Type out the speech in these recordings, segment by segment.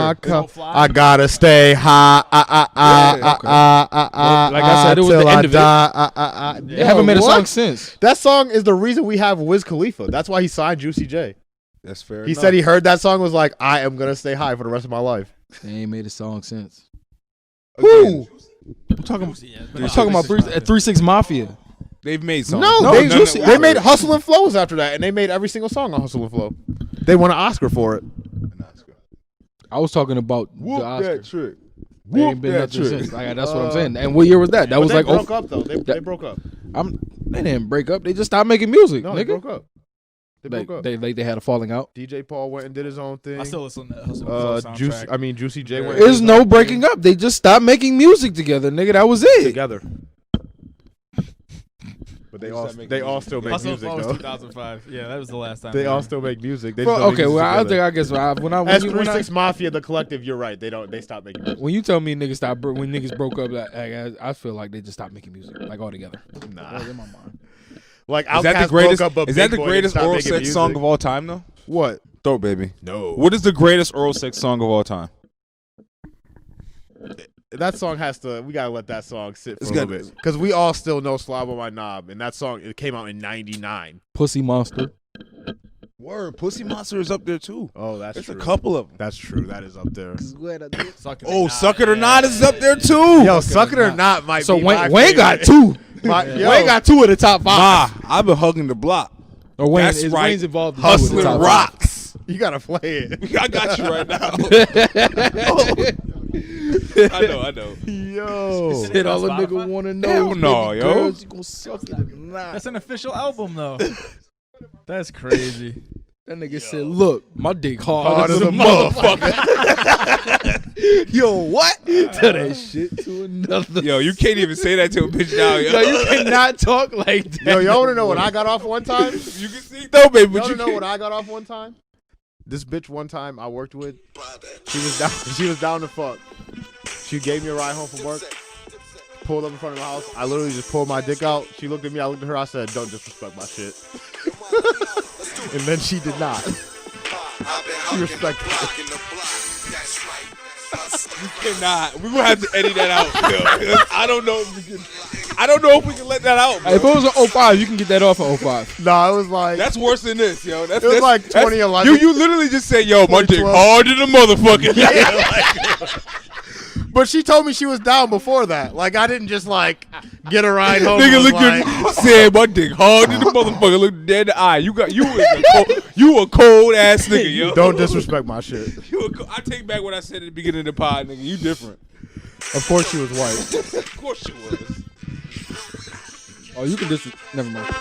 my cup. I gotta stay high. Like I said, it was the end of it. They haven't made a song since. That song is the reason we have Wiz Khalifa. That's why he signed Juicy J. That's fair. He said he heard that song, was like, I am gonna stay high for the rest of my life. They ain't made a song since. Who? I'm talking about 3 6 Mafia. They've made songs. No, they made Hustle and Flows after that, and they made every single song on Hustle and Flow. They won an Oscar for it. I was talking about Whoop the Oscar. that trick. They ain't been nothing since. Like, that's what I'm saying. And what year was that? That was like broke up though. They broke up. They didn't break up. They just stopped making music. No, nigga. they broke up. They broke up. They had a falling out. DJ Paul went and did his own thing. I still listen to Hustle and Flow soundtrack. Juicy J went. There's no breaking up. They just stopped making music together, nigga. That was it. Together. But they all still make Hustle music and Flow was though. 2005. Yeah, that was the last time. They all still make music. They Okay, well, I guess when as you, 3-6 Mafia, the collective, you're right. They stopped making music. when you tell me when niggas broke up, I feel like they just stopped making music, like altogether. Nah. That was in my mind. Like Is that the Outkast greatest? broke up, but Is that Big the Boy greatest didn't stop oral making sex music. song of all time though? What? Throat Baby. No. What is the greatest oral sex song of all time? That song has to. We gotta let that song sit for It's a little got- bit because we all still know "Slob on My Knob," and that song it came out in '99. Pussy Monster. Word, Pussy Monster is up there too. Oh, that's There's true. a couple of them. That's true. That is up there. Oh, Suck It or Not is up there too. Yo, Suck It or Not might So be my Wayne got favorite. two. Yo, Wayne got two of the top five. I've been hugging the block. Or Wayne, That's right. Wayne's involved in Hustling two of the top rocks. You gotta play it. I got you right now. I know. Yo, Shit, all a nigga want to know. Hell no, baby yo. girls, you gonna suck it or not? That's an official album though. That's crazy. That nigga said, "Look, my dick hard hard as a motherfucker." Yo, what? Tell that shit to another. Yo, you can't even say that to a bitch now, yo. Yo, you cannot talk like that. yo, y'all wanna know what I got off one time? You can see though, baby, Y'all but you wanna know what I got off one time? This bitch one time I worked with, she was down to fuck. She gave me a ride home from work. Pulled up in front of my house. I literally just pulled my dick out. She looked at me. I looked at her. I said, "Don't disrespect my shit." And then she did not. She respected it. You cannot. We're gonna have to edit that out. Yo. I don't know if we can let that out, bro. Hey, if it was an 05, you can get that off of 05. Nah, it was like That's worse than this, yo. That's it was like 2011. You literally just said, yo, my dick 2012. hard than a motherfucker. But she told me she was down before that. Like I didn't just like get a ride home. Nigga and looked like, at me, said my dick hard than a motherfucker. Look dead in the eye. You a cold ass nigga, yo. Don't disrespect my shit. I take back what I said at the beginning of the pod, nigga. You different. Of course she was white. Of course you was. Oh, you can never mind.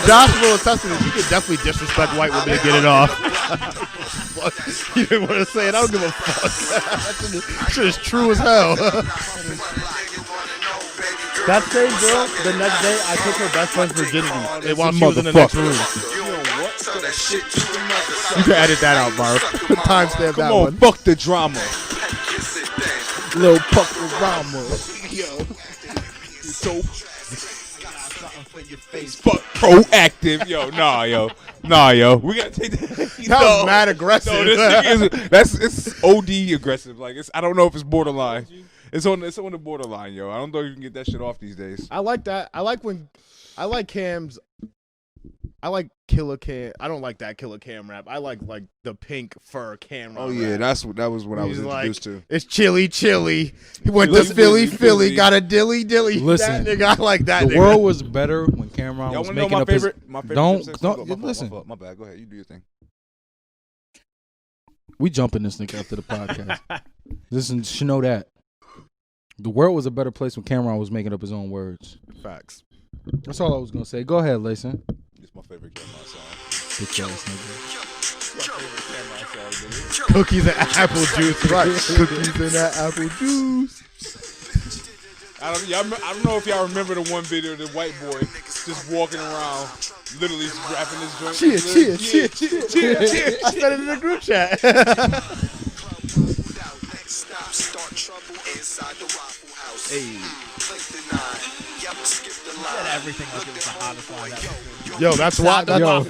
Josh will attest to this. You can definitely disrespect white women to get it off. You didn't want to say it. I don't give a fuck. That shit is true as hell. That same girl, the next day, I took her best friend's virginity while she was in the next room. You can edit that out, Barb. Timestamp that Come on, one. fuck the drama. Little puck drama. Yo. So fuck proactive. Yo, nah, yo. We gotta take that. That was mad aggressive. No, this thing it's OD aggressive. Like I don't know if it's borderline. It's on the borderline, yo. I don't know if you can get that shit off these days. I like that. I like Cam's. I like Killer Cam. I don't like that Killer Cam rap. I like the pink fur camera. Oh yeah, rap. that was what I was introduced to. It's chilly. He went to Philly, got a dilly. Listen, that nigga, I like that. The world was better when Cameron Y'all was wanna know making my up favorite, his. my favorite Don't listen. My bad. Go ahead. You do your thing. We jumping this nigga after the podcast. Listen, you know that the world was a better place when Cameron was making up his own words. Facts. That's all I was gonna say. Go ahead, Layson. It's my favorite Cameron song. Bitch ass nigga. Cookies and apple juice, right? Cookies and that apple juice. I don't know if y'all remember the one video of the white boy just walking around, literally rapping his joint. Cheer. I said it in the group chat. Every everything like it was the hottest line ever. Yo, that's why. Yo,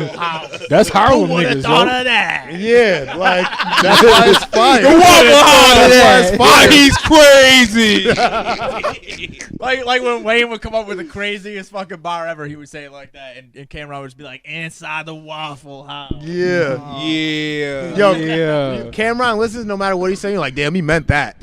that's Harlem niggas, Thought yo. of that. Yeah, like that's why it's fire. The Waffle House. That's why He's crazy. Like when Wayne would come up with the craziest fucking bar ever, he would say it like that, and Cameron would just be like, "Inside the Waffle House." Yeah. Yeah. Yo, Yeah. Cameron listens no matter what he's saying. Like, damn, he meant that.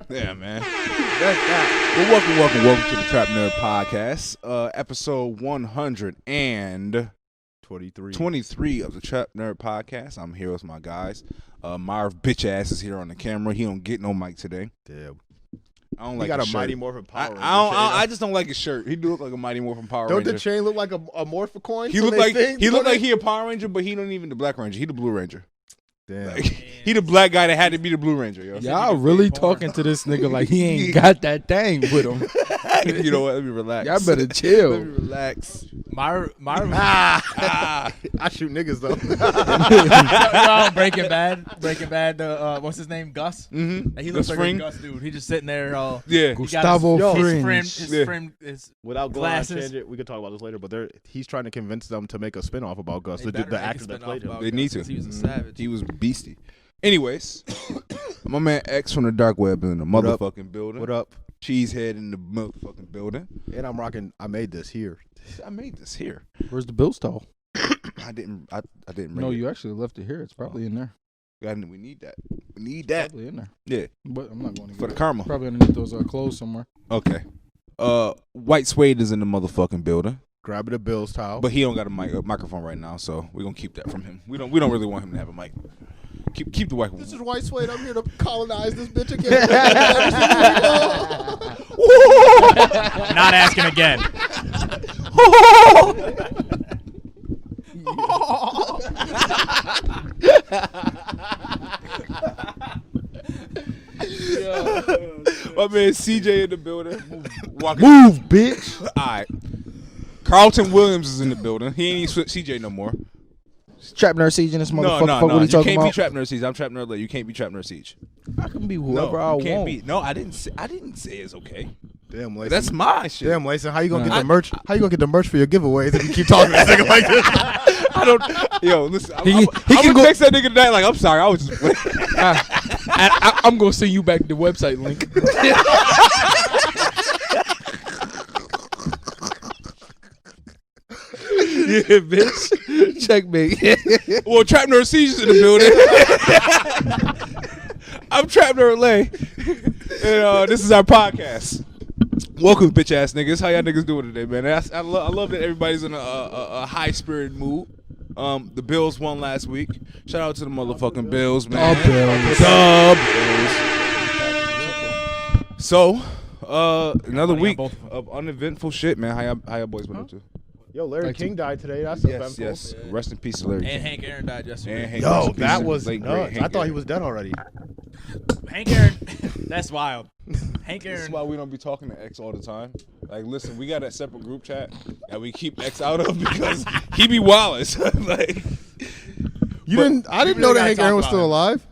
Yeah, man. Well, welcome to the Trap Nerd Podcast, episode 123 of the Trap Nerd Podcast. I'm here with my guys. Marv bitch ass is here on the camera. He don't get no mic today. Damn. I don't He like got his a shirt. Mighty Morphin Power Ranger. I just don't like his shirt. He do look like a Mighty Morphin Power Don't Ranger. the chain look like a Morphin coin? He look like he a Power Ranger, but he don't even the Black Ranger. He the Blue Ranger. Damn. Like, he the black guy that had to be the Blue Ranger, yo. Y'all really talking to this nigga like he ain't got that thing with him. You know what? Let me relax. Y'all better chill. Let me relax. Marv, I shoot niggas though. Breaking Bad. What's his name? Gus. Mm-hmm. He looks Gus like Fring? a Gus dude. He just sitting there. Yeah. Gustavo his Fringe. friend is Without going on glasses. tangent, we could talk about this later. But he's trying to convince them to make a spinoff about Gus, They the better make a actor that spin-off played him. about They Gus need to. 'cause He was a savage. He was beastie. Anyways, my man X from the dark web in the What up? motherfucking building. What up? Cheesehead in the motherfucking building. And I'm rocking. I made this here. I made this here. Where's the bill stall? I didn't bring No, it. you actually left it here. It's probably in there. We need that. We need that. Probably in there. Yeah. But I'm not going to For the get it. karma. Probably underneath those clothes somewhere. Okay. White Suede is in the motherfucking building. Grabbing the Bills towel. But he don't got a microphone right now, so we're gonna keep that from him. We don't really want him to have a mic. Keep the white one. This is White Suede. I'm here to colonize this bitch again. Not asking again. My man CJ in the building. Move, bitch. All right. Carlton Williams is in the building. He ain't even CJ no more. Trap Nerd Siege in this motherfucker. No. Fuck, what are you You talking can't about? be Trap Nerd Siege. I'm Trap Nerd Late. You can't be Trap Nerd Siege. I can be whoever I you can't want. be. No, I didn't say it's okay. Damn, Lason. That's my shit. Damn, Lason. How you gonna Nah. get the merch? How you gonna get the merch for your giveaways if you keep talking to this nigga like this? I don't. Yo, listen. He I'm can gonna go- text that nigga tonight. Like, I'm sorry. I was just. I'm going to send you back the website link. Yeah, bitch. Checkmate. Well, Trap Nerd Siege is in the building. I'm Trap Nerd Lay, and this is our podcast. Welcome, bitch ass niggas. How y'all niggas doing today, man? I love that everybody's in a high spirited mood. The Bills won last week. Shout out to the motherfucking Bills, man. Bills. Bills. So, another Funny week on both of uneventful shit, man. How y'all boys been up to? Yo, Larry Like King died today. That's Yes, eventful. yes. Rest in peace, Larry. And Hank Aaron died yesterday. And Hank Yo, Aaron. that was Late, great nuts. Hank I thought he Aaron. was dead already. Hank Aaron, that's wild. Hank This is Aaron. why we don't be talking to X all the time. Like, listen, we got a separate group chat that we keep X out of because he be wildin'. Like, I didn't really know that gotta Hank talk Aaron was about still him. alive.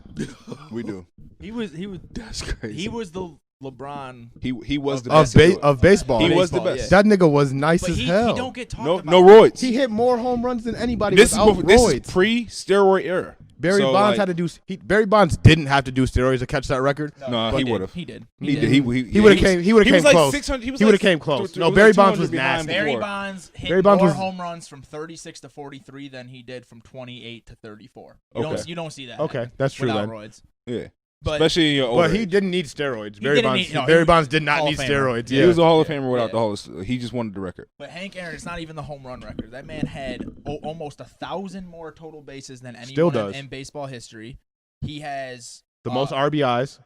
we do. He was. That's crazy. He was the LeBron. He was the Of, best. to do it. of baseball. He was the Baseball, best. That nigga was nice But as he hell. don't get talked No about. roids. He hit more home runs than anybody This is without before, this roids. is pre-steroid era. Barry So, Bonds like, had to do. Barry Bonds didn't have to do steroids to catch that record. No, But he would have. He did. He did. did. He would have came. He would have was came like close. 600. He He would have came close. No, Barry Bonds was nasty. Barry Bonds hit Barry Bonds more was- home runs from 36 to 43 than he did from 28 to 34. Okay. You don't see that. Okay, happen that's true without then. roids. Yeah, But especially in your older But he age. didn't need steroids. He Barry didn't Bonds. need- no, he Barry was Bonds did not Hall need of Famer. steroids. He Yeah. was a Hall of Famer without Yeah. the Hall of. He just wanted the record. But Hank Aaron, it's not even the home run record. That man had almost 1,000 more total bases than Still anyone does. in baseball history. He has the most RBIs.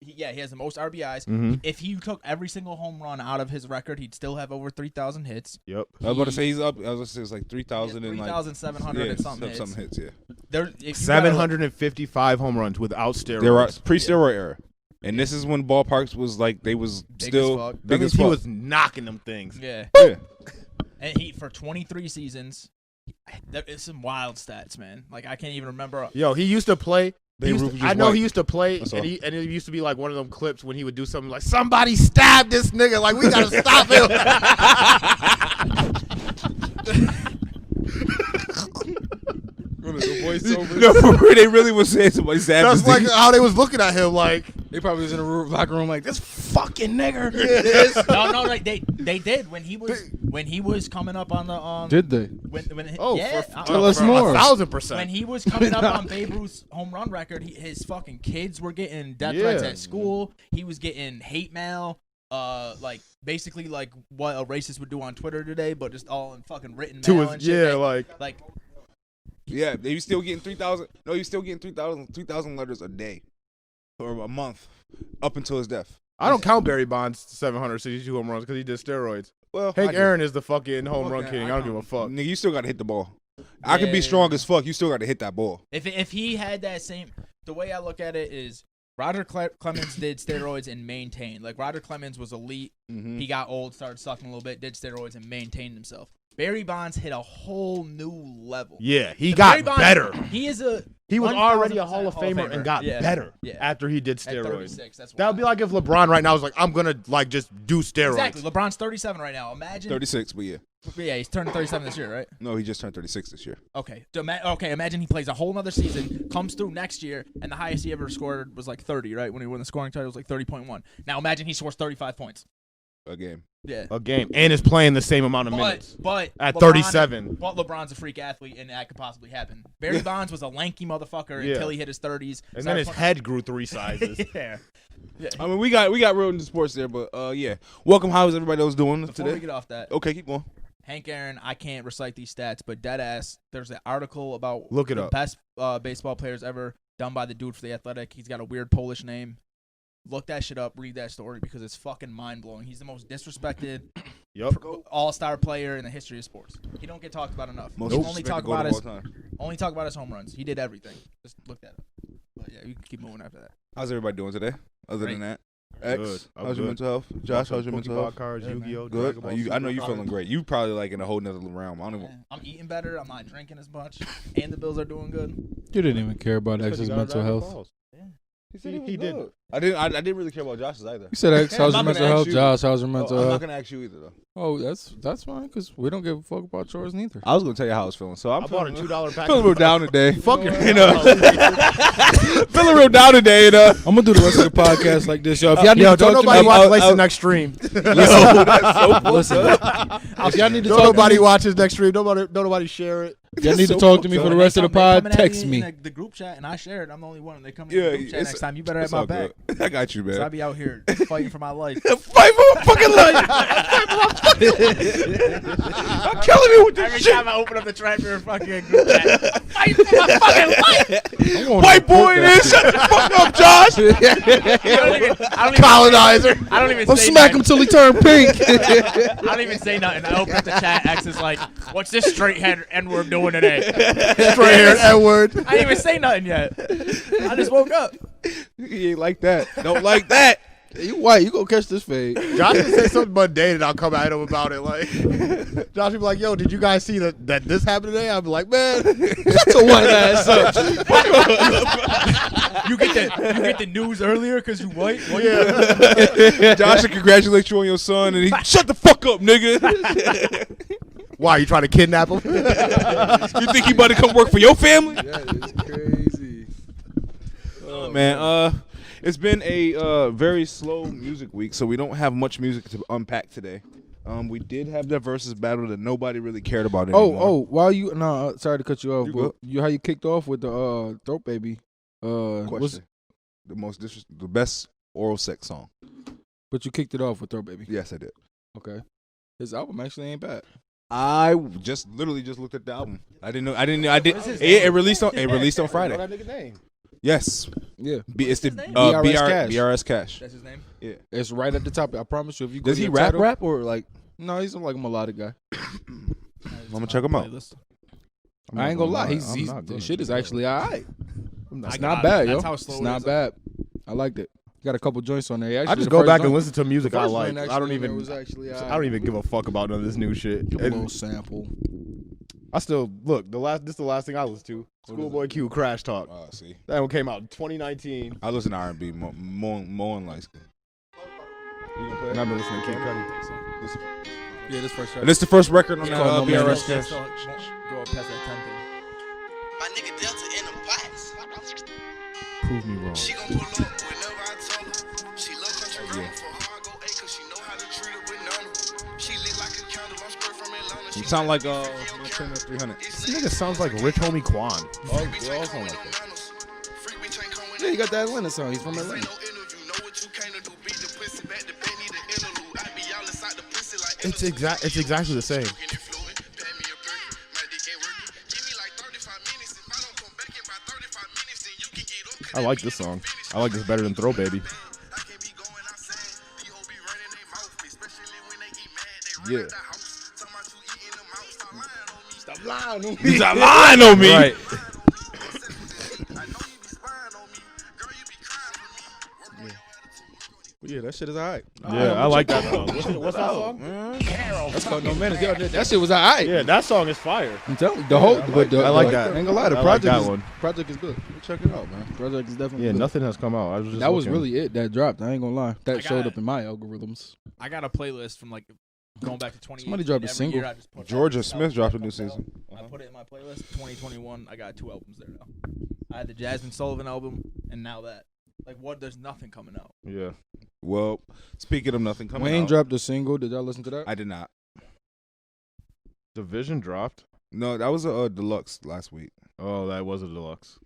he has the most RBIs. Mm-hmm. If he took every single home run out of his record, he'd still have over 3,000 hits. Yep. I was about to say he's up. I was going to say it's like He has 3,000 and like 3,700 and something hits. Some hits. Yeah, There, if you gotta- 755 home runs without steroids. there are pre-steroid era, and this is when ballparks was like they was Big as still fuck. That big means as he fuck. was knocking them things. Yeah. Yeah. And he for 23 seasons, that is some wild stats, man. Like I can't even remember. Yo, he used to play I know he used to play, and it used to be like one of them clips when he would do something like, somebody stab this nigga, like, we gotta stop him. No, they really was saying somebody stabbed That's this like nigga. how they was looking at him, like. They probably was in a locker room like, this fucking nigger. No, like they did when he was coming up on the Did they? Tell us more. 1,000%. When he was coming up on Babe Ruth's home run record, his fucking kids were getting death threats at school. He was getting hate mail, like basically like what a racist would do on Twitter today, but just all in fucking written mail and shit. Like. Yeah, he was still getting 3,000. No, he was still getting 3,000 letters a day or a month up until his death. I don't count Barry Bonds' 762 home runs because he did steroids. Well, Hank Aaron is the fucking home run king. I don't give a fuck. Nigga, you still got to hit the ball. I can be strong as fuck. You still got to hit that ball. If he had that same, the way I look at it is Roger Clemens did steroids and maintained. Like Roger Clemens was elite. Mm-hmm. He got old, started sucking a little bit, did steroids and maintained himself. Barry Bonds hit a whole new level. Yeah, he got better. He was already a Hall of Famer and got better after he did steroids. At 36, that's that would be like if LeBron right now was like, I'm gonna like just do steroids. Exactly. LeBron's 37 right now. Imagine 36, but yeah, he's turning 37 this year, right? No, he just turned 36 this year. Okay. Imagine he plays a whole nother season, comes through next year, and the highest he ever scored was like 30, right? When he won the scoring title, it was like 30.1. Now imagine he scores 35 points. A game. Yeah. A game. And is playing the same amount of minutes. But at 37. But LeBron's a freak athlete, and that could possibly happen. Barry Bonds was a lanky motherfucker until he hit his 30s. And then his head grew 3 sizes. Yeah. I mean, we got real into sports there, but yeah. Welcome. How is everybody else doing Before today? we get off that. Okay, keep going. Hank Aaron, I can't recite these stats, but deadass, there's an article about the best baseball players ever done by the dude for The Athletic. He's got a weird Polish name. Look that shit up, read that story because it's fucking mind-blowing. He's the most disrespected all-star player in the history of sports. He don't get talked about enough. Only talk about his home runs. He did everything. Just look that up. But yeah, you can keep moving after that. How's everybody doing today? Other than that, X, good. how's your mental health? Josh, how's your mental health? Cards, Yu-Gi-Oh, good. I know you're feeling great. You probably like in a whole nother realm. I'm eating better. I'm not drinking as much, and the Bills are doing good. You didn't even care about X's mental health. Yeah. He didn't. I didn't really care about Josh's either. You said X, how's your mental health? Josh, how's your mental I'm health? not gonna ask you either though. Oh, that's fine because we don't give a fuck about yours neither. I was gonna tell you how I was feeling. So I bought a $2 pack. Feeling real down today. Fucking feeling real down today. I'm gonna do the rest of the podcast like this, y'all. If y'all need to don't talk nobody to me, watch Lace next stream. listen. If y'all need to Don't talk nobody to me, watch his next stream. Nobody share it. if y'all need to talk to me for the rest of the pod, text me. In the group chat, and I share it. I'm the only one. They come in the group chat next time. You better have my back. I got you, man. So I be out here fighting for my life. Fight for my fucking life. I'm killing me with this Every shit. time I open up the TrapNerd fucking group chat, fight for my fucking life. White boy, this shut the fuck up, Josh. I don't Colonizer. I don't even I'll say smack him nothing. till he turn pink. I don't even say nothing. I open up the chat. X is like, "What's this straight head N-word doing today?" Straight haired Edward. I didn't even say nothing yet. I just woke up. He ain't like that. Don't like that. You white, you gonna catch this fade. Josh can say something mundane and I'll come at him about it. Like, Josh will be like, yo, did you guys see that this happened today? I'll be like, man, Shut your white ass up. You get the news earlier because you white. yeah. Josh, congratulate you on your son, and he shut the fuck up, nigga. Why, you trying to kidnap him? You think he about to come work for your family? That is crazy. Oh man, it's been a very slow music week, so we don't have much music to unpack today. We did have that versus battle that nobody really cared about anymore. While you sorry to cut you off, You but good. how you kicked off with the Throat Baby? Question. The best oral sex song. But you kicked it off with Throat Baby. Yes, I did. Okay. His album actually ain't bad. I literally just looked at the album. I didn't know. It released on Friday. Know that nigga name? Yes. Yeah. It's the his name? BRS Cash. BRS Cash. That's his name. Yeah. It's right at the top. I promise you. If you go Does to he the rap title- or like? No, he's like a melodic guy. I'm gonna check him out. I ain't gonna lie. His shit is actually alright. It's not bad, yo. That's how slow It's it not is. bad. I liked it. Got a couple joints on there. I just go back and listen to music I like. I don't even Was actually give a fuck about none of this new shit. Give a little sample. I still look. This is the last thing I listened to. Schoolboy Q, Crash Talk. See, That one came out in 2019. I listen to R&B more in light skin. You gonna play? And I've been listening to Kid Cudi. Yeah, this first. And this the first record on It's that called No Man BRS Rest. cast. Go up past that 10 thing. My nigga Delta in the box. Prove me wrong. She gon' pull up whenever I tell her. She love country grandma for her I go acres. She know how to treat her with none. She lit like a candle. I'm straight from Atlanta. You sound like Montana 300. This nigga sounds like Rich Homie Quan. Oh, they all sound like that. Yeah, you got that Atlanta song. He's from Atlanta. It's exactly the same. I like this song. I like this better than Throw Baby. Yeah. Stop lying on He's not lying on me. Right. Yeah, that shit is alright. Yeah, I like that song. What's that song? That's called No Man. Yo, that shit was alright. Yeah, that song is fire. I'm telling you, the whole. I like that. Ain't gonna lie, the I like project that is one. project is good. Check it out, man. Project is definitely. Yeah, good. nothing has come out. I was just That was looking. really it that dropped. I ain't gonna lie. That I showed got up in my algorithms. I got a playlist from like going back to 20. Somebody dropped a single. Georgia Smith dropped a new season. I put it in my playlist. 2021. I got 2 albums there now. I had the Jasmine Sullivan album, and now that. Like what? There's nothing coming out. Yeah. Well, speaking of nothing coming Wayne out, dropped a single. Did y'all listen to that? I did not. Division dropped. No, that was a deluxe last week. Oh, that was a deluxe.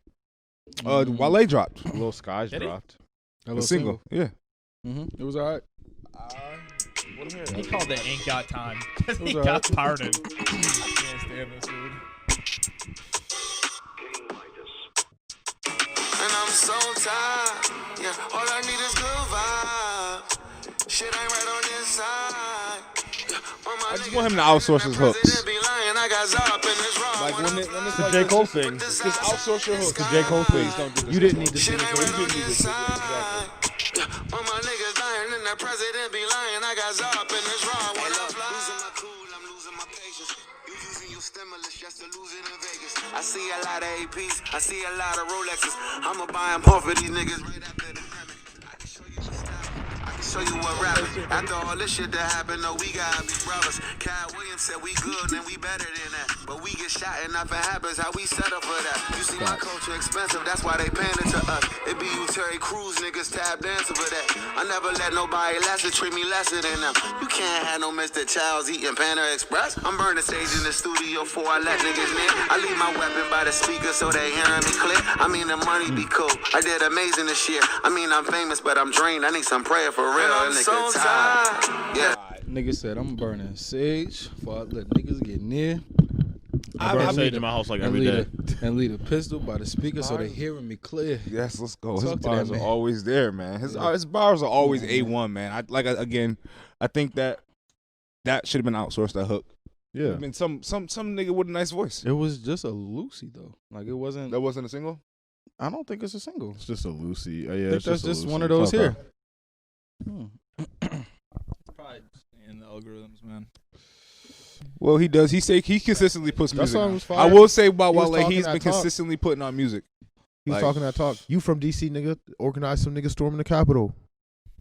Wale dropped Lil Skies Did he? A dropped. a little single. Yeah. It was alright. He called it "Ain't Got Time" because he Who's got that? pardoned. I can't stand this dude. And I'm so tired. Yeah, all I need is good vibe. Shit ain't right on this side. I just want him to outsource his hooks. Like when it's The J. Cole thing. Just outsource your hooks. The J. Cole thing. You didn't need to Shit sing ain't it. right on this side. All my niggas dying and the president be lying. I got Zop in this ride. When I'm losing my cool, I'm losing my patience. You using your stimulus just to lose it in Vegas. I see a lot of APs, I see a lot of Rolexes. I'ma buy them more for these niggas right after the pandemic. I can show you the style. I can show you what rapping. After all this shit that happened, no, we gotta be brothers. Cat Williams said we good and we better than that. But we get shot and nothing happens. How we set up for that? You see my culture expensive, that's why they paying it to us. It be you Terry Crews niggas tap dancing for that. I never let nobody lesser treat me lesser than them. You can't have no Mr. Childs eating Panda Express. I'm burning stage in the studio before I let niggas near. I leave my weapon by the speaker so they hearing me clear. I mean the money be cool. I did amazing this year. I mean I'm famous but I'm drained. I need some prayer for real. I'm so tired. Yeah. Nigga said I'm burning sage before I let niggas get near. I burn sage in my house like every day. And leave a pistol by the speaker so they hearing me clear. Yes, let's go. Talk His to bars that are man. always there, man. His bars are always A1, man. I think that should have been outsourced. That hook. Yeah. I mean, some nigga with a nice voice. It was just a Lucy though. Like it wasn't. That wasn't a single. I don't think it's a single. It's just a Lucy. Yeah, I think it's that's a just Lucy. one of those Okay. here. It's probably in the algorithms, man. Well, he does. He consistently puts That music. song out. was fire. I will say about He was Wale, talking he's that been talk. consistently putting out music. He was Like- talking that talk. You from DC, nigga? Organize some niggas storming the Capitol.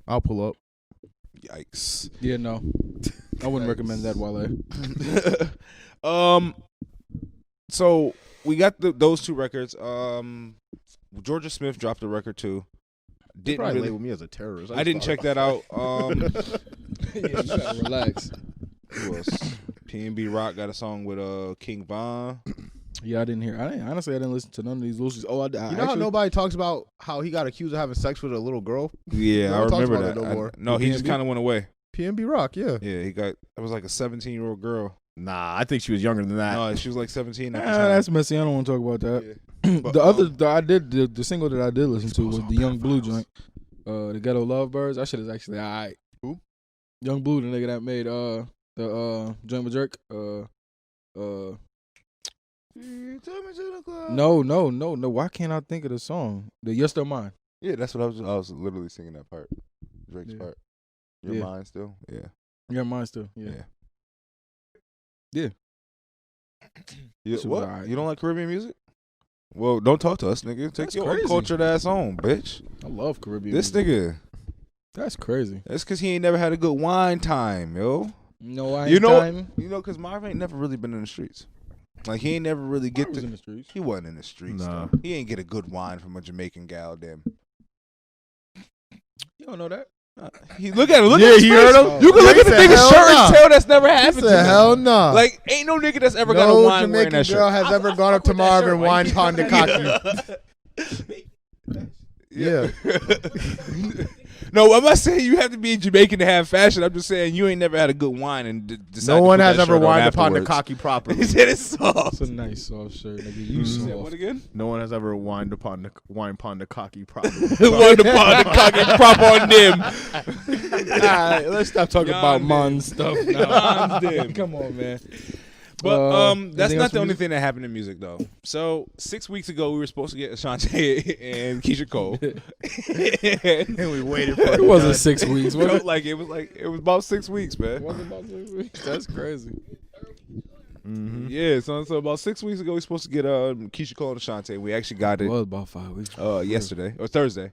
I'll pull up. Yikes. Yeah, no. I wouldn't recommend that Wale. So we got those 2 records. Georgia Smith dropped a record too. They Didn't probably really. label me as a terrorist. I didn't check that out. Yeah, you gotta relax. Who else? P&B Rock got a song with King Von. Yeah, I didn't hear. Honestly, I didn't listen to none of these Lucy's. Oh, I You know how actually, nobody talks about how he got accused of having sex with a little girl? Yeah, No I one talks remember about that. that no more. No, he just P&B? kind of went away. PNB Rock, yeah. Yeah, it was like a 17-year-old girl. Nah, I think she was younger than that. No, she was like 17 at the Ah, time. that's messy. I don't want to talk about that. Yeah. But, The single that I did listen to was the Young Blue joint, the Ghetto Lovebirds. That shit is actually alright. Who? Young Blue, the nigga that made the joint with Jerk. No. Why can't I think of the song? The You're Still Mine. Yeah, that's what I was literally singing that part. Drake's Yeah. part. Your Yeah. mind still? Yeah. Yeah, mine still. Yeah. Yeah. What? alright. You don't like Caribbean music? Well, don't talk to us, nigga. Take That's your crazy. uncultured ass home, bitch. I love Caribbean. This music. nigga. That's crazy. That's because he ain't never had a good wine time, yo. No, I You know, time. because Marv ain't never really been in the streets. Like he ain't never really I get was to. in the streets. He wasn't in the streets. Nah. Though. He ain't get a good wine from a Jamaican gal. Damn. You don't know that? He look at him. Look Yeah, at his he face. heard him. You can look He at the said, nigga's hell shirt nah. and tell that's never He happened to said, him. hell no. Like ain't no nigga that's ever got a No wine wearing Jamaican that girl shirt. has ever gone up to Marv and wine pond cocky. Yeah. No, I'm not saying you have to be Jamaican to have fashion. I'm just saying you ain't never had a good wine and decide No to one put has that ever shirt on wined upon the afterwards. cocky properly. He said it's soft. It's a nice soft shirt, nigga. You soft. What again? No one has ever wined upon the cocky properly. One upon the cocky prop on them. Alright, let's stop talking about Yon Mon stuff now. Yon them. Come on, man. But that's anything not else the for only music? thing that happened in music though. So 6 weeks ago we were supposed to get Ashanti and Keisha Cole. And we waited for it. It wasn't 6 weeks, was it? it was about 6 weeks, man. Was it about 6 weeks? That's crazy. Mm-hmm. Yeah, so about 6 weeks ago we were supposed to get Keisha Cole and Ashanti. We actually got It it was about 5 weeks. yesterday or Thursday.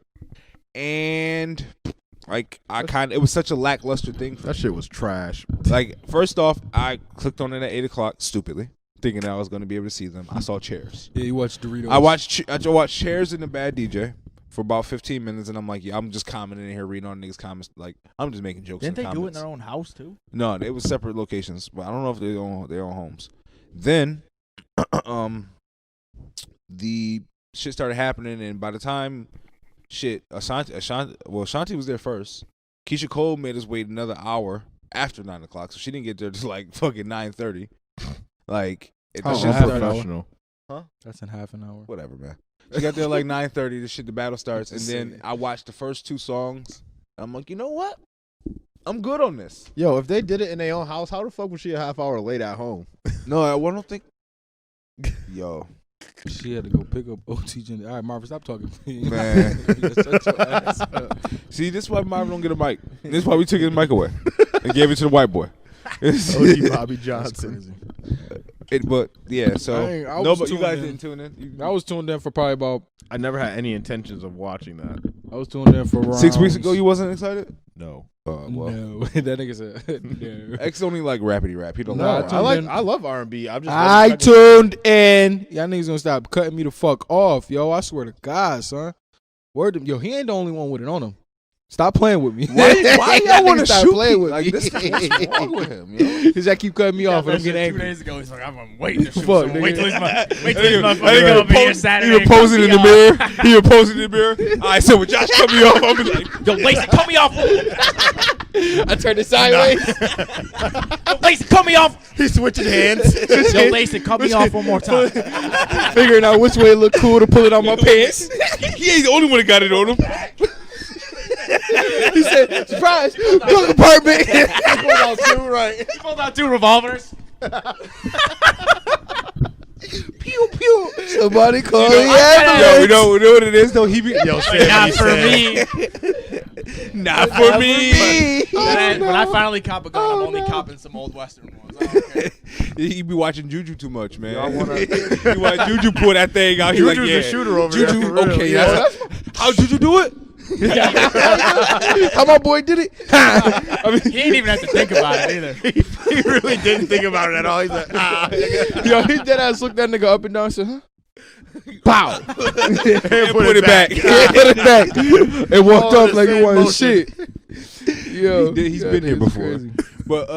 And it was such a lackluster thing for That shit was trash. Like, first off, I clicked on it at 8 o'clock, stupidly, thinking that I was going to be able to see them. I saw chairs. Yeah, you watched Doritos. I watched Chairs and the Bad DJ for about 15 minutes, and I'm like, yeah, I'm just commenting in here, reading on niggas' comments. Like, I'm just making jokes. Didn't they and do it in comments. their own house too? No, it was separate locations, but I don't know if they own their own homes. Then, the shit started happening, and by the time Ashanti was there first. Keisha Cole made us wait another hour after 9 o'clock, so she didn't get there till like fucking 9:30. Like, How that shit started- unprofessional. That's in half an hour. whatever, man. She got there like 9:30. The battle starts, and then I watched the first 2 songs. I'm like, you know what? I'm good on this. Yo, if they did it in their own house, how the fuck was she a half hour late at home? No, I don't think. Yo, She had to go pick up OT. All right, Marvin, stop talking. Man. Shut your ass up. see, this is why Marvin don't get a mic. This is why we took his mic away and gave it to the white boy. OG Bobby Johnson. But yeah, so I was no, but you tuned guys in. didn't tune in. I was tuned in for probably about. I never had any intentions of watching that. I was tuned in for around 6 weeks ago, you wasn't excited. No. Well, No, that nigga said no. X only like rapidy rap. He don't No, like tuned rap. in. I love R&B. I'm just I tuned in. Y'all niggas gonna stop cutting me the fuck off, yo. I swear to God, son. Word to, yo, he ain't the only one with it on him. Stop playing with me. Why y'all want to Stop shoot playing me? with Like me? this? What's wrong with him? Yo? Cause y'all keep cutting me off and I'm getting 2 angry. days ago, he's like, I'm waiting to shoot Fuck, someone. Wait till he's I gonna be here Saturday. He was posing in the mirror. He was posing in the mirror. All right, so when Josh cut me off, I'm like, Yo, Lacey, cut me off. I turned it sideways. Yo, Lacey, cut me off. He's switching hands. Yo, Lacey, cut me off one more time. Figuring out which way it look cool to pull it on my pants. he ain't the only one that got it on him. He said, surprise, dog apartment. He pulled out 2, right? He pulled out 2 revolvers. Pew pew. Somebody call the Yo, ambulance. we know what it is though. He be Yo, Not for me. not for me. When I finally cop a gun, I'm only copping some old Western ones. I don't care. He be watching Juju too much, man. Y'all wanna- He watch Juju pull that thing out. He's like, Juju's yeah. the shooter over Juju, there. for real. okay, Yeah. that's how Juju do it. How my boy did it? I mean, He ain't even have to think about it either. He really didn't think about it at all. He's like, Yo, he dead ass looked that nigga up and down and said, huh? Pow. and put it back. Put it back. And walked All off the like it same wasn't motion. shit. Yo, He's that been here nigga's before. crazy. But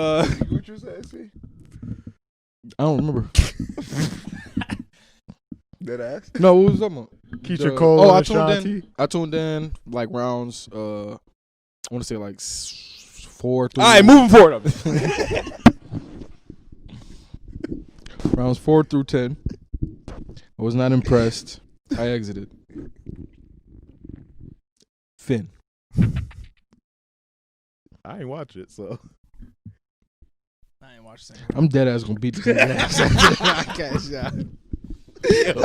what you saying, see? I don't remember. That ass. No, what was I talking about? Keisha Cole Oh, and Ashanti. I tuned in like rounds. I want to say like 4 through. All right, moving forward. Rounds 4 through 10. I was not impressed. I exited. Finn. I ain't watch it, so. I ain't watched it. I'm dead ass gonna beat this nigga ass after the podcast, y'all.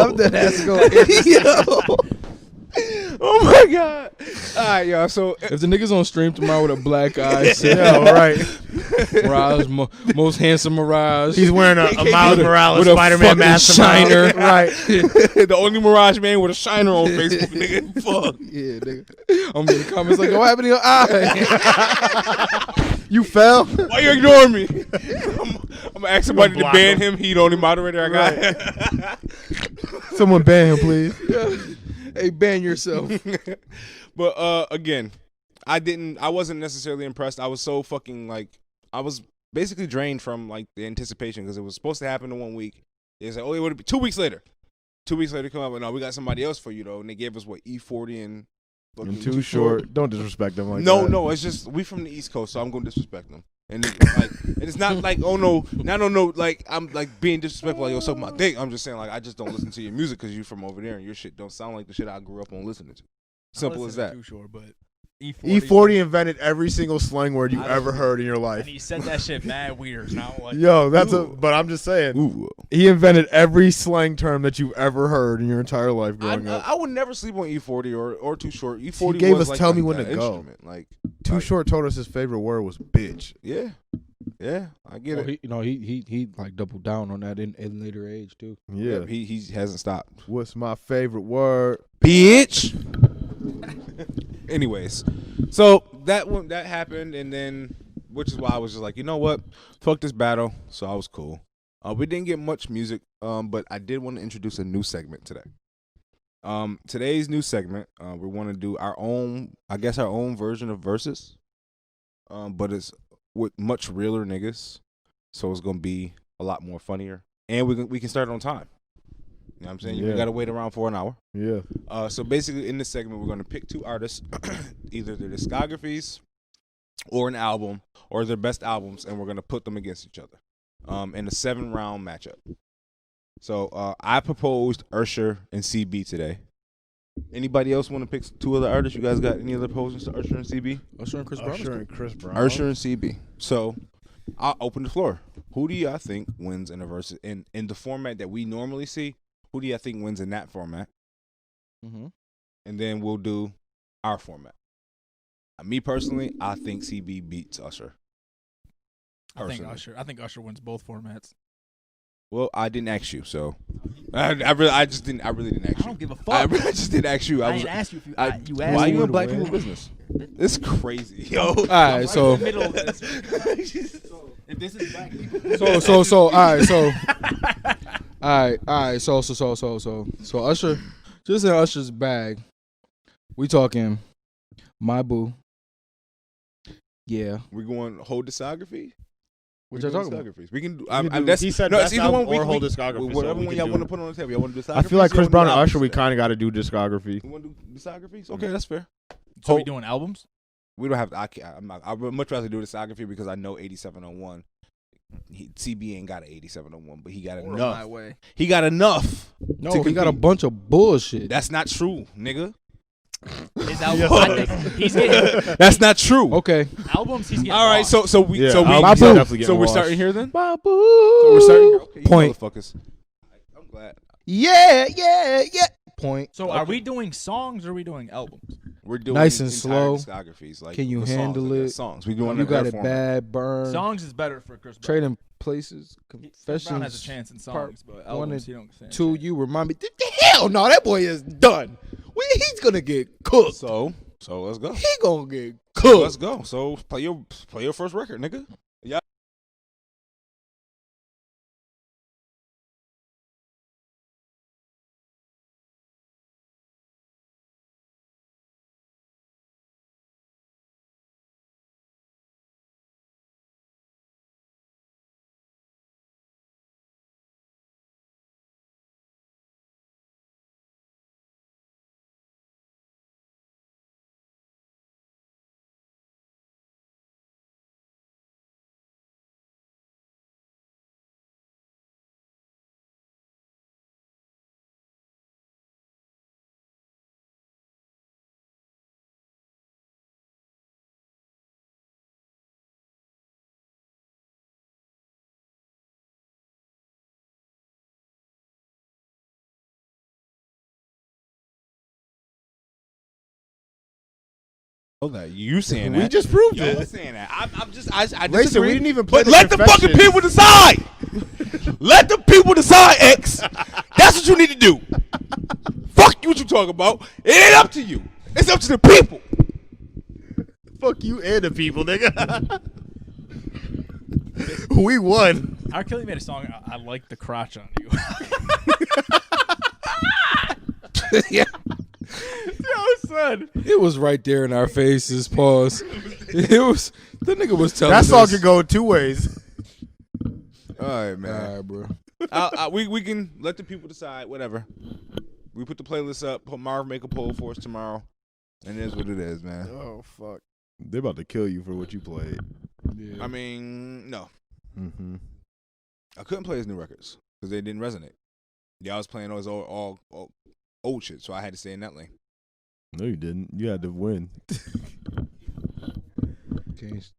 I'm dead ass gonna. Yo. Oh my god! right, y'all. So If the niggas on stream tomorrow with a black eye, Yeah, right. Mirage, most handsome Mirage. He's wearing a Miles Morales with a Spider-Man fucking mask. shiner. Right. the only Mirage man with a shiner on Facebook, nigga. Fuck. Yeah, nigga. I'm in the comments like, yo, what happened to your eye? You fell? Why you ignoring me? I'm gonna ask somebody to block ban him. him. He the only moderator I got. Someone ban him, please. Hey, ban yourself. But again, I wasn't necessarily impressed. I was so fucking I was basically drained from like the anticipation because it was supposed to happen in 1 week. They said, oh, it would be 2 weeks later. 2 weeks later, come up and no, we got somebody else for you though, and they gave us what E40 and fucking Too short. Don't disrespect them like that. No, it's just we from the East Coast, so I'm gonna disrespect them. And it's not like like I'm like being disrespectful like yo suck my dick. I'm just saying like I just don't listen to your music because you from over there and your shit don't sound like the shit I grew up on listening to. Simple as that. Too short, but E40 invented every single slang word you ever heard in your life. And he said that shit mad weird. Now like, Yo, but I'm just saying. Ooh. He invented every slang term that you've ever heard in your entire life growing up. I would never sleep on E40 or Too Short. E40 He gave was us like Tell Me like When that to Go. instrument. Like Too Short told us his favorite word was bitch. yeah, I get it. He like doubled down on that in later age too. Yeah. He hasn't stopped. What's my favorite word? Bitch. Anyways, so that happened, and then which is why I was just like, you know what, fuck this battle. So I was cool. We didn't get much music, but I did want to introduce a new segment today. Today's new segment, we want to do our own version of verses, but it's with much realer niggas, so it's gonna be a lot more funnier, and we can start on time. You know what I'm saying? You Yeah. got to wait around for an hour. Yeah. So basically, in this segment, we're going to pick two artists, either their discographies or an album or their best albums, and we're going to put them against each other in a 7-round matchup. So I proposed Usher and CB today. Anybody else want to pick two other artists? You guys got any other proposals to Usher and CB? Usher and Chris Brown. Usher and Chris Brown. Usher and CB. So I'll open the floor. Who do y'all think wins in a versus in the format that we normally see? Who do you think wins in that format? Mm-hmm. And then we'll do our format. Me personally, I think CB beats Usher. I think Personally. Usher wins both formats. Well, I didn't ask you, so I really didn't ask you. I don't give a fuck. I just didn't ask you. I didn't ask you if you asked Why me. you in black people business? It's crazy, yo. All right, so In the middle of this. If this is black people, all right, so Usher, just in Usher's bag, we talking my boo. Yeah, We're going whole discography. what y'all talking about? Discographies. We can do. He said no, best it's either album one or whole discography, so Whatever we one can y'all do- want to put on the table. Y'all want to do discography? I feel like Chris Brown and Usher, we kind of got to do discography. You want to do discographies? Okay, that's fair. so we doing albums? We don't have to. I would much rather do discography because I know 8701. CB ain't got an 8701, but he got Or enough. My way. He got enough. No, to he got a compete. bunch of bullshit. That's not true, nigga. His albums, I think he's getting That's not true. Okay, albums. He's getting. All right, lost. so we Yeah, so we albums so, are definitely so getting we're lost. starting here then. my boo. So we're starting here. Okay, you Point. motherfuckers. I'm glad. Yeah. Point. So are we doing songs or are we doing albums? We're doing Nice and entire slow. discographies. Like Can you the songs, handle like the it? Songs. We doing You it got their it format. bad, burn. Songs is better for Chris Brown. Trading places, Chris confessions. Brown has a chance in part songs, but 1 albums and he don't stand a 2. chance. You remind me. Hell no, that boy is done. He's gonna get cooked. So let's go. He gonna get Let's cooked. go. So play your first record, nigga. know that. You saying We that. just proved Y'all it. saying that. I disagree. Listen, we didn't even play But the let the fucking confessions. people decide. Let the people decide, X. That's what you need to do. Fuck you what you talking about. It ain't up to you. It's up to the people. Fuck you and the people, nigga. We won. R. Kelly made a song. I like the crotch on you. Yeah. Yo, son. It was right there in our faces. Pause. It was the nigga was telling That song us. could go 2 ways. All right, All man. right, bro. We can let the people decide. Whatever. We put the playlist up. Put Marv make a poll for us tomorrow, and it is what it is, man. Oh fuck. They're about to kill you for what you played. Yeah. I mean, no, Mm-hmm. I couldn't play his new records because they didn't resonate. Yeah, I was playing all his all old shit, so I had to stay in that lane. No, you didn't. You had to win.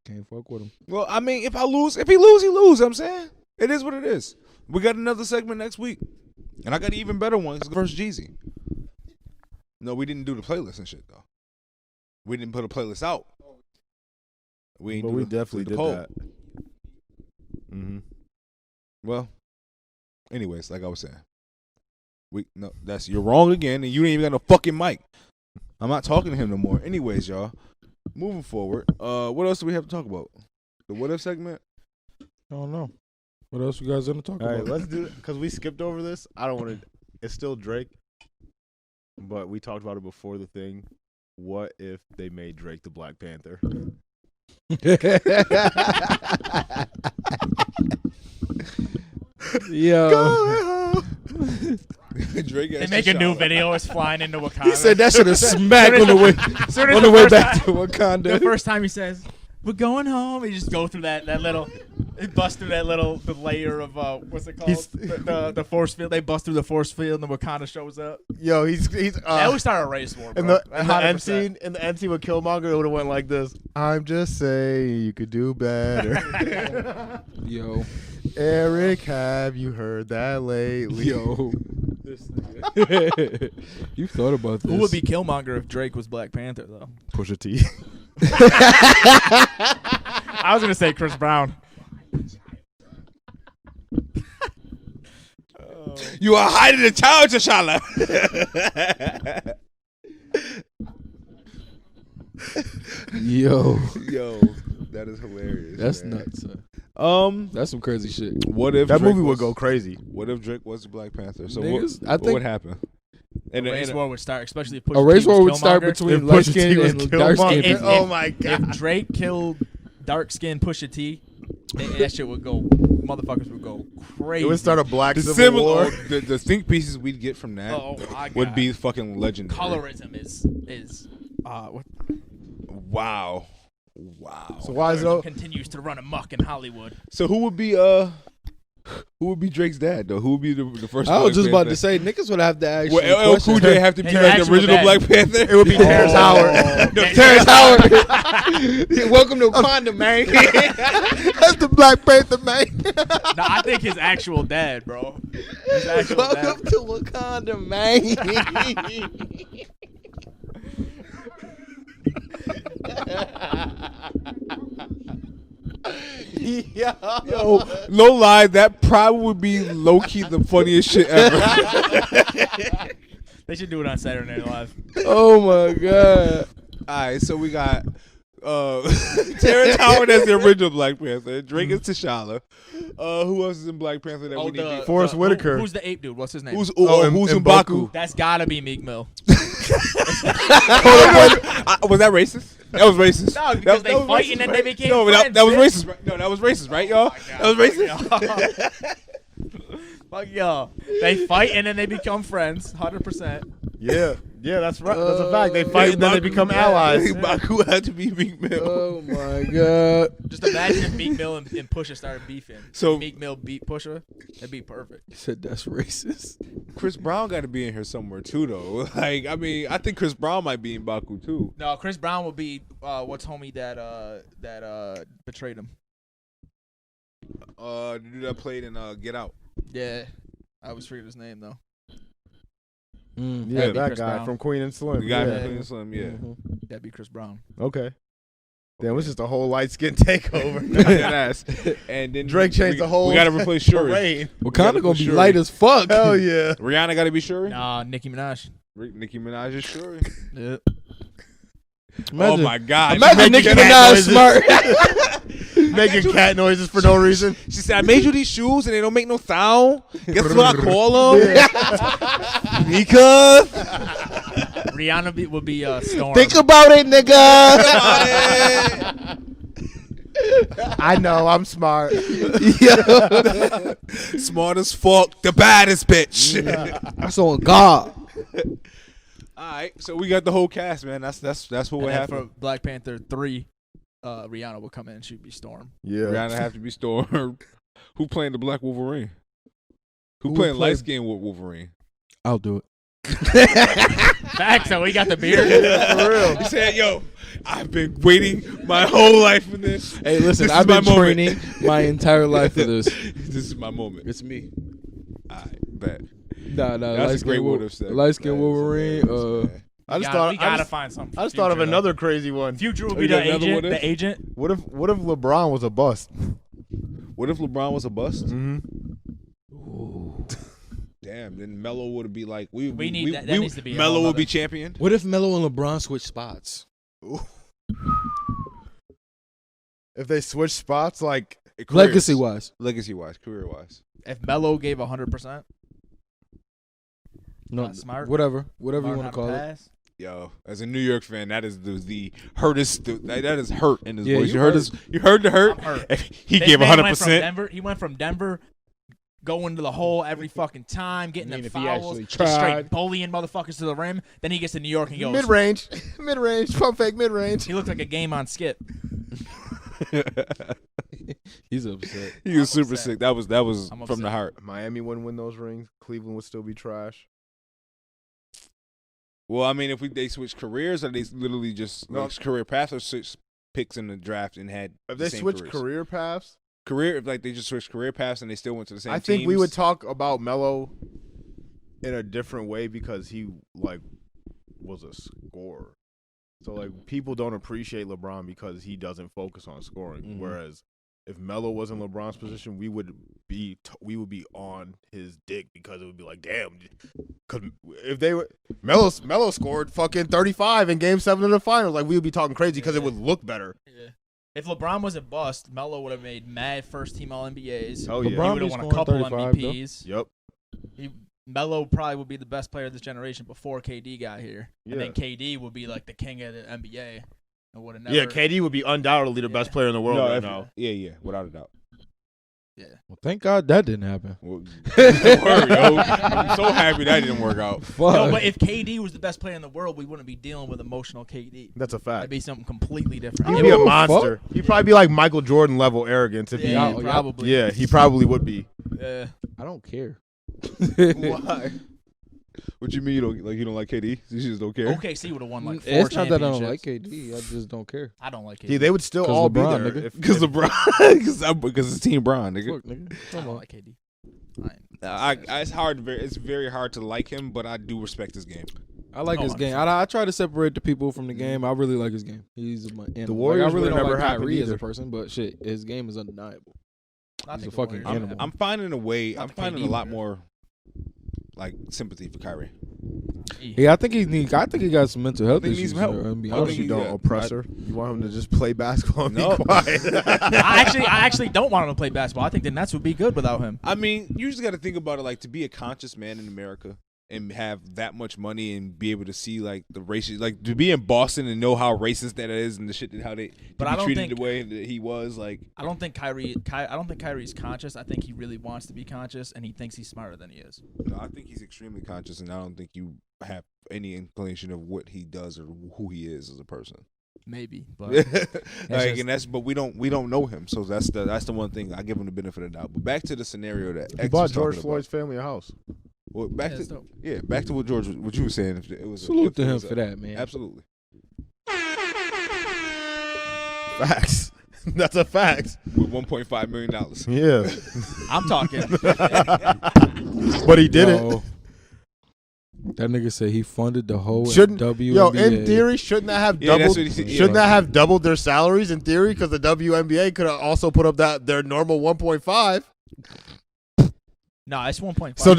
Can't fuck with him. Well, I mean, if he lose, he lose. I'm saying it is what it is. We got another segment next week, and I got an even better one. It's versus Jeezy. No, we didn't do the playlist and shit though. We didn't put a playlist out. We But we definitely the did poll. that. Mm-hmm. Well, anyways, like I was saying, you're wrong again, and you ain't even got no fucking mic. I'm not talking to him no more. Anyways, y'all, moving forward. What else do we have to talk about? The what if segment. I don't know. What else you guys gonna talk All right, about? let's do it because we skipped over this. I don't want to. It's still Drake, but we talked about it before the thing. What if they made Drake the Black Panther? Yo. Drake They make a new video. It's flying into Wakanda. He said that should have smacked on the way Soon as on the way first back to time- Wakanda. The first time he says, "We're going home," he just go through that little, they bust through the layer of what's it called? He's- The force field. They bust through the force field, and the Wakanda shows up. Yo, he's. That would start a race war, bro. In the end 100%. scene, with Killmonger, it would have went like this. I'm just saying you could do better. Yo. Eric, have you heard that lately? Yo. You thought about this. Who would be Killmonger if Drake was Black Panther, though? Pusha T. I was gonna say Chris Brown. You are hiding a child, T'Challa. Yo. Yo, that is hilarious. That's man. nuts. Son. That's some crazy shit. What if That Drake movie would was- go crazy. What if Drake was the Black Panther? So Niggas, I what think- would happen? A race war would start, especially if Pusha A race T was war would start Killmonger. between If light Pusha T skin was and dark skin. If- Oh my If god. Drake killed dark skinned Pusha T, that shit would go. Motherfuckers would go crazy. It would start a black The civil similar, war. the think pieces we'd get from that Oh my god. would be fucking legendary. colorism is what Wow. So why is it? continues to run amok in Hollywood. So who would be Drake's dad though? Who would be the first? I was Black just about Panther? to say niggas would have to actually. Would LL Cool J have to be His like the actual original dad. Black Panther? It would be Terrence Howard. No, Terrence Howard. Welcome to Wakanda, man. That's the Black Panther, man. No, I think his actual dad, bro. His actual dad. Welcome to Wakanda, man. Yo, no lie, that probably would be low key the funniest shit ever. They should do it on Saturday Night Live. Oh my god. All right, so we got Terrence Howard as the original Black Panther. Drake is T'Challa. Who else is in Black Panther that we need? to Forrest Whitaker. Who's the ape dude? What's his name? Who's M'Baku. M'Baku? That's gotta be Meek Mill. Was that racist? That was racist. No, because they was fight racist, and then right? they became No, but friends, that was bitch. racist. Right? No, that was racist, right, y'all? That was racist. Fuck y'all. They fight and then they become friends. 100%. Yeah, that's right. That's a fact. They fight and then they become allies. M'Baku had to be Meek Mill. Oh my god. Just imagine if Meek Mill and Pusha started beefing. So- Meek Mill beat Pusha. That'd be perfect. He said that's racist. Chris Brown got to be in here somewhere too, though. Like, I mean, I think Chris Brown might be in M'Baku too. No, Chris Brown would be what's homie that betrayed him. The dude that played in Get Out. Yeah, I always forget his name though. Yeah, That'd be that Chris guy Brown. from Queen and Slim. The guy yeah. from Queen and Slim, yeah. That'd be Chris Brown. Okay. Damn, it was just a whole light skin takeover. Deadass. And then Drake changed the whole We gotta replace Shuri. parade. Wakanda gonna be Shuri. light as fuck. Hell yeah. Rihanna gotta be Shuri. Nah, Nicki Minaj. Nicki Minaj is Shuri. Yep. Imagine, Oh my God! Imagine Nicki cat Minaj noises. smart. Making cat noises for no reason. She said, "I made you these shoes and they don't make no sound. Guess what I call them? Nika." Rihanna will be Storm. Think about it, nigga. I know, I'm smart. Smart as fuck, the baddest bitch. That's on God. All right, so we got the whole cast, man. That's what And would then happen. for Black Panther 3, Rihanna will come in and she'd be Storm. Yeah. Rihanna have to be Storm. Who playing the Black Wolverine? Who Who playing play- light skinned Wolverine? I'll do it. Facts, so we got the beard. For real. He said, "Yo, I've been waiting my whole life for this. Hey, listen, This I've is my been moment." training my entire life for this. This is my moment. It's me. All right, bet. Nah, That's a great light what if said. light skin That is Wolverine. hilarious, man. I just thought we gotta find something. I just thought of Future, though. another crazy one. Future will Oh, be you got the another agent. one? The agent. What if LeBron was a bust? What if LeBron was a bust? Mm-hmm. Damn, then Melo would be like, we need that needs to be a Melo whole would be nother- champion. What if Melo and LeBron switch spots? If they switch spots, like Legacy wise. legacy wise, career wise. If Melo gave 100%, No, not smart. whatever you learn want how to call it. pass. Yo, as a New York fan, that is the hurtest. That is hurt in his Yeah, voice. you You heard hurt. his. You heard the hurt. I'm hurt. If he This gave man went from 100%. Denver. He went from Denver, going to the hole every fucking time, getting I mean, them if he fouls, actually just tried. straight bullying motherfuckers to the rim. Then he gets to New York and he goes, mid range, pump fake mid range. he looked like a game on skip. He's upset. He was I'm super upset. sick. That was I'm from the upset. heart. Miami wouldn't win those rings. Cleveland would still be trash. Well, I mean, if they switch careers, or they literally just No. like, career paths, or switch picks in the draft and had If the they same switch careers. career paths, if like they just switched career paths and they still went to the same. I think we teams, would talk about Melo in a different way because he like was a scorer. So like people don't appreciate LeBron because he doesn't focus on scoring. Mhm. Whereas if Melo was in LeBron's position, we would be on his dick because it would be like, damn, because if they were Melo scored fucking 35 in Game 7 of the finals, like we would be talking crazy because it would look better. Yeah. If LeBron wasn't bust, Melo would have made mad first team All NBAs. Oh He yeah, LeBron would be have won a scoring couple 35 though. MVPs. yep. Melo probably would be the best player of this generation before KD got here. Yeah. And then KD would be like the king of the NBA. And would have never. Yeah, KD would be undoubtedly the best Yeah. player in the world No, right if- now. Yeah, without a doubt. Yeah. Well, thank God that didn't happen. Well, don't worry, yo. I'm so happy that didn't work out. Fuck. No, but if KD was the best player in the world, we wouldn't be dealing with emotional KD. That's a That'd fact. be something completely different. I He'd don't be a give a monster. He'd probably be like Michael Jordan level arrogance if Yeah, he. probably. Yeah, he probably would be. Yeah. I don't care. Why? What you mean you don't like KD? You just don't care. OKC would have won like 4 It's not that I don't like championships. KD. I just don't care. I don't like KD. Yeah, they would still 'Cause all LeBron, be there. nigga. If, Because if- LeBron, because it's Team Bron, nigga. Fuck, nigga. I Come don't on. like KD. It's very hard to like him, but I do respect his game. I like Oh, his game. I try to separate the people from the game. I really like his game. He's a animal. Warriors I really would've don't never like happened Kyrie as a either. person, but shit, his game is undeniable. I He's think a the fucking Warriors animal. have- I'm finding a way. Not I'm the finding KD a lot player. more like sympathy for Kyrie. Yeah, I think he got some mental health think he issues. needs help. To be I Oh, honest. think you he- don't oppressor. You want him to just play basketball and No. be quiet. I actually don't want him to play basketball. I think the Nets would be good without him. I mean, you just got to think about it. Like, to be a conscious man in America and have that much money and be able to see like the races, like to be in Boston and know how racist that is and the shit that how they But to I be don't treated think- the way that he was. Like, I don't think Kyrie's conscious. I think he really wants to be conscious, and he thinks he's smarter than he is. no, I think he's extremely conscious, and I don't think you have any inclination of what he does or who he is as a person. Maybe, but like, just- and that's but we don't know him, so that's the one thing I give him the benefit of the doubt. But back to the scenario that He X bought was George talking Floyd's family a house. about. Well, back Yeah, to that's dope. back to what you were saying. If it was Salute if to it him was for that, man. Absolutely. Facts. That's a fact. With $1.5 million. Yeah. I'm talking. But he did it. Yo, That nigga said he funded the whole Shouldn't WNBA. yo in theory shouldn't that have Yeah, that's doubled? what he said, Shouldn't that have doubled their salaries in theory? Because the WNBA could have also put up their normal 1.5. No, it's 1.5. So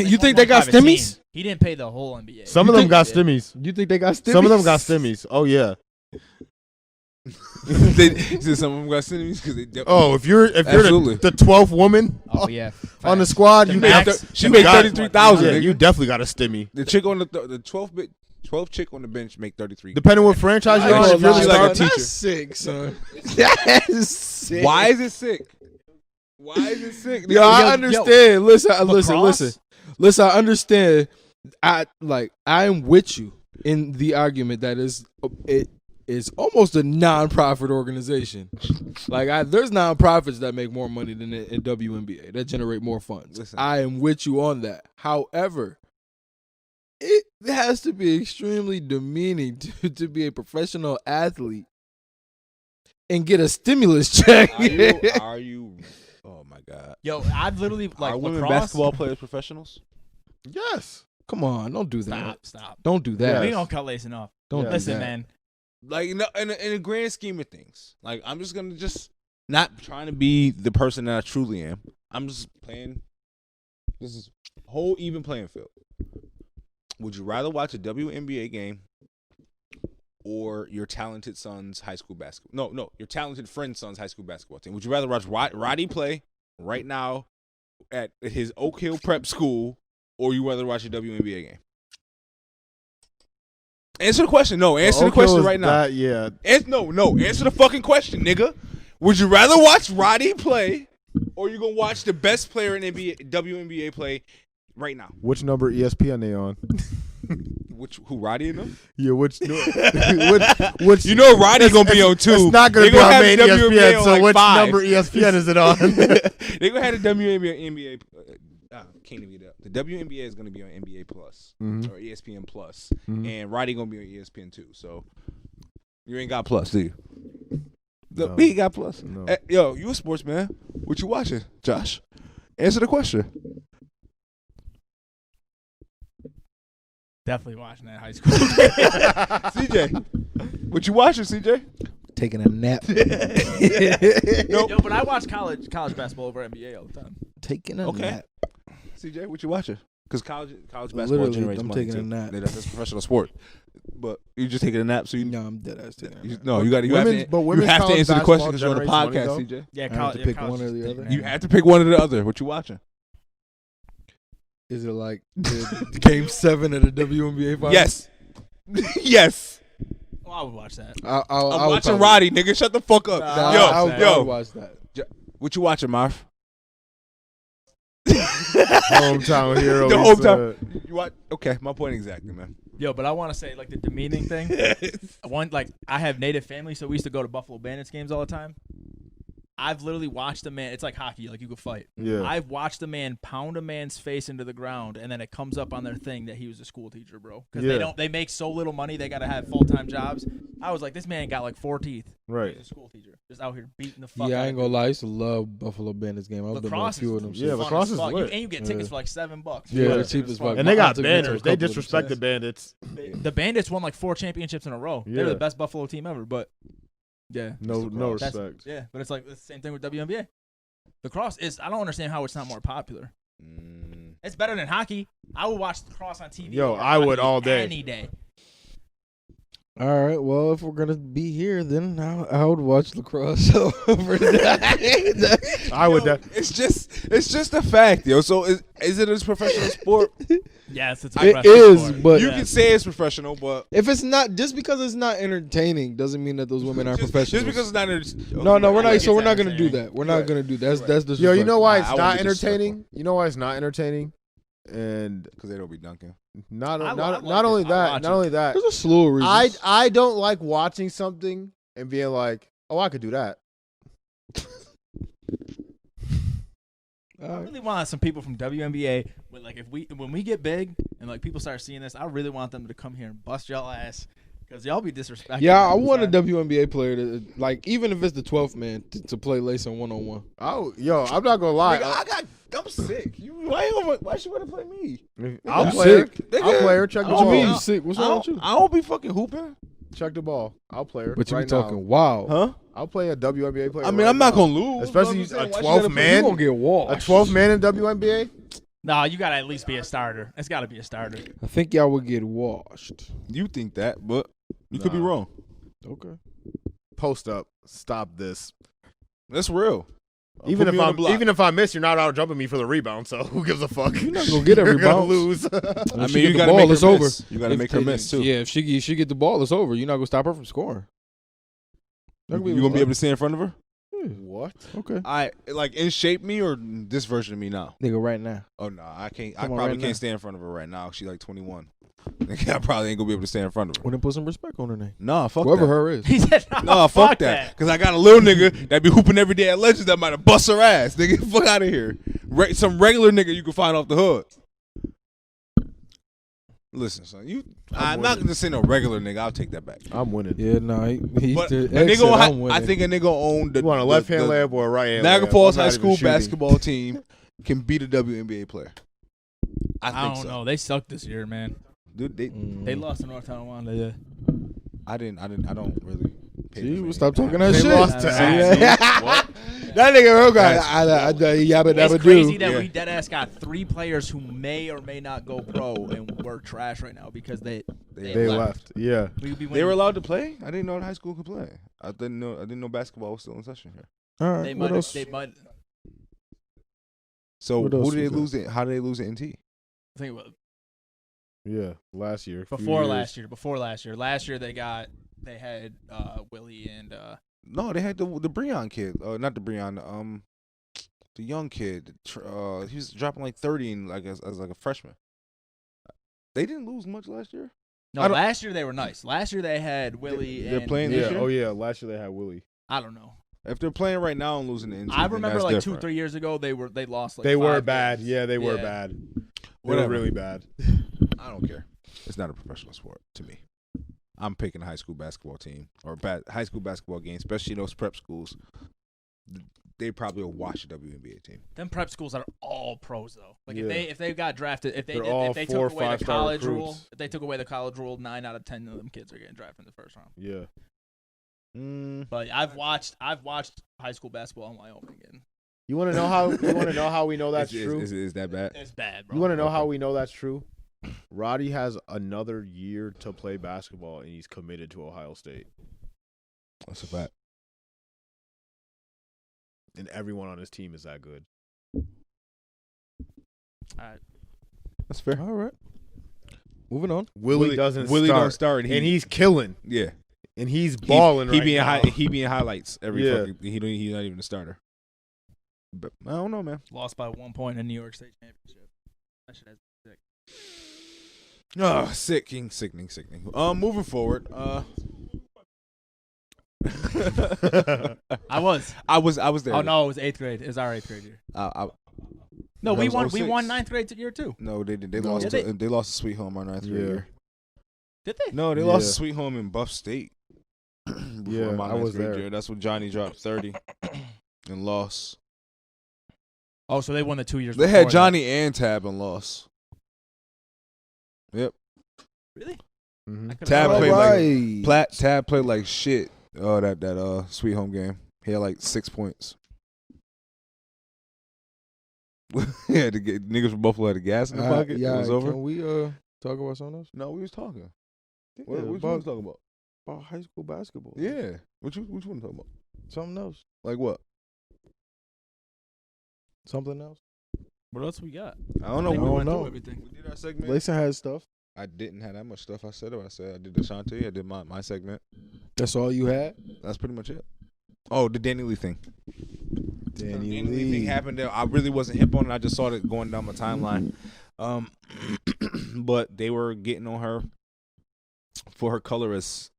you think they got 1.5 a team. stimmies? He didn't pay the whole NBA. Some of them got stimmies. You think they got stimmies? Some of them got stimmies. Oh yeah. Some of them got cinemas because they. Oh, if you're Absolutely. the 12th woman Oh yeah. on the Facts. squad, The you max- She made got- 33,000. Yeah, you definitely got a stimmy. The chick on the 12th chick on the bench make 33. Depending what franchise you're I on, ain't if you're gonna the lie, star like a teacher. That's sick, son. That's sick. Why is it sick? Why is it sick? Yo, I understand. Listen, lacrosse? listen. I understand. I am with you in the argument that it is almost a non-profit organization. There's non-profits that make more money than in WNBA that generate more funds. Listen. I am with you on that. However, it has to be extremely demeaning to be a professional athlete and get a stimulus check. Are you? Oh my God. Yo, I've literally Are women lacrosse- basketball players professionals? Yes. Come on, don't do that. Stop. Don't do that. We don't cut lacing off. Don't do Listen, that. man. Like no, in a grand scheme of things, like I'm just gonna not trying to be the person that I truly am. I'm just playing. This is whole even playing field. Would you rather watch a WNBA game or your talented son's high school basketball? No, your talented friend's son's high school basketball team. Would you rather watch Roddy play right now at his Oak Hill Prep School, or you rather watch a WNBA game? Answer the question. No, answer the question right now. Yeah. No. Answer the fucking question, nigga. Would you rather watch Roddy play, or you gonna watch the best player in WNBA play right now? Which number ESPN they on? Who Roddy in them? Yeah, which You know Roddy's gonna be on 2. It's not gonna They be on have main the WNBA ESPN. on So like which 5. number ESPN is it on? They gonna have the WNBA. Can't even get up. The WNBA is gonna be on NBA Plus or ESPN Plus, and Roddy gonna be on ESPN 2. So you ain't got Plus, do you? No. We got Plus. No. Yo, you a sports man? What you watching, Josh? Answer the question. Definitely watching that high school. CJ, what you watching, CJ? Taking a nap. Yo, but I watch college basketball over NBA all the time. Taking a nap. CJ, what you watching? Because college basketball Literally, generates I'm money taking too. a nap. That's professional sport. But you just taking a nap, so you No, I'm dead ass taking a nap. no, you got you have Women's- but to you women's have to college answer the question basketball because you're on a generates podcast, money, CJ. Yeah, I have to pick one or the other. You have to pick one or the other. What you watching? Is it like the Game 7 of the WNBA finals? Yes, yes. Oh, I would watch that. I I'm would watching probably- Roddy, nigga. Shut the fuck up. Nah, I yo, would watch that. what you watching, Marv? Hometown hero. The he hometown. said. You watch? Okay, my point exactly, man. Yo, but I want to say the demeaning thing. I have native family, so we used to go to Buffalo Bandits games all the time. I've literally watched a man. It's like hockey, you could fight. Yeah. I've watched a man pound a man's face into the ground, and then it comes up on their thing that he was a school teacher, bro. Because they make so little money, they gotta have full-time jobs. I was like, this man got like 4 teeth. Right. He's a school teacher, just out here beating the fuck. Yeah, out I ain't gonna lie. I used to love Buffalo Bandits game. I've been to a Lacrosse few is of them. Yeah, shits. lacrosse is fuck. lit. And you get tickets for like $7. Yeah, Yeah. the cheapest fuck. And they My got aunt took me to a banners. They couple of them disrespect the shits. Bandits. The Bandits won like 4 championships in a row. They're Yeah. the best Buffalo team ever, but yeah. No That's- respect. Yeah, but it's like the same thing with WNBA. Lacrosse is. I don't understand how it's not more popular. It's better than hockey. I would watch lacrosse on TV. Yo, over I would hockey all day. any day. All right, well, if we're gonna be here, then I would watch lacrosse over that. I would. It's just a fact, yo. So is it a professional sport? Yes, it's It professional is, sport. but You can say it's professional, but if it's not, just because it's not entertaining, doesn't mean that those women aren't professionals. just because it's not. No, we're not. Like, So we're it's not gonna do entertaining. that. We're not gonna do that. That's disrespectful. Yo, you know why Nah, it's I not wouldn't be disrespectful. entertaining? You know why it's not entertaining? And because they don't be dunking. not I not like not it. only I that, watch not it. only that. There's a slew of reasons. I don't like watching something and being like, oh, I could do that. I really want some people from WNBA. When we get big and like people start seeing this, I really want them to come here and bust y'all ass because y'all be disrespecting. Yeah, I me. want a WNBA player to even if it's the 12th man to play Lace on 1-on-1. Oh, yo, I'm not gonna lie. Nigga, I got I'm sick. Why she want to play me? I'll You play her. sick. I'll play her. Check the What you ball. mean you sick? What's wrong with you? I don't be fucking hooping. Check the ball. I'll play her. But you right be talking now. wild. Huh? I'll play a WNBA player. I mean, right I'm not now. gonna lose. Especially but I'm a saying, why she 12th gotta play- man. You gonna get A washed. 12th man in WNBA. Nah, you gotta at least be a starter. It's gotta be a starter. I think y'all would get washed. You think that, but you could be Nah. wrong. Okay. Post up. Stop this. That's real. Even Put me on the block. if I miss, you're not out jumping me for the rebound. So who gives a fuck? You're not gonna get every You're gonna bounce. lose. I If she mean, you get the gotta ball, make her it's over. miss. You gotta make her miss too. Yeah, if she get the ball, it's over. You're not gonna stop her from scoring. You gonna be able to stay in front of her? What? Okay. I like in shape me or this version of me now? Nigga, right now. Oh no, I can't. I Come on, probably right can't now. stay in front of her right now. She like 21. I probably ain't gonna be able to stay in front of her. Well, then put some respect on her name. Nah, fuck Whoever that. her is. He said, No, fuck that. Cause I got a little nigga that be hooping every day at Legends that might have bust her ass. Nigga, fuck out of here. Some regular nigga you can find off the hood. Listen, son, I'm not gonna say no regular nigga. I'll take that back. I'm winning. Yeah, no, he's But the a nigga exit. on I'm winning. I think a nigga on the You want a left hand layup or a right hand Niagara layup? Falls I'm High not School even shooting. basketball team can beat a WNBA player. I I think don't so. know. They sucked this year, man. Dude, They lost to North Carolina. Yeah. I don't really. Pay See, them we stop any- talking that They shit. lost to That nigga real guy. I yabba It's dabba crazy do. that Yeah. we dead ass got 3 players who may or may not go pro, and we're trash right now because they They left. Yeah. We would be They were winning. allowed to play. I didn't know high school could play. I didn't know basketball was still in session here. All right. They What might. else? They might. So What who else did they was there? lose it? How did they lose it in T? I think it was Yeah. Last year. few before years. last year. Before last year. Last year they had Willie and No, they had the Breon kid. Not the Breon. The young kid. He was dropping like 30 in like as like a freshman. They didn't lose much last year. no. Last year they were nice. Last year they had Willie. They're and playing Yeah. this year? Oh yeah. Last year they had Willie. I don't know. If they're playing right now and losing the NT, I then remember that's like different. 2-3 years ago they lost like They were 5 bad. games. Yeah, they were Yeah. bad. They Whatever. were really bad. I don't care. It's not a professional sport to me. I'm picking a high school basketball team or high school basketball game, especially those prep schools. They probably will watch a WNBA team. Them prep schools are all pros though. Like Yeah. if they got drafted, if They're all if they 4 or took away the 5-star college rule, recruits. if they took away the college rule, 9 out of 10 of them kids are getting drafted in the first round. Yeah. But I've watched high school basketball in Wyoming, and You want to know how? You want to know how we know that's true? Is that bad? it's bad, bro. You want to know how we know that's true? Roddy has another year to play basketball, and he's committed to Ohio State. That's a fact. And everyone on his team is that good. Alright. That's fair. All right. Moving on. Willie doesn't Willie start, don't start, and he's killing, yeah. and he's balling He right be in now. he be in highlights every Yeah. fucking. He's not even a starter. But I don't know, man. Lost by 1 point in New York State championship. That shit has sick. Oh, sickening. Moving forward. I was. I was there. Oh no, it was 8th grade. It was our 8th grade year. No, That we was won. We 06. won 9th grade year too. No, they did. They No. lost. Did They lost to Sweet Home our 9th grade Yeah. year. Did they? No, they Yeah. lost to Sweet Home in Buff State. Before Yeah, my I 9th was grade there. year. That's when Johnny dropped 30 and lost. Oh, so they won the 2 years. They before had that. Johnny and Tab and lost. Yep. Really? Mhm. I could've- Tab All played right. like Tab played like shit. That Sweet Home game. He had like 6 points. Yeah, the niggas from Buffalo had the gas in the pocket. Yeah, It was over. Can we talk about something else? No, we was talking. Yeah, What you about, was talking about? about high school basketball. Yeah. What you want to talk about? Something else. Like what? Something else. What else we got? I don't I think we know. went know. through everything. We did our segment. Layson has stuff. I didn't have that much stuff. I said I did the Shantae. I did my segment. That's all you had. That's pretty much it. Oh, the Danny Lee thing. Danny Danny Lee Lee. thing happened. I really wasn't hip on it. I just saw it going down my timeline. But they were getting on her for her colorism,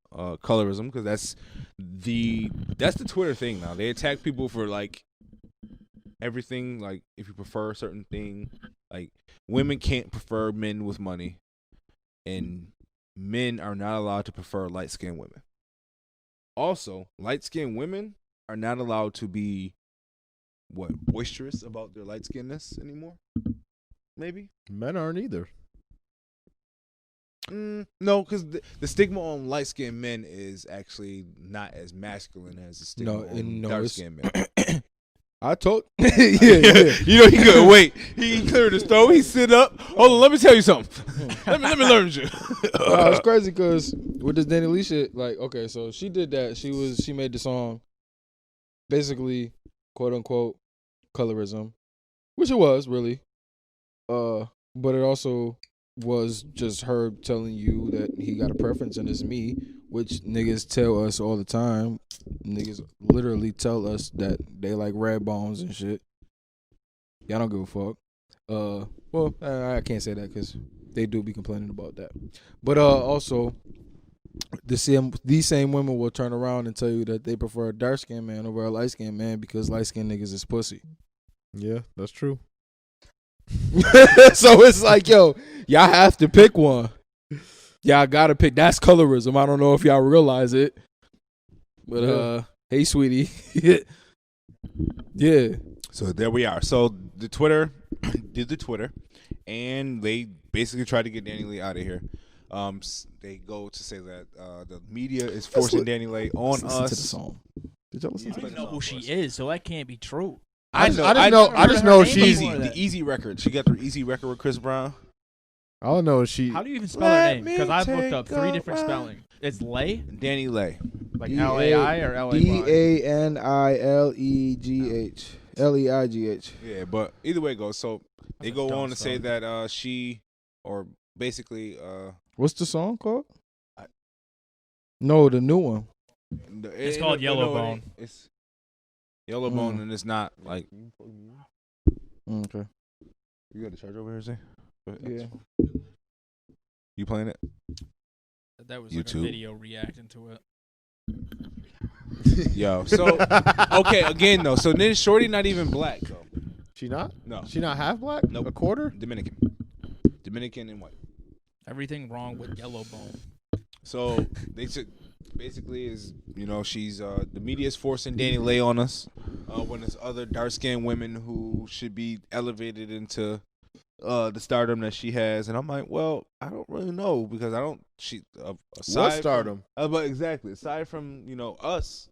because that's the Twitter thing now. They attack people for like everything. Like if you prefer a certain thing, like women can't prefer men with money, and men are not allowed to prefer light-skinned women. Also, light-skinned women are not allowed to be boisterous about their light skinness anymore. Maybe Men aren't either. no, because the stigma on light skinned men is actually not as masculine as the stigma on dark skinned men. I told yeah. You know he couldn't wait. He cleared his throat. He sit up. Hold on, let me tell you something. let me learn you. it's crazy because with this Danny Lee shit, like, okay, so she did that. She made the song basically, quote unquote, colorism, which it was really. But it also was just her telling you that he got a preference and it's me, which niggas tell us all the time. Niggas literally tell us that they like red bones and shit. Y'all don't give a fuck. Well, I can't say that because they do be complaining about that. But also, these same women will turn around and tell you that they prefer a dark skinned man over a light skinned man because light skinned niggas is pussy. Yeah, that's true. So it's like, yo, y'all have to pick one. Y'all gotta pick. That's colorism. I don't know if y'all realize it. But hey, sweetie. Yeah. So there we are. So the Twitter did the Twitter, and they basically tried to get Danny Lee out of here. They go to say that the media is forcing Danny Lee on Listen us. to the song. Did y'all listen I to don't it? know who she is, so that can't be true. I just know she's Easy, the Easy record. She got the Easy record with Chris Brown. I don't know. She. How do you even spell her name? me Because I've looked up take 3 a different ride. spelling. It's Lay, Danny Lay. like L-A-I or L-A-Y. DANILEGH. LEIGH. Yeah, but either way it goes. So they That's a go dumb on to say spelling. that she, or basically, What's the song called? I- No, the new one. It's called Yellowbone. It's Yellowbone, and it's not like. Okay. You got the charger over here, Zay? Yeah. You playing it? That was like a YouTube. video reacting to it. Yo, so okay, again though. So then Shorty not even black though. She not? No, She not half black? Nope. A quarter? Dominican and white. Everything wrong with Yellowbone. So they took basically is she's the media is forcing Danny Lay on us when there's other dark skinned women who should be elevated into the stardom that she has, and I'm like, well, I don't really know because I don't. Aside What stardom? but exactly aside from us,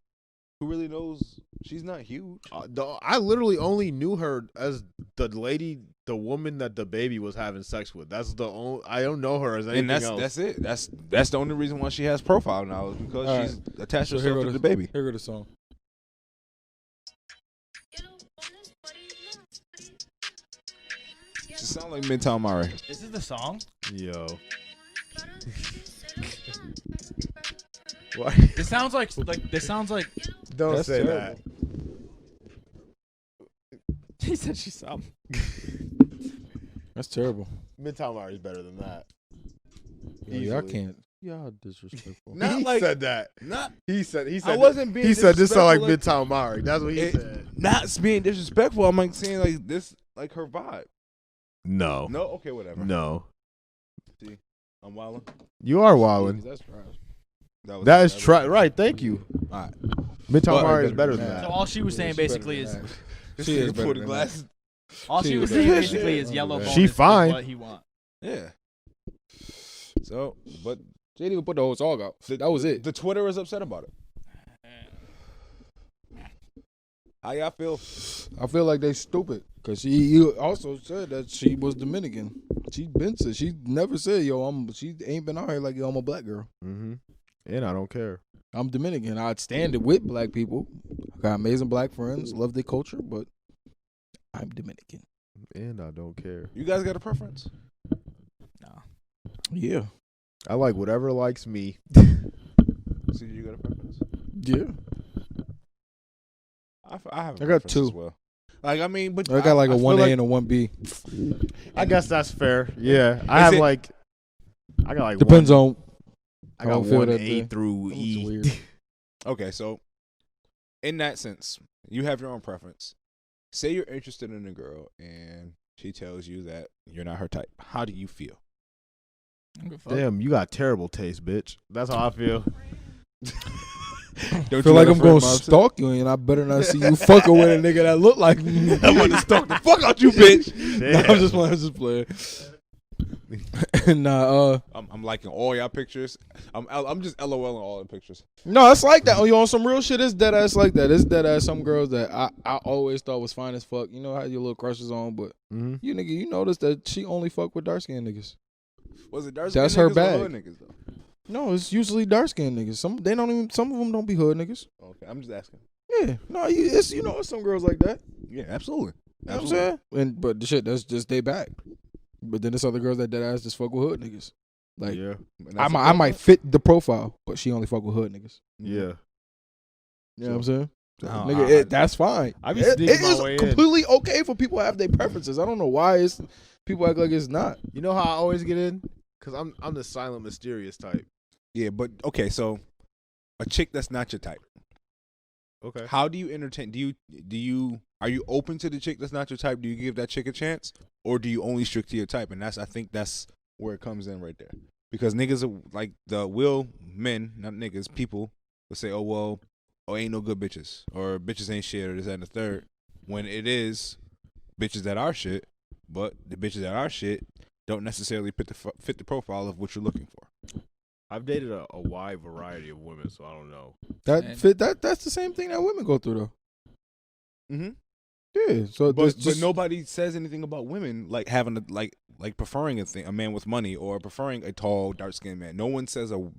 who really knows? She's not huge. I literally only knew her as the woman that the baby was having sex with. That's the only. I don't know her as anything And else. that's it. That's the only reason why she has profile knowledge because All she's attached So herself to the baby. Here go the song. She sound like Midtown Mari. This is the song? Yo. Why? This sounds like Don't That's say terrible. he said she sound. That's terrible. that. Midtown Mari is better than that. Y'all Easily. can't. Y'all disrespectful. Not He like said that. not. He said. I wasn't being. He said this sound like disrespectful, Midtown Mari. That's what he it- said. Not being disrespectful. I'm like saying like this, like her vibe. No. No, okay, whatever. No. See, I'm wilding. You are wilding. That's trash. That is right. Thank you. All right. Midtown But- Mari is better than So that. all she was saying basically is This She is nigga better put the than glasses. all She she was is saying better. basically is She Yellowbone. She is fine. what he want. Yeah. So, but She didn't even put the whole song out. That was it. the Twitter is upset about it. How y'all feel? I feel like they stupid because she also said that she was Dominican. She been said she never said she ain't been out here like I'm a black girl. Mm-hmm. And I don't care. I'm Dominican. I'd stand it with black people. I got amazing black friends. Love their culture, but I'm Dominican. And I don't care. You guys got a preference? Yeah. I like whatever likes me. So you got a preference? Yeah. I have. A I got preference two. as well. Like I mean, but I got like a feel 1A and a 1B. I guess that's fair. Yeah. I Is have it- I got like Depends one, on I how got I feel one that A day. through It's E. weird. Okay, so in that sense, you have your own preference. Say you're interested in a girl and she tells you that you're not her type. How do you feel? Damn, you got terrible taste, bitch. That's how I feel. I feel like I'm going to stalk you, and I better not see you fucking with a nigga that look like me. I'm going to stalk the fuck out you, bitch. Nah, I'm just playing. Nah, I'm liking all y'all pictures. I'm just LOL on all the pictures. no, it's like that. You on some real shit? It's dead ass like that. It's dead ass some girls that I always thought was fine as fuck. You know how your little crushes on, but you nigga, you notice that she only fuck with dark skinned niggas. Was it dark skinned niggas? That's her or bag. hood niggas though? No, it's usually dark skinned niggas. Some of them don't be hood niggas. Okay, I'm just asking. Yeah, no, it's some girls like that. Yeah, absolutely. You know what I'm saying? But the shit, that's just they back. But then there's other girls that dead ass just fuck with hood niggas. Like, I might fit the profile, but she only fuck with hood niggas. Yeah. You know what I'm saying? Nigga, that's fine. I be it sneaking my is way in. completely okay for people to have their preferences. I don't know why people act like it's not. You know how I always get in? Because I'm the silent, mysterious type. Yeah, but okay, so a chick that's not your type. Okay. How do you entertain? Are you open to the chick that's not your type? Do you give that chick a chance, or do you only stick to your type? And I think that's where it comes in right there. Because niggas are like men, not niggas, people will say, oh ain't no good bitches, or bitches ain't shit, or this that, and the third. When it is bitches that are shit, but the bitches that are shit don't necessarily fit the profile of what you're looking for. I've dated a wide variety of women, so I don't know. That's the same thing that women go through though. Mm-hmm. Yeah. So but nobody says anything about women like having like preferring a man with money or preferring a tall, dark skinned man. No one says a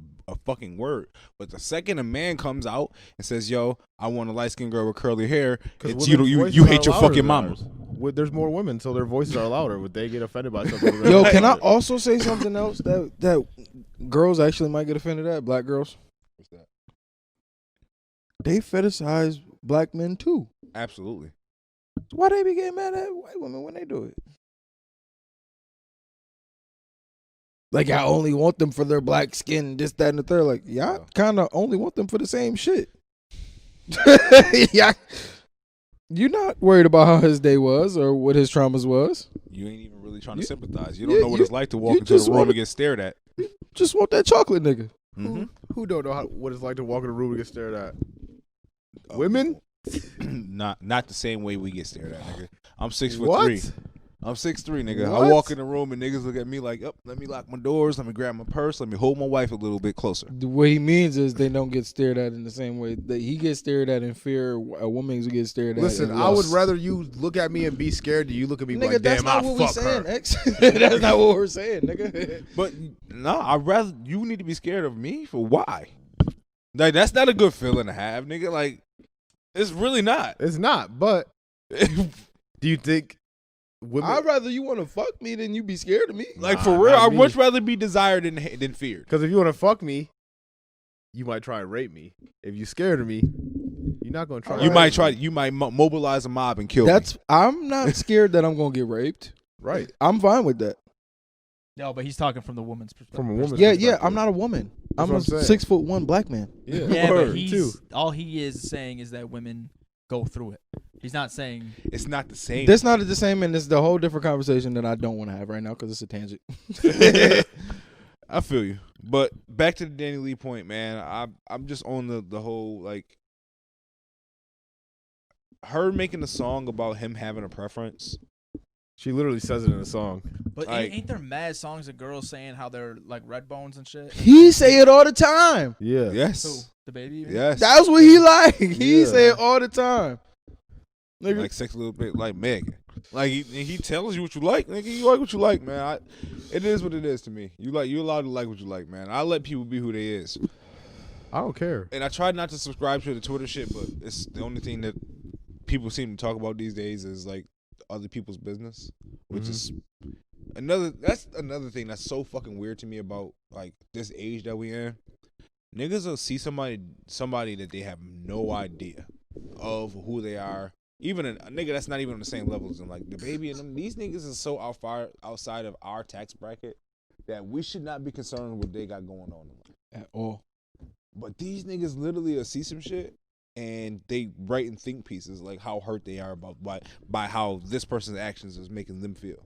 fucking word. But the second a man comes out and says, "Yo, I want a light skinned girl with curly hair," it's you hate your fucking mama. There's more women, so their voices are louder. Would they get offended by something? Yo, can I also say something else that girls actually might get offended at? Black girls. What's that? They fetishize black men too. Absolutely. Why they be getting mad at white women when they do it? Like, I only want them for their black skin, this, that, and the third. Like, y'all kind of only want them for the same shit. Yeah. You're not worried about how his day was or what his traumas was. You ain't even really trying to sympathize. You don't know what it's like to walk into the room and get stared at. Just want that chocolate nigga. Mm-hmm. Who don't know what it's like to walk in a room and get stared at? Women? Not the same way we get stared at, nigga. I'm 6'3". What? I'm 6'3", nigga. What? I walk in the room and niggas look at me like, let me lock my doors, let me grab my purse, let me hold my wife a little bit closer. What he means is they don't get stared at in the same way that he gets stared at in fear. A woman gets stared at. Listen, I would rather you look at me and be scared than you look at me nigga, like, damn, that's not I'll what fuck we saying, her. X. That's not what we're saying, nigga. But no, I'd rather you need to be scared of me for why? Like, that's not a good feeling to have, nigga. Like, it's really not. It's not, but do you think women... I'd rather you want to fuck me than you be scared of me. Like, for real, I'd much rather be desired than feared. Because if you want to fuck me, you might try and rape me. If you're scared of me, you're not going to try. You might mobilize a mob and kill me. I'm not scared that I'm going to get raped. Right. I'm fine with that. No, but he's talking from the woman's perspective. From a woman's Yeah, perspective. I'm not a woman. That's I'm a what I'm 6'1" black man. Yeah, Yeah, Word, but too. all he is saying is that women go through it. He's not saying It's not the same. That's not the same, and it's the whole different conversation that I don't want to have right now because it's a tangent. I feel you. But back to the Danny Lee point, man. I'm just on the whole, like, her making a song about him having a preference. She literally says it in a song. But Like- ain't there mad songs of girls saying how they're like red bones and shit? He say it all the time. Yeah. Yes. Who? The baby? even? Yes. That's what he like. He Yeah. say it all the time. Nigga, Like sex a little bit like Meg. Like he tells you what you like, nigga. You like what you like, man. It is what it is to me. You allowed to like what you like, man. I let people be who they is. I don't care. And I tried not to subscribe to the Twitter shit, but it's the only thing that people seem to talk about these days is like other people's business, which is that's another thing that's so fucking weird to me about like this age that we in. Niggas will see somebody that they have no idea of who they are. Even a nigga that's not even on the same level as them, like the baby and them. These niggas is so outside of our tax bracket that we should not be concerned with what they got going on at all. But these niggas literally will see some shit and they write and think pieces like how hurt they are about by how this person's actions is making them feel.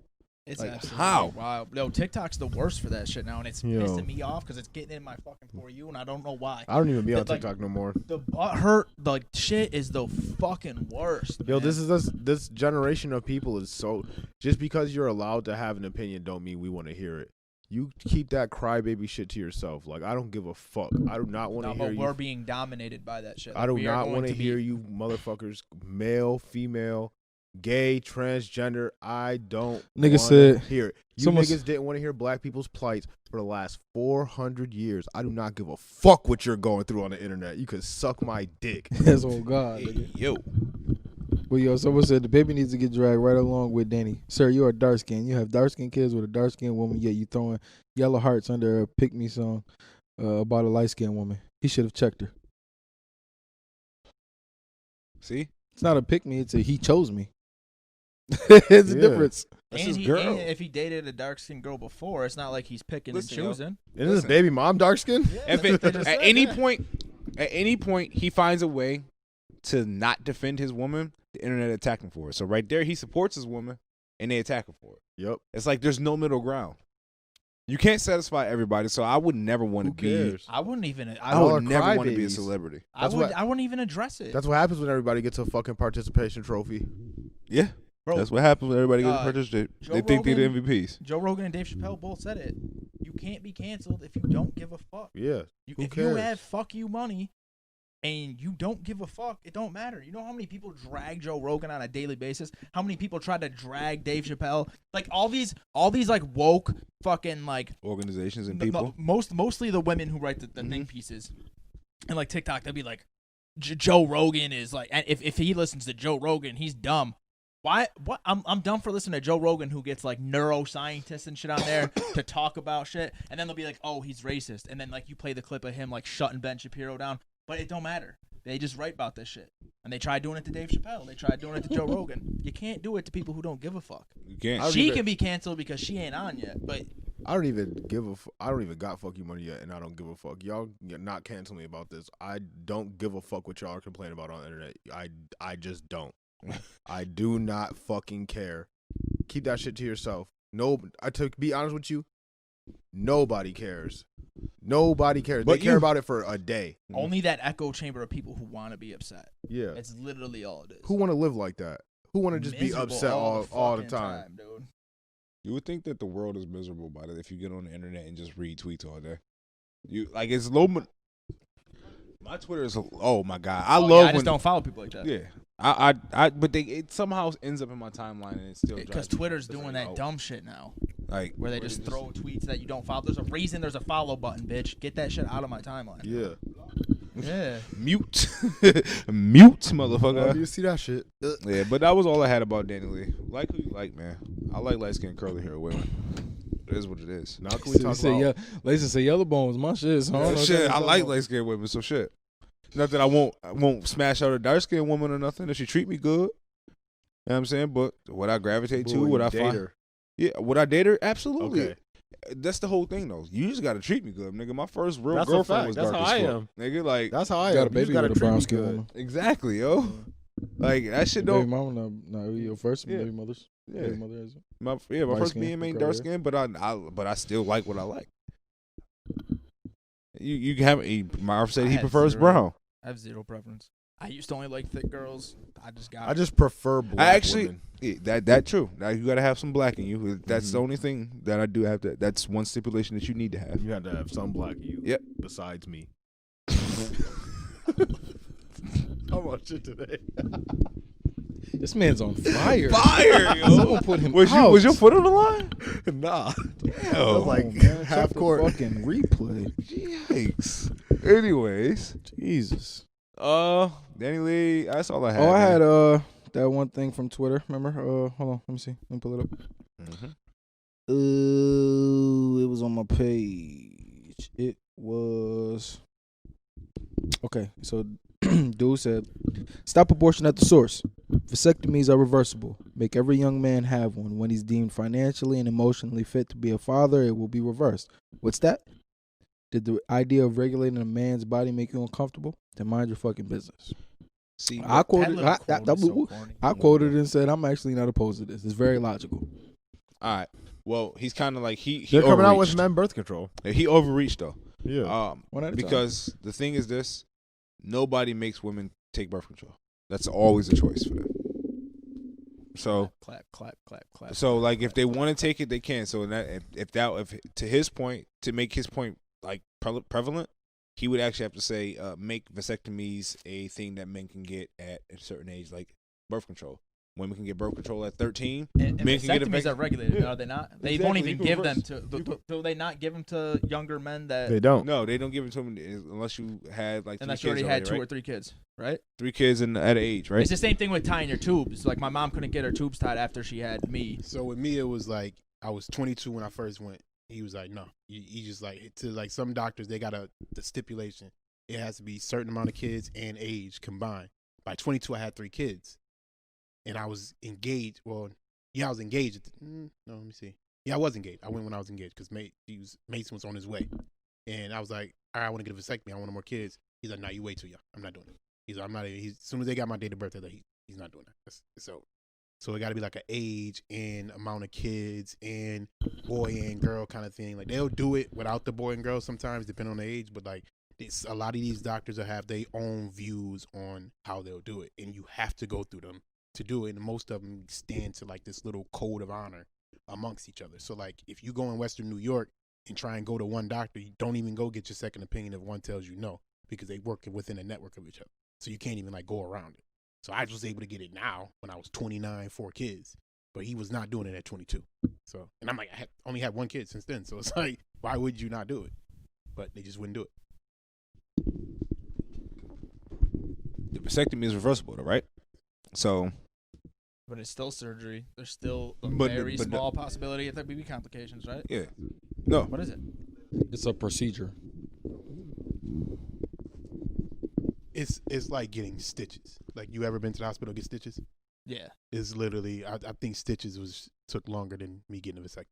It's Like, absolutely how? wild. Yo, TikTok's the worst for that shit now, and it's Yo. pissing me off because it's getting in my fucking For You, and I don't know why. I don't even be on Like, TikTok no more. The butthurt, like shit, is the fucking worst. Yo, man. this generation of people is so. Just because you're allowed to have an opinion, don't mean we want to hear it. You keep that crybaby shit to yourself. Like, I don't give a fuck. I do not want to hear but you. we're being dominated by that shit. I do Like, we are not going want to be- hear you motherfuckers, male, female, gay, transgender. I don't Nigga wanna said- hear it. You someone niggas didn't want to hear black people's plights for the last 400 years. I do not give a fuck what you're going through on the internet. You could suck my dick. Yes, oh God. Nigga. Yo. Well, yo, someone said the baby needs to get dragged right along with Danny. Sir, you are dark skinned. You have dark skinned kids with a dark skinned woman, yet you throwing yellow hearts under a pick me song about a light skinned woman. He should have checked her. See? It's not a pick me, it's a he chose me. It's a Yeah. difference. That's and his girl. and if he dated a dark skinned girl before, it's not like he's picking Listen, and yo. choosing. Isn't this baby mom dark skin? If They it, just at said any that. point he finds a way to not defend his woman, the internet attack him for it. So right there, he supports his woman, and they attack him for it. Yep. It's like there's no middle ground. You can't satisfy everybody, so I would never want to Who be. cares? I wouldn't even. I Y'all are would never want to be a crybabies. celebrity. That's what- I wouldn't even address it. That's what happens when everybody gets a fucking participation trophy. Yeah, Bro, that's what happens when everybody gets uh, participate. Joe They think they're the Rogan- MVPs. Joe Rogan and Dave Chappelle both said it. You can't be canceled if you don't give a fuck. Yeah. Who If you cares? have fuck you money and you don't give a fuck, it don't matter. You know how many people drag Joe Rogan on a daily basis? How many people try to drag Dave Chappelle? Like all these like woke fucking like Organizations and the- people. mostly the women who write the Mhm. think pieces. And like TikTok, they'll be like, Joe Rogan is like, and if he listens to Joe Rogan, he's dumb. Why? What? I'm dumb for listening to Joe Rogan, who gets like neuroscientists and shit on there to talk about shit, and then they'll be like, "Oh, he's racist," and then like you play the clip of him like shutting Ben Shapiro down, but it don't matter. They just write about this shit, and they tried doing it to Dave Chappelle. They tried doing it to Joe Rogan. You can't do it to people who don't give a fuck. You can't. don't She even- can be canceled because she ain't on yet, but I don't even give a. I don't even got fuck you money yet, and I don't give a fuck. Y'all not cancel me about this. I don't give a fuck what y'all are complaining about on the internet. I just don't. I do not fucking care. Keep that shit to yourself. No, to be honest with you, nobody cares. Nobody cares. But they care you- about it for a day. only that echo chamber of people who want to be upset. Yeah. It's literally all it is. Who want to live like that? Who want to just be Miserable upset all the fucking time? dude. You would think that the world is miserable by it if you get on the internet and just read tweets all day. You like it's low. My Twitter is oh my god. I love I when just don't follow people like that. yeah. I but it somehow ends up in my timeline and it still Because drives me Twitter's nuts. doing Like, that oh, dumb shit now, like where they just throw tweets that you don't follow. There's a reason there's a follow button, bitch. Get that shit out of my timeline. Yeah. Yeah. mute, mute, Oh, motherfucker. you see that shit? Yeah, but that was all I had about Danny Lee. Like who you like, man. I like light skinned curly hair women. It is what it is. Now can we talk about? yeah, Lacey say yellow bones. My shit is hard. Shit, I like light skinned women, so shit. Not that I won't smash out a dark skinned woman or nothing if she treat me good. You know what I'm saying? But would I gravitate to? Boy, Would you I date find? her. Yeah, would I date her? Absolutely. Okay. That's the whole thing, though. You just gotta treat me good, nigga. My first real That's a girlfriend fact. was That's dark how as I fuck. am. Nigga, like That's how I Got am. a baby you just gotta with a treat brown me skin good. woman. exactly, yo. Like that shit Baby don't. mama, no, your first Yeah. baby mother's. Yeah, Baby mother is. my Light first skin, being main curly dark hair. skin, but I still like what I like. You have Marv said I he had prefers zero. brown. I have zero preference. I used to only like thick girls. I just prefer black I actually women. yeah, that true. Now you gotta have some black in you. That's the only thing that I do have to. That's one stipulation that you need to have. You have to have some black in you. Yep. Besides me. How much shit today? This man's on fire. Fire, yo. Someone put him Was out. your foot on the line? Nah. Yo, like Oh, man, half check the court. fucking replay. yikes. Anyways, Jesus. Danny Lee. That's all I had. Oh, I man. had that one thing from Twitter. Remember? Hold on. Let me see. Let me pull it up. Mhm. It was on my page. It was okay. So, dude said, "Stop abortion at the source. Vasectomies are reversible. Make every young man have one. When he's deemed financially and emotionally fit to be a father, it will be reversed." What's that? Did the idea of regulating a man's body make you uncomfortable? Then mind your fucking business. See, I quoted. little quote is so corny. I quoted and said, "I'm actually not opposed to this. It's very logical." All right. Well, he's kind of like he They're coming out with overreached. men birth control. He overreached though. Yeah. One at a time. Because the thing is this: nobody makes women take birth control. That's always a choice for them. So clap, clap, clap, clap. So like if they want to take it, they can. So if to his point, to make his point like prevalent, he would actually have to say make vasectomies a thing that men can get at a certain age, like birth control. Women can get birth control at 13. And men can get vasectomies are regulated, Yeah. are they not? They Exactly. won't You even can give reverse. them to. Do they not give them to younger men that? They don't. No, they don't give it to them unless you had like 3 Unless kids you already had already, 2 right? or 3 kids, right? 3 kids at an age, right? It's the same thing with tying your tubes. Like my mom couldn't get her tubes tied after she had me. So with me, it was like I was 22 when I first went. He was like, no, you just like to like some doctors they got the stipulation. It has to be a certain amount of kids and age combined. By 22, I had 3 kids, and I was engaged. Well, yeah, I was engaged. No, let me see. Yeah, I was engaged. I went when I was engaged because Mason was on his way, and I was like, all right, I want to get a vasectomy. I want more kids. He's like, no, you wait too young. I'm not doing it. He's like, I'm not. As soon as they got my date of birth, they're like, he's not doing that. So it got to be like an age and amount of kids and boy and girl kind of thing. Like they'll do it without the boy and girl sometimes, depending on the age. But like a lot of these doctors will have their own views on how they'll do it, and you have to go through them to do it. And most of them stand to like this little code of honor amongst each other. So like if you go in Western New York and try and go to one doctor, you don't even go get your second opinion if one tells you no, because they work within a network of each other. So you can't even like go around it. So I was able to get it now when I was 29, 4 kids, but he was not doing it at 22. So, and I'm like, I only had 1 kid since then. So it's like, why would you not do it? But they just wouldn't do it. The vasectomy is reversible, though, right? So, But it's still surgery. There's still a But- very but- small possibility of there be complications, right? yeah, no, What is it? It's a procedure. It's like getting stitches. Like you ever been to the hospital to get stitches? Yeah. It's literally, I think stitches took longer than me getting a vasectomy.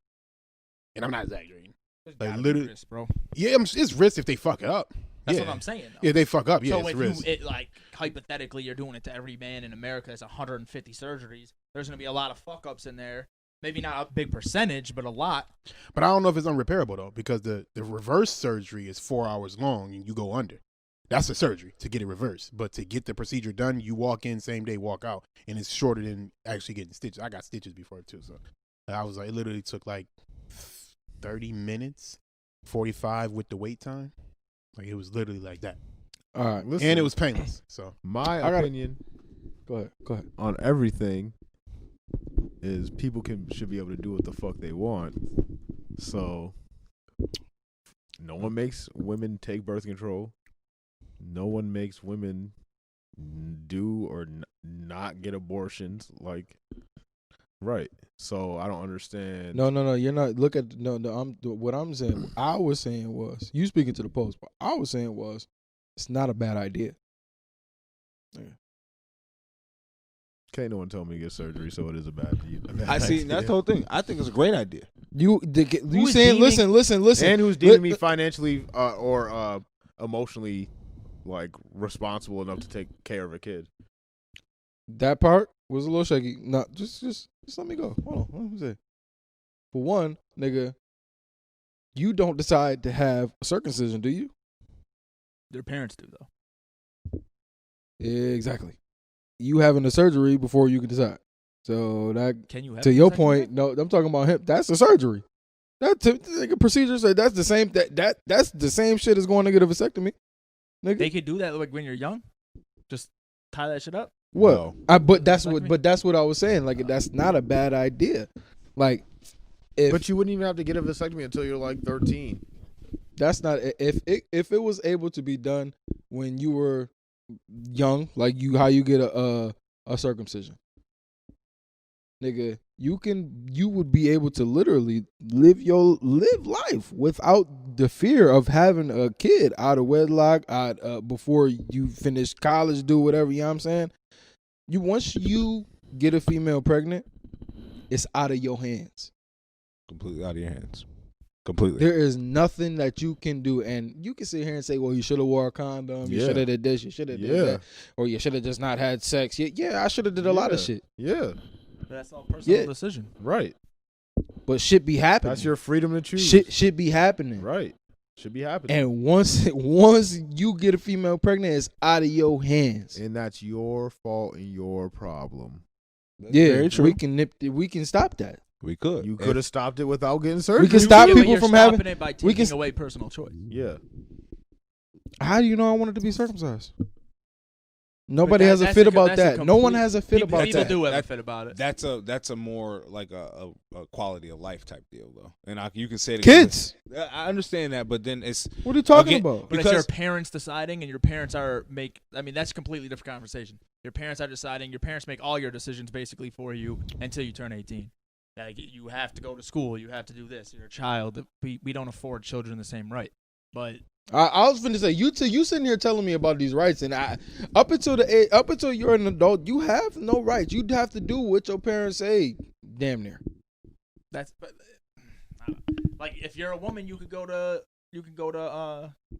And I'm not exaggerating. There's Like, gotta be literally- risk, bro. Yeah, it's risk if they fuck it up. That's Yeah. what I'm saying. Though. Yeah, they fuck up. Yeah, So it's if risk. you, like, hypothetically, you're doing it to every man in America, it's 150 surgeries. There's going to be a lot of fuck ups in there. Maybe not a big percentage, but a lot. But I don't know if it's unrepairable though, because the reverse surgery is 4 hours long and you go under. That's a surgery to get it reversed. But to get the procedure done, you walk in same day, walk out, and it's shorter than actually getting stitches. I got stitches before too, so I was like, it literally took like 30 minutes, 45 with the wait time. Like it was literally like that, All right, Listen, and it was painless. So my I gotta- opinion go ahead. on everything is people should be able to do what the fuck they want. So no one makes women take birth control. No one makes women do or not get abortions. Like, right. So I don't understand. No. You're not. Look at what I'm saying. What I was saying was you speaking to the post, but I was saying was it's not a bad idea. Can't no one tell me to get surgery, so it is a bad deed. I see. That's the whole thing. I think it's a great idea. You is saying deeming- listen, And who's deeming me financially or emotionally like responsible enough to take care of a kid? that part was a little shaky. No, just let me go. Hold on. Let me say. For one, nigga, you don't decide to have a circumcision, do you? Their parents do, though. Exactly. You having a surgery before you can decide. So that Can you have to a your vasectomy? point, no, I'm talking about him. That's a surgery. That's like a procedure. So that's the same. That's the same shit as going to get a vasectomy. Nigga. They could do that like when you're young. Just tie that shit up. What? No. But that's Like what. me? But that's what I was saying. Like that's not a bad idea. Like, if But you wouldn't even have to get a vasectomy until you're like 13. that's not if it was able to be done when you were young, like how you get a circumcision, nigga, you would be able to literally live life without the fear of having a kid out of wedlock, before you finish college, do whatever. You know what I'm saying? Once you get a female pregnant, it's out of your hands. Completely out of your hands. Completely. There is nothing that you can do, and you can sit here and say, "Well, you should have wore a condom. You Yeah. should have did this. You should have did Yeah. that, or you should have just not had sex." Yeah, I should have did a lot of shit. Yeah, But that's all personal Yeah. decision. right. but shit be happening. That's your freedom to choose. Shit be happening. Right. Should be happening. And once you get a female pregnant, it's out of your hands. And that's your fault and your problem. Yeah, very true. we can stop that. We could. You could have stopped it without getting surgery. We can stop but people you're from stopping having. it by we taking can- away personal choice. Yeah. How do you know I wanted to be circumcised? Nobody But has a that's fit a- about that's a that. No one complete- has a fit People, about people that. do have a That- fit about it. That's a more like a quality of life type deal though, and you can say it Kids, again. I understand that, but then it's what are you talking Again, about? But it's your because- parents deciding, and your parents I mean, that's a completely different conversation. Your parents are deciding. Your parents make all your decisions basically for you until you turn 18. Like, you have to go to school. You have to do this. You're a child. We don't afford children the same right. But I was finna say you sitting here telling me about these rights, and up until you're an adult, you have no rights. You'd have to do what your parents say. Damn near. like, if you're a woman, you could go to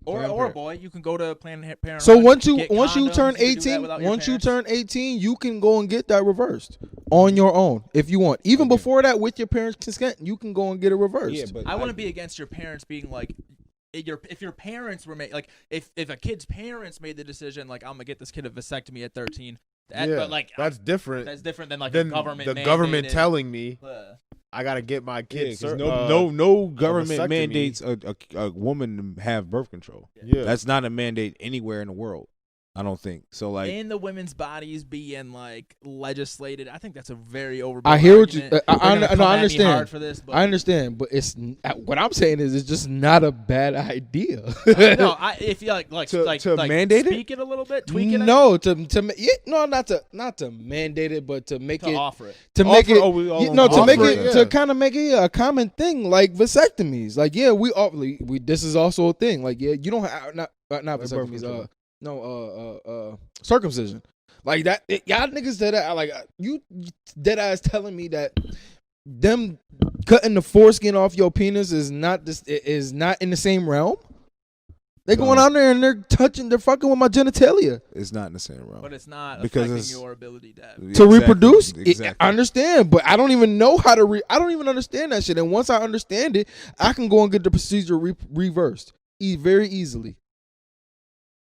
or Planned a boy, you can go to Planned Parenthood. So once you get turn condoms, you can do that 18, without your once you parents. turn 18, you can go and get that reversed on your own if you want. Even before that, with your parents' consent, you can go and get it reversed. yeah, but I wouldn't be against your parents being like, if your parents were like, if a kid's parents made the decision like, I'm gonna get this kid a vasectomy at 13, but like that's different. that's different than like than a government. the government mandated- telling me Uh, I gotta get my kid. no government vasectomy. mandates a woman to have birth control. Yeah, That's not a mandate anywhere in the world. I don't think so. Like and the women's bodies being like legislated, I think that's a very overblown I hear what you. argument. I They're gonna come at me understand. hard for this, but I understand, but what I'm saying is it's just not a bad idea. no, I feel like To mandate it? speak it a little bit, tweak it, No, not to mandate it, but to make to it offer it. to make it we all to offer make it, it yeah. to kind of make it a common thing like vasectomies. Like we this is also a thing. Like you don't have not vasectomies. Circumcision. Like that. Y'all niggas that you dead ass telling me that them cutting the foreskin off your penis is not in the same realm. They going out there and they're fucking with my genitalia it's not in the same realm. But it's not Because affecting it's- your ability to have. to reproduce. Exactly. I understand, but I don't even know how to. I don't even understand that shit. And once I understand it, I can go and get the procedure reversed very easily.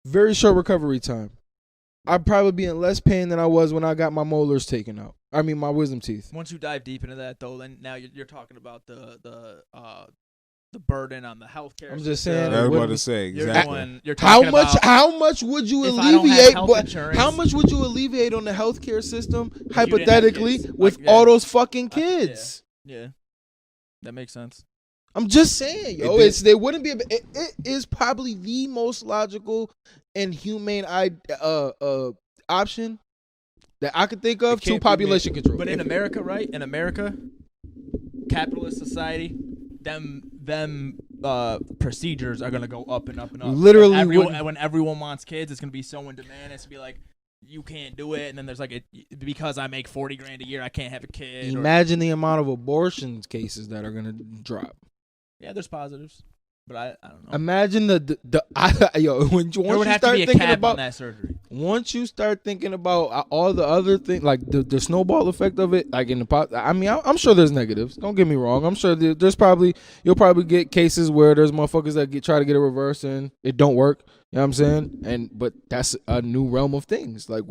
Very short recovery time. I'd probably be in less pain than I was when I got my molars taken out. I mean, my wisdom teeth. Once you dive deep into that, though, then now you're talking about the burden on the healthcare. I'm just system. saying, I was what- about to say You're exactly. you're talking about How much would you if I don't have alleviate? health insurance- How much would you alleviate on the healthcare system didn't have hypothetically kids. with Like, yeah. all those fucking Yeah. kids? Yeah, that makes sense. I'm just saying, yo. It They wouldn't be. It is probably the most logical and humane option that I could think of It to can't be population made. control. But in America, right? In America, capitalist society, them procedures are gonna go up and up and up. Literally, when everyone wants kids, it's gonna be so in demand. It's gonna be like, you can't do it, and then there's like because I make $40,000 a year, I can't have a kid. imagine the amount of abortion cases that are gonna drop. Yeah, there's positives, but I don't know. Imagine when There once would you have to start be a thinking cap about on that surgery. once you start thinking about all the other things, like the snowball effect of it, like in the I mean, I'm sure there's negatives. Don't get me wrong. I'm sure you'll probably get cases where there's motherfuckers that try to get a reverse and it don't work. You know what I'm saying? But that's a new realm of things. Like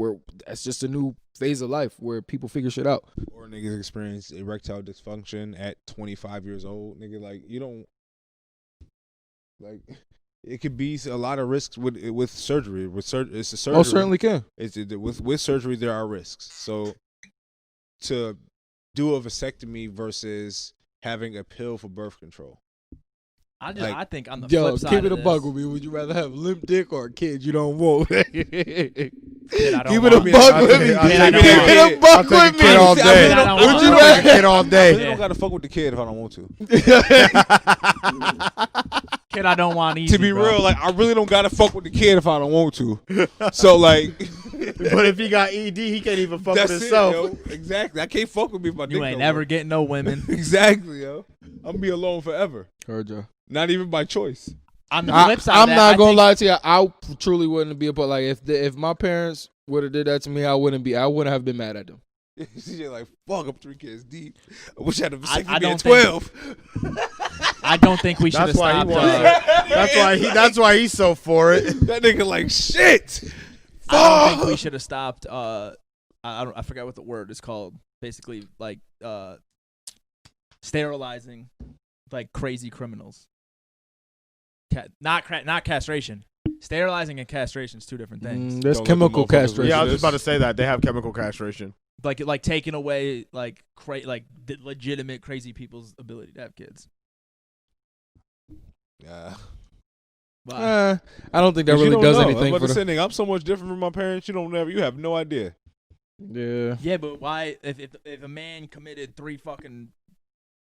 that's just a new phase of life where people figure shit out. Or niggas experience erectile dysfunction at 25 years old. Nigga, like you don't like. It could be a lot of risks with surgery. It's a surgery. Oh, certainly can. With surgery there are risks. So to do a vasectomy versus having a pill for birth control. I think on the Yo, flip side keep it of a bug this, with me. Would you rather have limp dick or a kid you don't want? kid I don't Keep want. it a bug with me. I'll take a Keep kid. it a bug I'll take a with kid all me. day. I don't Would want you one. I'll rather? take a kid all I day. really don't gotta fuck with the kid if I don't want to. Kid I don't want easy. To be bro. real, like I really don't gotta fuck with the kid if I don't want to. So like, But if he got ED, he can't even fuck with that's it, himself. yo. Exactly. I can't fuck with me if my dick you ain't don't never work. getting no women. Exactly, yo. I'm gonna be alone forever. Heard ya. Not even by choice. On the flip side, I'm of that, not I gonna think- lie to you. I truly wouldn't be a part. Like if my parents would have did that to me, I wouldn't have been mad at them. CJ like, fuck, I'm 3 kids deep. I wish I had a I vasectomy don't at 12. I don't think we should have That's why he stopped. wants. That's why he's so for it. That nigga like, shit. I don't think we should have stopped. I forgot what the word is called. Basically, like sterilizing, like crazy criminals. Not castration. Sterilizing and castration is 2 different things. There's Don't let chemical the motherfuckers castration. Yeah, I was just about to say that they have chemical castration. Like taking away like legitimate crazy people's ability to have kids. Yeah. Wow. I don't think that 'Cause you really don't does know. anything I'm for about to the. say, nigga, I'm so much different from my parents. You have no idea. Yeah. Yeah, but why? If a man committed 3 fucking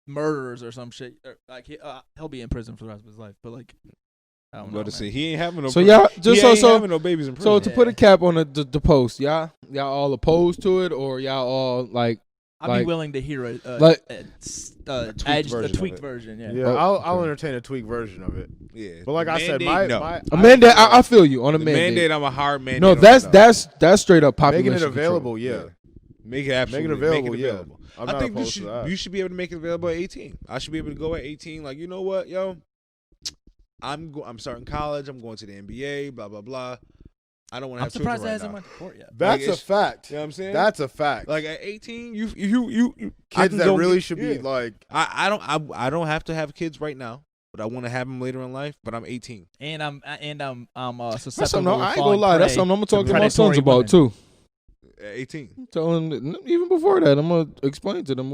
murders or some shit, like he'll be in prison for the rest of his life. But like, I don't I'm know. about to say man. he ain't having no. So y'all just he ain't so having no babies in prison. so to put a cap on the post, y'all all opposed to it, or y'all all like I'd be willing to hear a tweaked version. Yeah. Yeah, I'll entertain a tweak version of it. yeah. But like I said, my a mandate. I feel you on a the mandate. mandate. I'm a hard mandate. No, on that's straight up population making it control. available. Yeah, Make it absolutely. Make it available. Make it available. I'm I not think opposed to that. you should be able to make it available at 18. I should be able to go at 18. Like, you know what, yo, I'm starting college. I'm going to the NBA. Blah blah blah. I don't want to I'm have surprised children that hasn't right went to court yet. That's Like, a fact. You know what I'm saying? That's a fact. Like at 18, you I Kids can that go really get- should yeah. be like. I don't have to have kids right now, but I want to have them later in life. But I'm 18. And I'm That's susceptible. something I ain't to gonna lie. That's falling something I'm gonna talk to my predatory sons about women. too. At 18. Tell them even before that, I'm gonna explain to them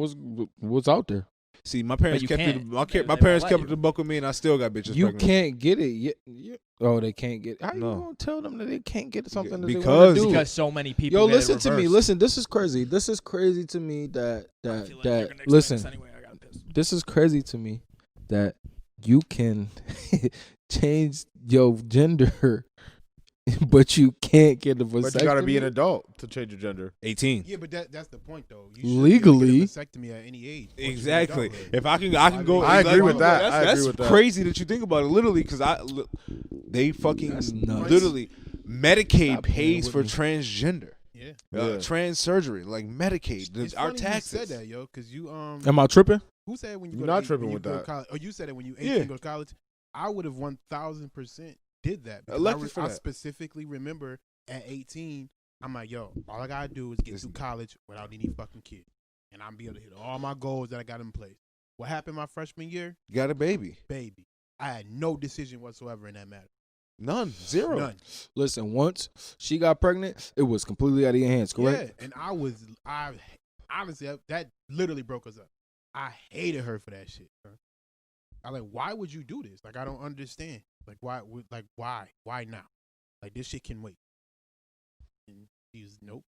what's out there. See, my parents you kept can't. it. They My won't parents let kept you. it the buck with me, and I still got bitches. You pregnant. can't get it yet. Oh, they can't get it. How No. you gonna tell them that they can't get something that they Because- want to do? Because so many people. Yo, get it listen to me. reversed. Listen, this is crazy. This is crazy to me that I feel like you're that gonna explain listen. this anyway. I got pissed. This is crazy to me that you can change your gender, but you can't get a vasectomy. But you gotta be an adult to change your gender. 18. Yeah, but that's the point though. You Legally. should be able to get a vasectomy at any age. once you're Exactly. adulthood. If I can go. I agree with that. That's, I agree that's with that. crazy that you think about it. Literally, because they fucking That's nuts. literally Medicaid Stop playing pays with for me. transgender, Yeah. Yeah. trans surgery, like Medicaid. It's Our funny taxes. You said that, yo, because you Am I tripping? Who said when you You're go not to, tripping when you with go to that. college? Oh, you said it when you 18 Yeah. go to college. I would have 1,000% did that. because Elected for I that. specifically remember at 18, I'm like, yo, all I gotta do is get This- through college without any fucking kid, and I'm be able to hit all my goals that I got in place. What happened my freshman year? You got a baby. Baby, I had no decision whatsoever in that matter. None. Zero. None. Listen, once she got pregnant, it was completely out of your hands, correct? Yeah, and I honestly, that literally broke us up. I hated her for that shit. Bro. I like, why would you do this? Like, I don't understand. Like, why? Why now? Like, this shit can wait. And she's nope.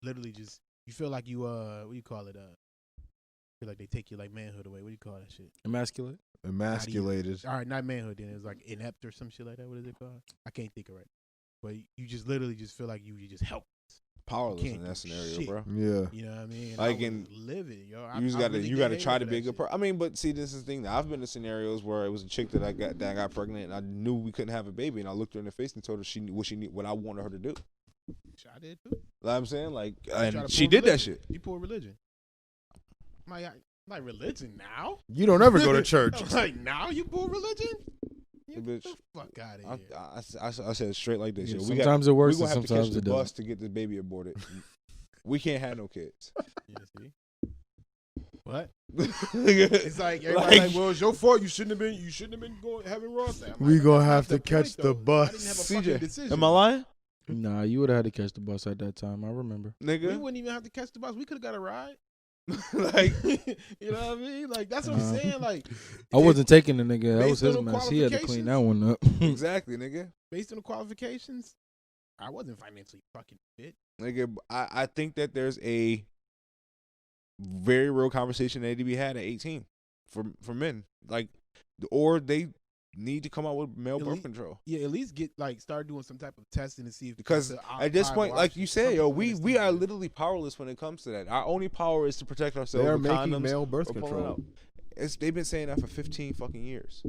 Literally, just you feel like you what do you call it? Feel like they take your like manhood away. What do you call that shit? Emasculate. Emasculated. All right, not manhood. Then it's like inept or some shit like that. What is it called? I can't think of it. But you just literally just feel like you just help. Powerless Can't in do that scenario, shit. bro. Yeah. You know what I mean? And Like I in- was livid, yo. You just gotta really you get gotta hated try for to that be a good shit. person. I mean, but see, this is the thing. I've been in scenarios where it was a chick that I got pregnant, and I knew we couldn't have a baby, and I looked her in the face and told her what I wanted her to do. I did too. Like I'm saying, like, I tried and to she pull did that religion. shit. You pull religion. Like religion now? You don't ever go to church. I'm like now you pull religion? Yeah, Get bitch. the fuck out of here. I said it straight like this. Yeah, yo. sometimes it works We and gonna have to catch sometimes the it bus doesn't. to get this baby aborted. We can't have no kids. Yeah, see? What? Nigga, It's like everybody's like, well, it's your fault. You shouldn't have been going having raw sex. I'm We like, gonna that's have not to catch point, the though. I didn't have a bus. fucking CJ, decision. am I lying, Nah, you would have had to catch the bus at that time. I remember. We nigga? wouldn't even have to catch the bus. We could have got a ride. Like, You know what I mean? Like that's what I'm saying. Like I wasn't taking the nigga. That was based his on the mess. He had to clean that one up. exactly, nigga. based on the qualifications, I wasn't financially fucking fit. Nigga, I think that there's a very real conversation that need to be had at 18 for men. Like, or they need to come out with male birth Elite- control. Yeah, at least start doing some type of testing to see if Because it's a at this viable point, like option. you Some said, yo, people we understand are that. literally powerless when it comes to that. Our only power is to protect ourselves They're with making condoms male birth or pulling control. out. They've been saying that for 15 fucking years.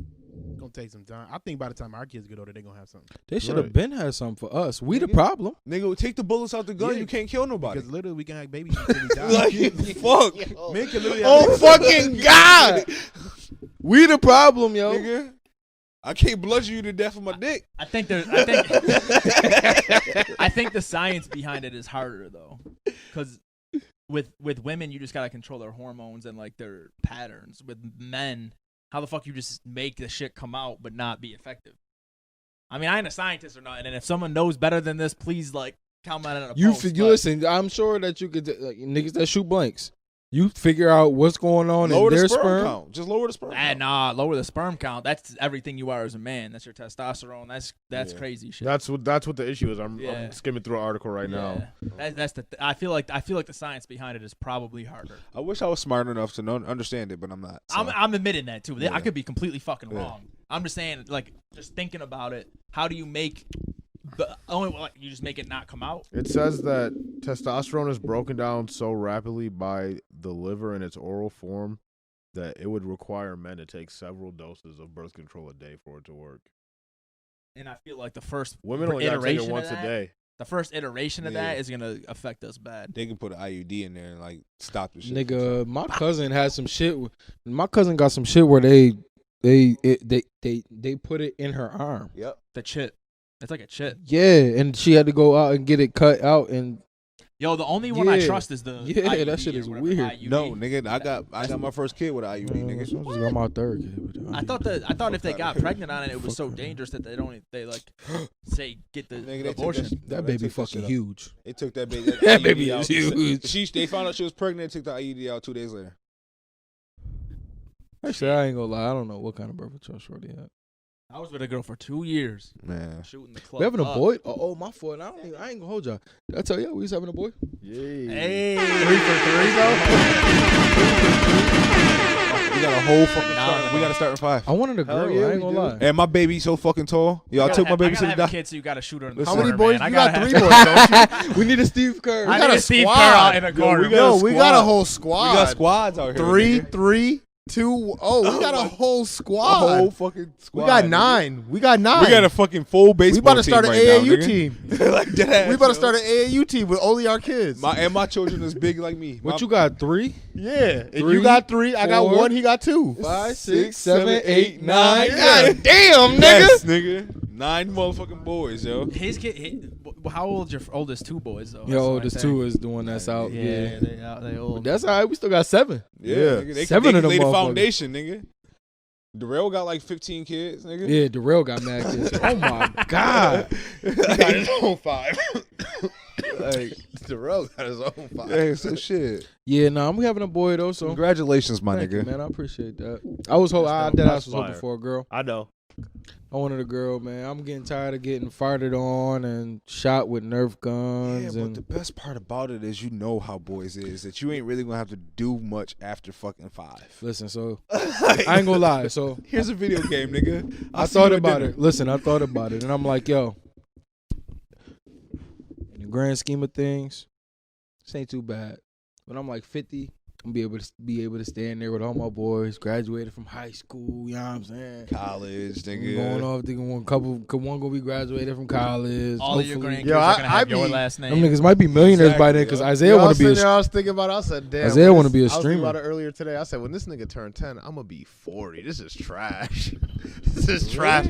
Gonna take some time. I think by the time our kids get older, they're gonna have something. They should have Right. been had something for us. We the problem. Nigga, take the bullets out the gun. Yeah. You can't kill nobody. Because literally we can have babies until we die. Like, fuck. Men can literally have Oh babies. fucking God! We the problem, yo. Nigga, I can't bludgeon you to death with my dick. I think I think the science behind it is harder though, because with women you just gotta control their hormones and like their patterns. With men, how the fuck you just make the shit come out but not be effective? I mean, I ain't a scientist or nothing, and if someone knows better than this, please like comment on a You post. you listen. I'm sure that you could like, niggas that shoot blanks. You figure out what's going on Lower in the their sperm sperm. count. Just lower the sperm count. Nah, lower the sperm count. That's everything you are as a man. That's your testosterone. That's Yeah. crazy shit. That's what the issue is. I'm Yeah. skimming through an article right now. That's I feel like the science behind it is probably harder. I wish I was smart enough to understand it, but I'm not. So. I'm admitting that too. Yeah. I could be completely fucking Yeah. wrong. I'm just saying, like, just thinking about it. How do you make the only like, you just make it not come out? It says that testosterone is broken down so rapidly by the liver in its oral form that it would require men to take several doses of birth control a day for it to work. And I feel like the first Women only gotta take iteration it of once a that- day. The first iteration of Yeah. that is gonna affect us bad. They can put an IUD in there and like stop the shit. Nigga, my cousin had some shit. My cousin got some shit where they put it in her arm. Yep. The chit. It's like a chit. Yeah, and she had to go out and get it cut out. And Yo, the only one I Yeah. trust is the Yeah, IUD that shit or is whatever, weird. IUD. No, nigga, I got my first kid with an IUD, I nigga. just got my third kid. I thought if they got pregnant on it, it was so dangerous that they like say get the Nigga, they took abortion. That they baby took fucking shit out. huge. They took that baby. That baby IUD is out. huge. They found out she was pregnant. Took the IUD out 2 days later. Actually, I ain't gonna lie. I don't know what kind of birth control shorty had. I was with a girl for 2 years, Man, shooting the club. We having a up. boy? Oh, my fault. I ain't gonna hold y'all. Did I tell y'all we was having a boy? Yeah. Hey, 3 for 3 though. we got a whole fucking. Nah, start. We got to start in 5. I wanted a Hell girl. yeah, I ain't we gonna do. lie. And my baby's so fucking tall. Yo, I took my baby to the have a doctor. kid, so you got to shoot her in the How Listen. many corner, boys? man. You I got gotta 3 have- boys, don't you? We need a Steve Kerr. I got need a a Steve Kerr squad. out in a corner. we got Yo, a we got a squad. whole We squad. got squads out here. 3, nigga. 3, 2. Oh, we got a whole A squad. whole fucking squad. We got nigga. 9. We got 9. We got a fucking full baseball We about to team start an right now, AAU nigga. team. Like that. We about to start an AAU team with only our kids. My children is big like me. What you got? 3, yeah. And 3, you got 3. I got 4, 1. He got 2. 5, 6, 6, 7, 8, 9. Yeah. God damn, nigga. Yes, nigga. 9 motherfucking boys, yo. His kid. How old's your oldest 2 boys though? Your oldest 2 is the one that's out. Yeah. they old. That's all right. We still got 7. Yeah, Yeah. nigga. They 7 of them laid the motherfuckers. foundation, nigga. Darrell got like 15 kids, nigga. Yeah, Darrell got mad kids. Oh my God. He got his own 5. Like, Darrell got his own 5. hey, so shit. Yeah, nah, we having a boy though. So Congratulations, my thank nigga. you, man. I appreciate that. I was hoping. I That's was hoping fire. for a girl. I know. I wanted a girl, man. I'm getting tired of getting farted on and shot with Nerf Yeah, guns. but and the best part about it is you know how boys is that you ain't really gonna have to do much after fucking 5. listen, so I ain't gonna lie. So Here's a video game, nigga. I thought about it. Listen, I thought about it, and I'm like, yo, in the grand scheme of things, this ain't too bad. When I'm like 50, I'm be able to stand there with all my boys, graduated from high school. You know what I'm saying? College, nigga. Going off, thinking one gonna be graduated from college. All of your hopefully. grandkids Yo, are gonna I have your be- last Them name. niggas might be millionaires by then Exactly, because yo. Isaiah want to be I a. was thinking about it. I said, damn. Isaiah when wanna be a I was thinking streamer. about it earlier today. I said, when this nigga turned 10, I'm going to be 40. This is trash. This is trash.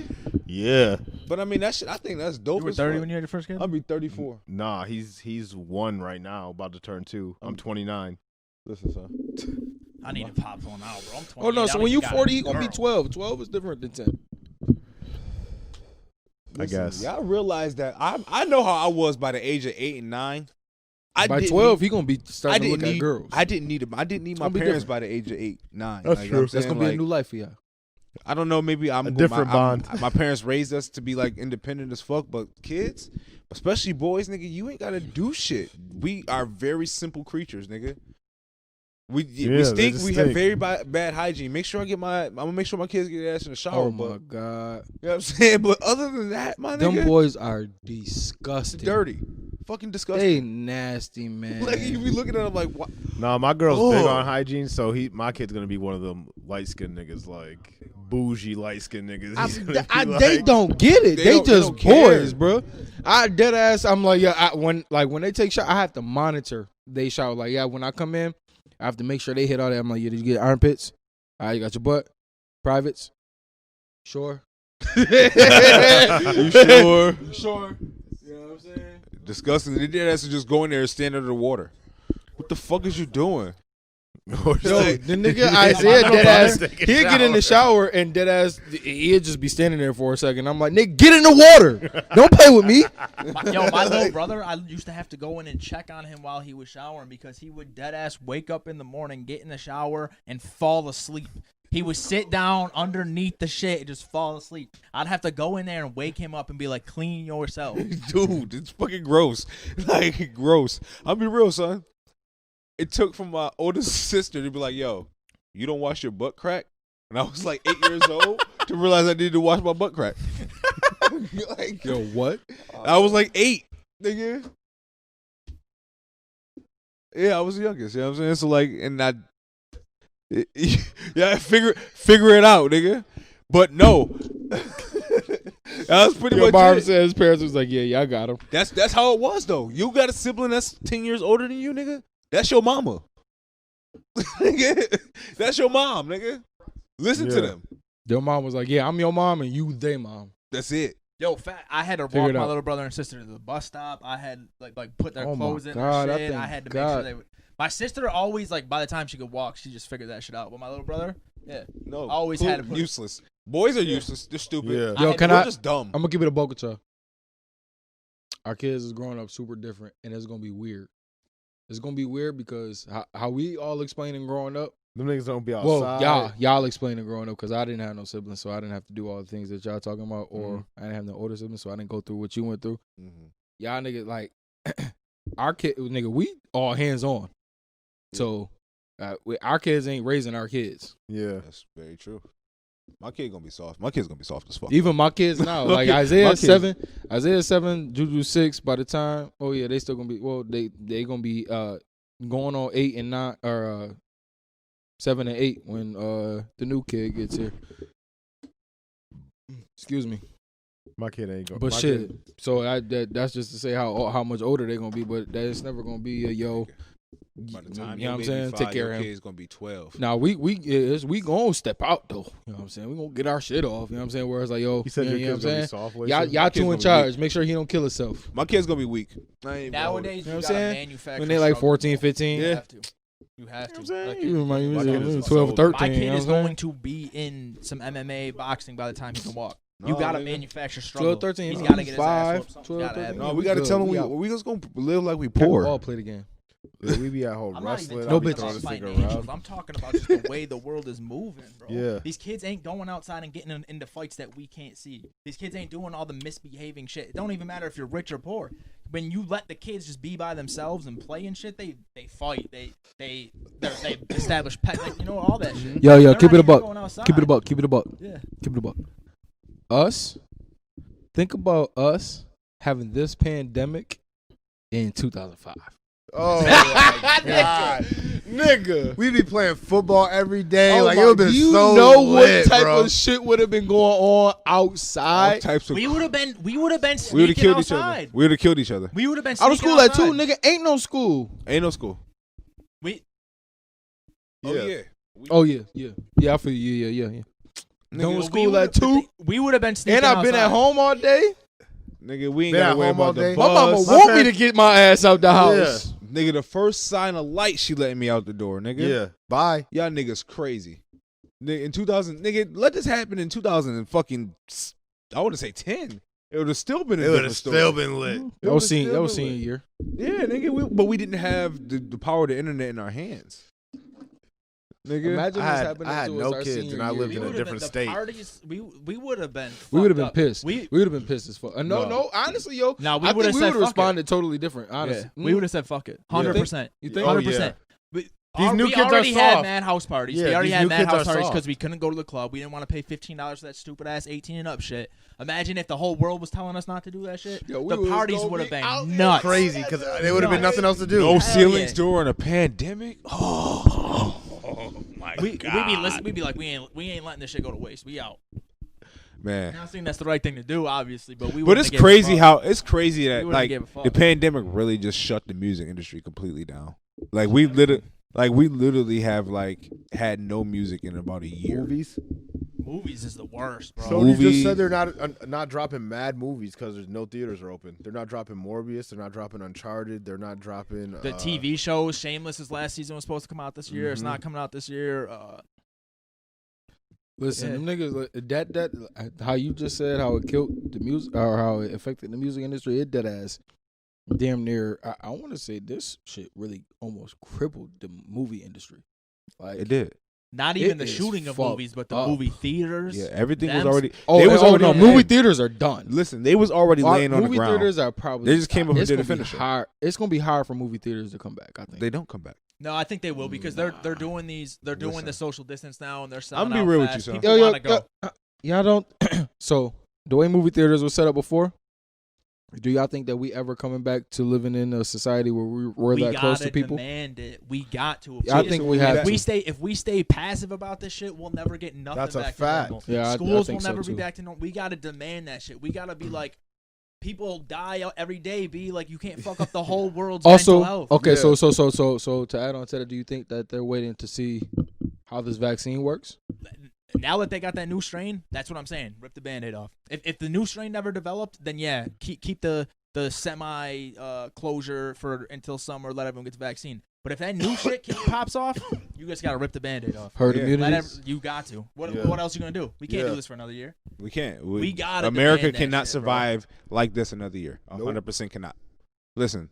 Yeah. But I mean, that shit. I think that's dope. You were as 30 fuck. when you had your first kid? I'll be 34. Nah, he's 1 right now, about to turn 2. I'm 29. Listen, son. I need to pop one out, bro. I'm 20. Oh no! So when you 40, you gonna be 12. 12 is different than 10. I guess. Y'all realize that I know how I was by the age of 8 and 9. By 12, he gonna be I starting to didn't look at need girls. I didn't need my gonna be parents different. by the age of 8, 9. That's Like, you know true. what I'm That's saying? gonna be a Like, new life for y'all. I don't know. Maybe I'm A different bond. My parents raised us to be like independent as fuck, but kids, especially boys, nigga, you ain't gotta do shit. We are very simple creatures, nigga. We they stink. just We have stink. very bad hygiene. I'm gonna make sure my kids get their ass in the shower. Oh but my God, you know what I'm saying? But other than that, my them nigga, boys are disgusting. dirty, fucking disgusting. They nasty, man. Like you be looking at them like, what? Nah, my girl's big Oh. on hygiene, so my kid's going to be one of them light-skinned niggas, like, bougie light skinned niggas. He's gonna be They like- don't get it. They don't just care. boys, bro. I dead ass. I'm like, yeah. When they take shower, I have to monitor they shower. Like, yeah, when I come in, I have to make sure they hit all that. I'm like, yeah, did you get armpits? All right, you got your butt, privates. Sure. You sure? Sure. You know what I'm saying? Disgusting. They did have to just go in there and stand under the water. What the fuck is you doing? Yo, the nigga Isaiah dead ass, he'd get in the shower and dead ass, he'd just be standing there for a second. I'm like, nigga, get in the water. Don't play with me. My little brother, I used to have to go in and check on him while he was showering because he would dead ass wake up in the morning, get in the shower, and fall asleep. He would sit down underneath the shit and just fall asleep. I'd have to go in there and wake him up and be like, clean yourself. Dude, it's fucking gross. Like, gross. I'll be real, son. It took from my oldest sister to be like, yo, you don't wash your butt crack? And I was like 8 years old to realize I needed to wash my butt crack. Like, Yo, what? I was like 8, nigga. Yeah, I was the youngest. You know what I'm saying? So, like, and yeah, figure it out, nigga. But no. That was pretty Your much mom it. said his parents was like, yeah, I got him. That's how it was, though. You got a sibling that's 10 years older than you, nigga? That's your mama. Nigga, that's your mom, nigga. Listen to them. Your mom was like, yeah, I'm your mom and you they mom. That's it. Yo, I had to Figure walk it my out. little brother and sister to the bus stop. I had like put their Oh my clothes in God, I their shit. thank I had to God. make sure they would. My sister always, like, by the time she could walk, she just figured that shit out. But my little brother, yeah. No. Always had to put- useless. Boys are useless. They're stupid. Yeah. Yo, We're just dumb. I'm gonna keep it a book with y'all. Our kids is growing up super different, and it's gonna be weird. It's gonna be weird because how we all explaining growing up. Them niggas don't be outside. Well, y'all explaining growing up because I didn't have no siblings, so I didn't have to do all the things that y'all talking about, or I didn't have no older siblings, so I didn't go through what you went through. Y'all niggas like our kid, nigga. We all hands on, so our kids ain't raising our kids. Yeah. That's very true. My kid gonna be soft. My kid's gonna be soft as fuck. Even my kids now, like My Isaiah kids- 7, Juju 6. By the time, oh yeah, they still gonna be. Well, they gonna be going on 8 and 9 or 7 and 8 when the new kid gets here. Excuse me, My kid ain't going. but shit. So that's just to say how much older they gonna be, but that's never gonna be a yo. By the time You know what I'm your saying? baby Take 5, care your of him. kid's gonna be 12. Now we gonna step out though. You know what I'm saying? We gonna get our shit off. You know what I'm saying? Where it's like, yo, He said you your know kid's what gonna I'm be saying? soft. What he Y'all said? y'all kid's two in gonna be charge. Make sure he don't kill himself. My kid's gonna be weak. I ain't Nowadays, You know you what I'm gotta saying? manufacture. When they like struggle. 14, 15. You Yeah. have to. You have to. Like, You remind me My kid is 12, so- 13. my you kid know is what I'm going saying? to be in some MMA boxing by the time he can walk. No, You gotta nigga. manufacture struggle. 12, 13. He's he's gotta get his 5, ass whooped. Something's 12, gotta 13. happen. No, we gotta good. tell him We out. we just gonna live like we We poor. all play the game. Yeah, we be at home I'm not wrestling. even I'll No be talking bitches. throwing about this nigga financials. around. I'm talking about just the way the world is moving, bro. Yeah. These kids ain't going outside and getting into fights that we can't see. These kids ain't doing all the misbehaving shit. It don't even matter if you're rich or poor. When you let the kids just be by themselves and play and shit, they fight. They establish pet, like, you know, all that shit. Yo, They're keep not it a even buck. going outside. Keep it a buck. Keep it a buck. Yeah. Keep it a buck. Us. Think about us having this pandemic in 2005. Oh my god, Nigga. we be playing football every day. Oh like my- it would have been do you so know lit, what type bro. of shit would have been going on All outside? types of. We would have been We would have sneaking killed each other. outside. We would have killed each other. We would have been Out of sneaking school at 2, outside. nigga. Ain't no school. Ain't no school. We Oh Yeah. yeah. Oh yeah. Yeah, I feel you. Yeah. No Nigga, school at 2. We would have been sneaking And I've been at outside. home all day. Nigga, we ain't Been gotta at worry home all about the day. bus. My mama My want me parents- to get my ass out the house. Nigga, the first sign of light, she letting me out the door, nigga. Yeah, bye. Y'all niggas crazy. Nigga, in 2000, nigga, let this happen in 2000 and fucking, I want to say 10. It would have still been a It would different have story. still been lit. That was still senior been year. Yeah, nigga, but we didn't have the power of the internet in our hands. Nigga, Imagine I this had- happening I had to no us our kids senior and I year. lived in a would've different been, state. The parties, we would have been. We would have been fucked up. pissed. We We would have been pissed as fuck. No, No. honestly, yo. Now, we I would've think we said would have fuck it. responded totally different, honestly. we would have said fuck it, 100%. You think? Oh, 100%. These new we kids are already had soft. mad house parties. Yeah, we already these had new mad kids house are parties soft. because we couldn't go to the club. We didn't want to pay $15 for that stupid ass 18 and up shit. Imagine if the whole world was telling us not to do that shit. Yo, we the was parties gonna would have be been out there nuts. Crazy because there would have been nothing else to do. no Hell ceilings yeah. during a pandemic. Oh my we be like, we ain't letting this shit go to waste. We out. Man. I think that's the right thing to do, obviously, but we. But it's crazy it's crazy that like fuck. the pandemic really just shut the music industry completely down. Like we literally have like had no music in about a year. Movies is the worst, bro. Sony just said they're not dropping mad movies because there's no theaters are open. They're not dropping Morbius. They're not dropping Uncharted. They're not dropping the TV shows. Shameless's last season was supposed to come out this year. It's not coming out this year. Listen, them niggas, that how you just said how it killed the music or how it affected the music industry, it dead ass damn near. I want to say this shit really almost crippled the movie industry. Like it did. Not even the shooting of movies, but the movie theaters. Yeah, everything was already. No, movie theaters are done. Listen, they was already laying on the ground. Movie theaters are probably. They just came up and did a finish. It's gonna be hard for movie theaters to come back. I think they don't come back. No, I think they will because they're doing these. They're doing the social distance now, and they're selling. I'm gonna be real with you, son. People want to go. Y'all don't. So the way movie theaters were set up before, do y'all think that we ever coming back to living in a society where we're that close to people? Demand it. We got to. I think we have. If we stay passive about this shit, we'll never get nothing. That's back a fact. To normal. Yeah, schools I will never so be back to normal. We got to demand that shit. We got to be like. People die every day. Be like, you can't fuck up the whole world's mental health. Okay, so to add on to that, do you think that they're waiting to see how this vaccine works? Now that they got that new strain, that's what I'm saying. Rip the Band-Aid off. If the new strain never developed, then yeah, keep the semi closure for until summer. Let everyone get the vaccine. But if that new shit pops off, you just gotta rip the Band-Aid off. Herd immunity. You got to. What else you gonna do? We can't do this for another year. We can't. We got America cannot survive like this another year. 100% cannot. Listen,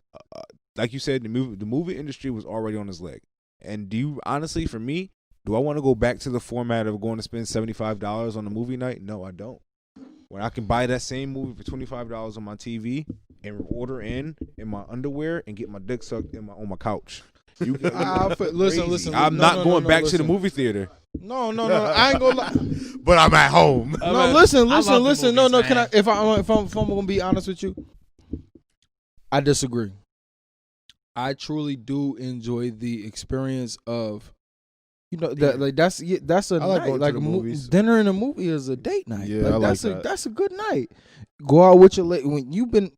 like you said, the movie industry was already on its leg. And do you honestly, for me, do I want to go back to the format of going to spend $75 on a movie night? No, I don't. When I can buy that same movie for $25 on my TV and order in my underwear and get my dick sucked on my couch. Listen. I'm not going back to the movie theater. No. I ain't gonna lie. But I'm at home. No, listen. Movies, No. man. Can I? If I'm gonna be honest with you, I disagree. I truly do enjoy the experience of, that's a I like night. going Like to the movies. Dinner and a movie is a date night. Yeah, I like that's a good night. Go out with your lady when you've been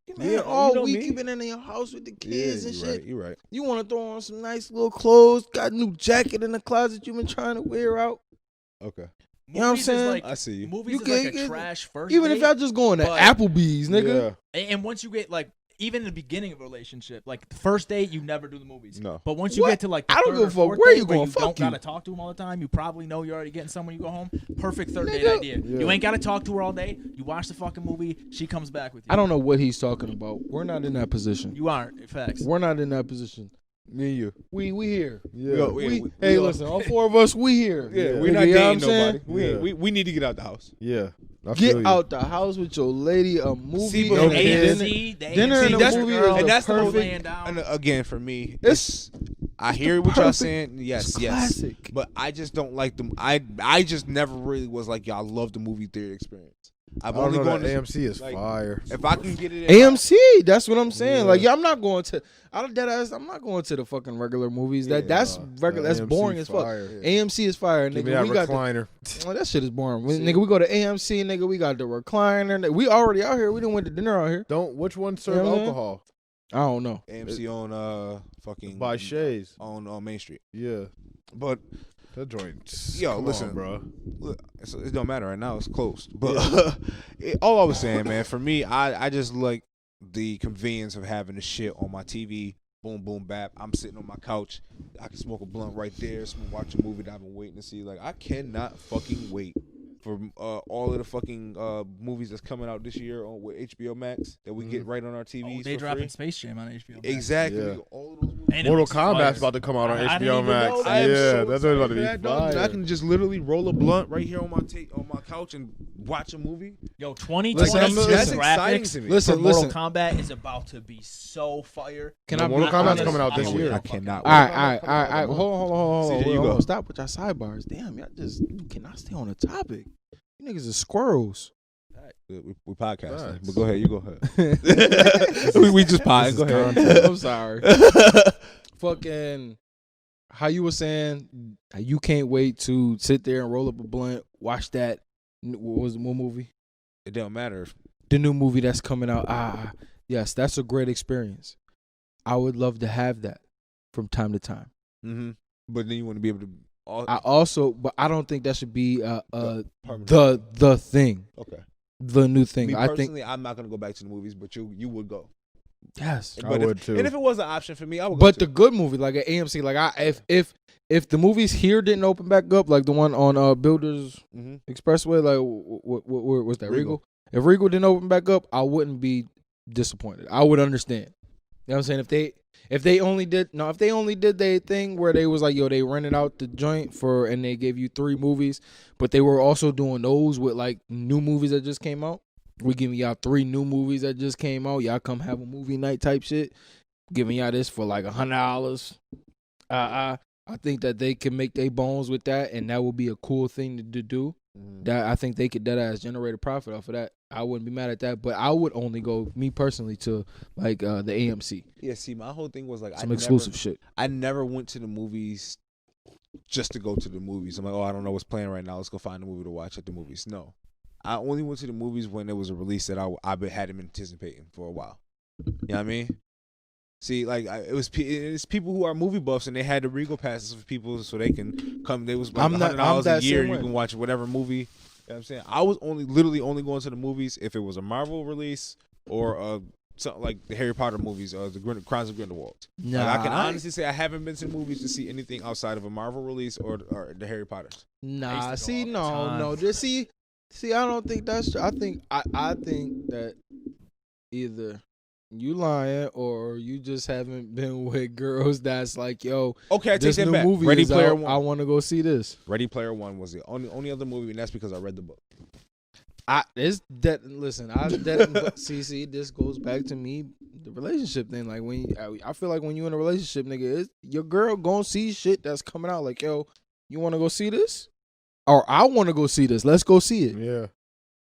all know week. me. You've been in your house with the kids and shit. You're right. You want to throw on some nice little clothes. Got a new jacket in the closet you've been trying to wear out. Okay. You know what I'm saying? I see you. Movies You is like get- a trash first Even if date, y'all just going to but- Applebee's, nigga. Yeah. and once you get like even in the beginning of a relationship, like the first date, you never do the movies. No. But once you What? get to like the I don't third give a or fuck fourth where date you where going. you Fuck don't you. gotta talk to him all the time. You probably know you're already getting someone you go home. Perfect third date Nigga. idea. Yeah. You ain't gotta talk to her all day. You watch the fucking movie. She comes back with you. I don't know what he's talking about. We're not in that position. You aren't. Facts. We're not in that position. Me and you. We here. Yeah. Hey, listen, all four of us, we here. Yeah, Yeah. we're Nigga, not you know what dating I'm nobody. saying? We need to get out the house. Yeah. I feel Get you. out the house with your lady, a movie, See, but and for a me, dinner. AMC, dinner and a that's- movie girl, is and that's the perfect. laying down. And again, for me, It's I hear what y'all perfect. saying. Yes, It's yes. classic. But I just don't like them. I just never really was like, y'all love the movie theater experience. I've I don't only know, gone that to AMC is like, fire. If I can get it AMC. That's what I'm saying. Yeah. Like, I'm not going to. I'm not going to the fucking regular movies. That's regular. That's AMC boring as fuck. fire. AMC is fire, Give nigga. me that We got recliner. that shit is boring. Nigga, we go to AMC, nigga. We got the recliner. We already out here. We didn't went to dinner out here. Which one serve You know what I'm saying? alcohol? I don't know. AMC on fucking By Shays. on Main Street. Yeah. But That joint. Yo, Come listen, on, bro. look, it don't matter right now. It's closed. But all I was saying, man, for me, I just like the convenience of having the shit on my TV. Boom, boom, bap. I'm sitting on my couch. I can smoke a blunt right there. Watch a movie that I've been waiting to see. Like, I cannot fucking wait for all of the fucking movies that's coming out this year on with HBO Max that we get right on our TVs. They for dropping free. Space Jam on HBO Max. Exactly. Yeah. All of those movies. And it Mortal looks fire. Kombat's about to come out on I didn't HBO even Max. know that. I am Yeah, so that's what about to be excited for that, dog. fire. I can just literally roll a blunt right here on my couch and watch a movie. Yo, 2020 That's exciting graphics to me. for Listen, Mortal listen. Kombat is about to be so fire. Can No, I? Mortal be Kombat's honest? coming out this I year. cannot. All right. Hold CJ, you on. go. Stop with your sidebars. Damn, y'all you cannot stay on the topic. You niggas are squirrels. We podcasting, Nice. but go ahead. You go ahead. we just pod. Go ahead. I'm sorry. Fucking how you were saying you can't wait to sit there and roll up a blunt, watch that. What was the movie? It don't matter. The new movie that's coming out. Yes, that's a great experience. I would love to have that from time to time. Mm-hmm. But then you want to be able to. But I don't think that should be the thing. Okay. The new thing. Me I personally, think I'm not gonna go back to the movies, but you would go. yes. I would too. And if it was an option for me, I would go. But the good movie, like at AMC, like if the movies here didn't open back up, like the one on Builders Expressway, like what was that, Regal? If Regal didn't open back up, I wouldn't be disappointed. I would understand. You know what I'm saying? If they only did their thing where they was like, yo, they rented out the joint and they gave you 3 movies, but they were also doing those with like new movies that just came out. We giving y'all 3 new movies that just came out. Y'all come have a movie night type shit. Giving y'all this for like $100. I think that they can make their bones with that, and that would be a cool thing to do. That I think they could deadass generate a profit off of that. I wouldn't be mad at that, but I would only go, me personally, to like the AMC. Yeah, see, my whole thing was like some exclusive shit. I never went to the movies just to go to the movies. I'm like, oh, I don't know what's playing right now. Let's go find a movie to watch at the movies. No, I only went to the movies when there was a release that I had been anticipating for a while. You know what I mean? See, like it's people who are movie buffs, and they had the Regal passes for people so they can come. They was like $100 a year. You can watch whatever movie. You know what I'm saying? I was literally only going to the movies if it was a Marvel release or something like the Harry Potter movies or the Crimes of Grindelwald. Nah, like I can honestly say I haven't been to the movies to see anything outside of a Marvel release or the Harry Potters. Nah, see, no. Just see, I don't think that's true. I think that either you lying or you just haven't been with girls that's like, yo, okay, I take this that new back. movie Ready is Player out. One. I want to go see this. Ready Player One was the only other movie, and that's because I read the book. See, this goes back to me, the relationship thing. Like I feel like when you in a relationship, nigga, your girl gonna see shit that's coming out. Like, yo, you want to go see this, or I want to go see this. Let's go see it. Yeah.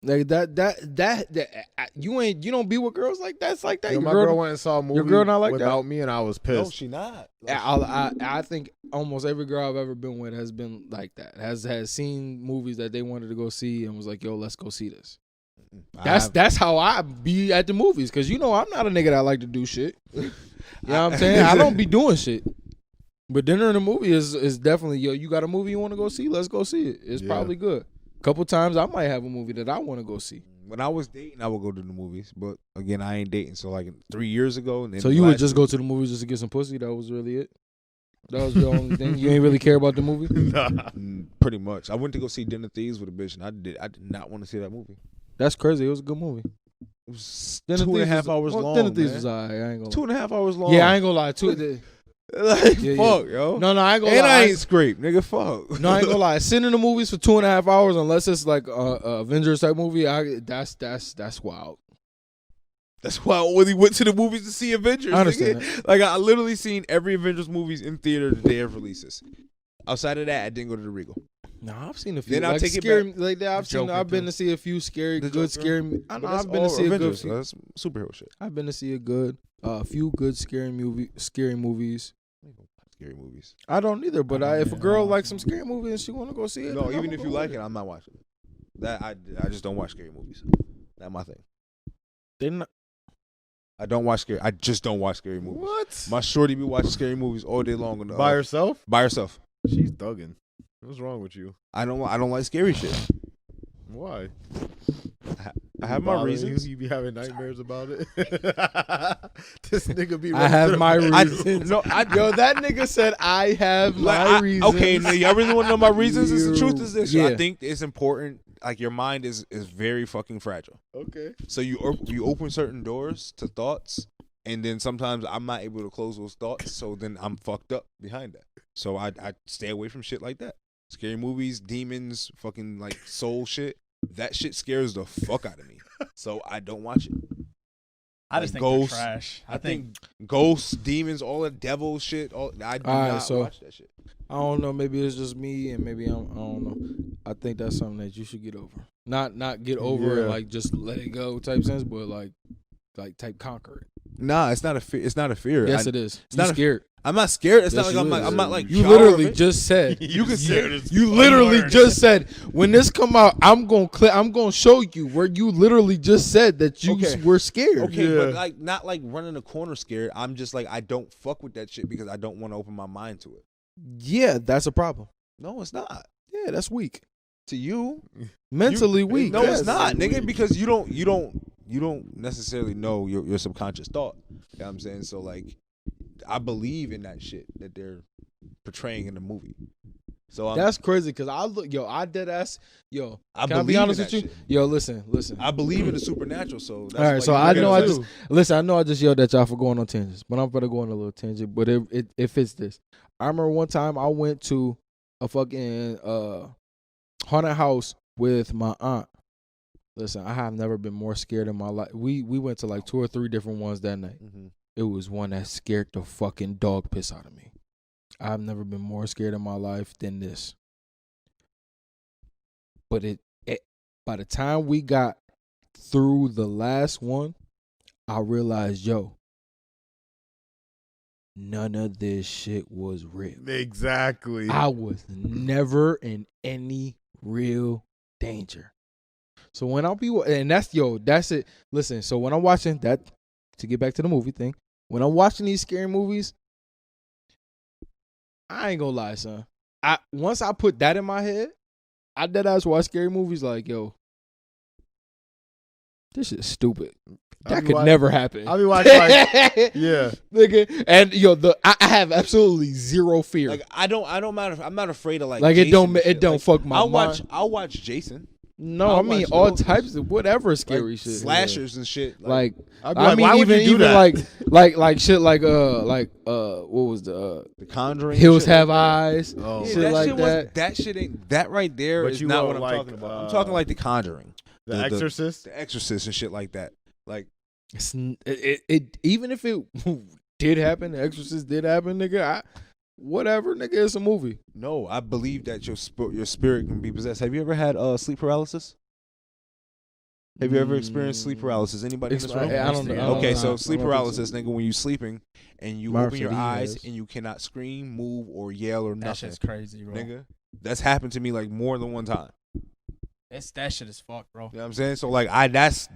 Like that you don't be with girls like that's like that. Yo, Your my girl went and saw a movie your girl not like without that? me, and I was pissed. No, she not. I think almost every girl I've ever been with has been like that. Has seen movies that they wanted to go see and was like, yo, let's go see this. That's how I be at the movies, because I'm not a nigga that like to do shit. You know what I'm saying? I don't be doing shit. But dinner in the movie is definitely, yo, you got a movie you want to go see? Let's go see it. It's probably good. Couple times I might have a movie that I want to go see. When I was dating, I would go to the movies, but again, I ain't dating. So like 3 years ago, and then so you would just go to the movies just to get some pussy? That was really it. That was the only thing. You ain't really care about the movie. Nah. Pretty much. I went to go see Den of Thieves with a bitch, and I did not want to see that movie. That's crazy. It was a good movie. It was Den of 2.5 Thieves hours long. Den of Thieves man. was alright. I ain't gonna lie. 2.5 hours long. Yeah, I ain't gonna lie. Like Yeah, fuck, yo. No, I ain't gonna And lie. I ain't scraped, nigga. Fuck. No, I ain't gonna lie. Sitting in the movies for 2.5 hours, unless it's like a Avengers type movie, that's wild. That's why I only went to the movies to see Avengers. I understand nigga. Like I literally seen every Avengers movies in theater the day of releases. Outside of that, I didn't go to the Regal. No, I've seen a few. Then I'll like take it scary, back. like that. I've been to see a few scary, The good Joker. scary. I know. But that's I've been to all see Avengers. a good. That's superhero shit. I've been to see a few good scary movies. Scary movies. I don't either, but if a girl likes some scary movies and she want to go see it, No, then even I'ma if go you like with it, I'm not watching it. That I just don't watch scary movies. That's my thing. They're not. I don't watch scary. I just don't watch scary movies. What? My shorty be watching scary movies all day long. By herself? By herself. She's thugging. What's wrong with you? I don't like scary shit. Why? I have my reasons. You be having nightmares about it. This nigga be. I have my reasons. Yo, that nigga said I have my reasons. Okay, now y'all really want to know my reasons? The truth is this. Yeah. I think it's important. Like your mind is very fucking fragile. Okay. So you open certain doors to thoughts, and then sometimes I'm not able to close those thoughts. So then I'm fucked up behind that. So I stay away from shit like that. Scary movies, demons, fucking like soul shit. That shit scares the fuck out of me. So I don't watch it. I just think ghosts. they're trash. I think ghosts, demons, all that devil shit. I do not watch that shit. I don't know. Maybe it's just me, and maybe I don't know. I think that's something that you should get over. Not get over it, like just let it go type sense, but like type conquer it. Nah, it's not a fear. It's not a fear. Yes, it is. It's not scared. I'm not scared. It's Yes, not you like is. I'm not like You Char literally of it. just said. You can say it. You literally just said when this come out, I'm gonna show you where you literally just said that you Okay. were scared. Okay, Yeah. but like not like running a corner scared. I'm just like I don't fuck with that shit because I don't want to open my mind to it. Yeah, that's a problem. No, it's not. Yeah, that's weak. To you, Mentally weak. no, yes. it's not, nigga. Because you don't necessarily know your subconscious thought. You know what I'm saying? So like, I believe in that shit that they're portraying in the movie. So That's crazy because I dead ass, can I be believe honest in with that you? shit. Yo, listen. I believe in the supernatural. So that's All right, why so you I look at know it I too. just I know I just yelled at y'all for going on tangents, but I'm gonna go on a little tangent. But it fits this. I remember one time I went to a fucking haunted house with my aunt. Listen, I have never been more scared in my life. We went to like 2 or 3 different ones that night. Mhm. It was one that scared the fucking dog piss out of me. I've never been more scared in my life than this. But it by the time we got through the last one, I realized, none of this shit was real. Exactly. I was never in any real danger. So when I'll be, and that's it. Listen, so when I'm watching that, to get back to the movie thing, when I'm watching these scary movies, I ain't gonna lie, son. Once I put that in my head, I dead ass watch scary movies like, this shit's stupid. That could never happen. I be watching like, yeah. Nigga, and I have absolutely zero fear. Like I don't matter. I'm not afraid of like. Like, Jason it don't fuck my mind. I'll watch Jason. No, I'll I mean watch all those. types of whatever scary Like shit. slashers and shit. Like I'd be I like, mean why would you do even that? like shit like what was the The Conjuring. Hills shit Have like Eyes, Oh. that. shit that like shit that. that shit ain't that right there But is you not won't what I'm like, talking about. I'm talking like The Conjuring, The Exorcist. The Exorcist and shit like that. Like It even if it did happen, The Exorcist did happen, nigga. Whatever, nigga, it's a movie. no, I believe that your spirit can be possessed. Have you ever had sleep paralysis? Have you ever experienced sleep paralysis? Anybody in this room? I don't know. Okay, I so don't sleep think paralysis, nigga, when you sleeping and you Marv open your said he eyes has. and you cannot scream, move, or yell or That nothing, shit's crazy, bro. nigga. That's happened to me like more than one time. That shit is fucked, bro. You know what I'm saying? So like that's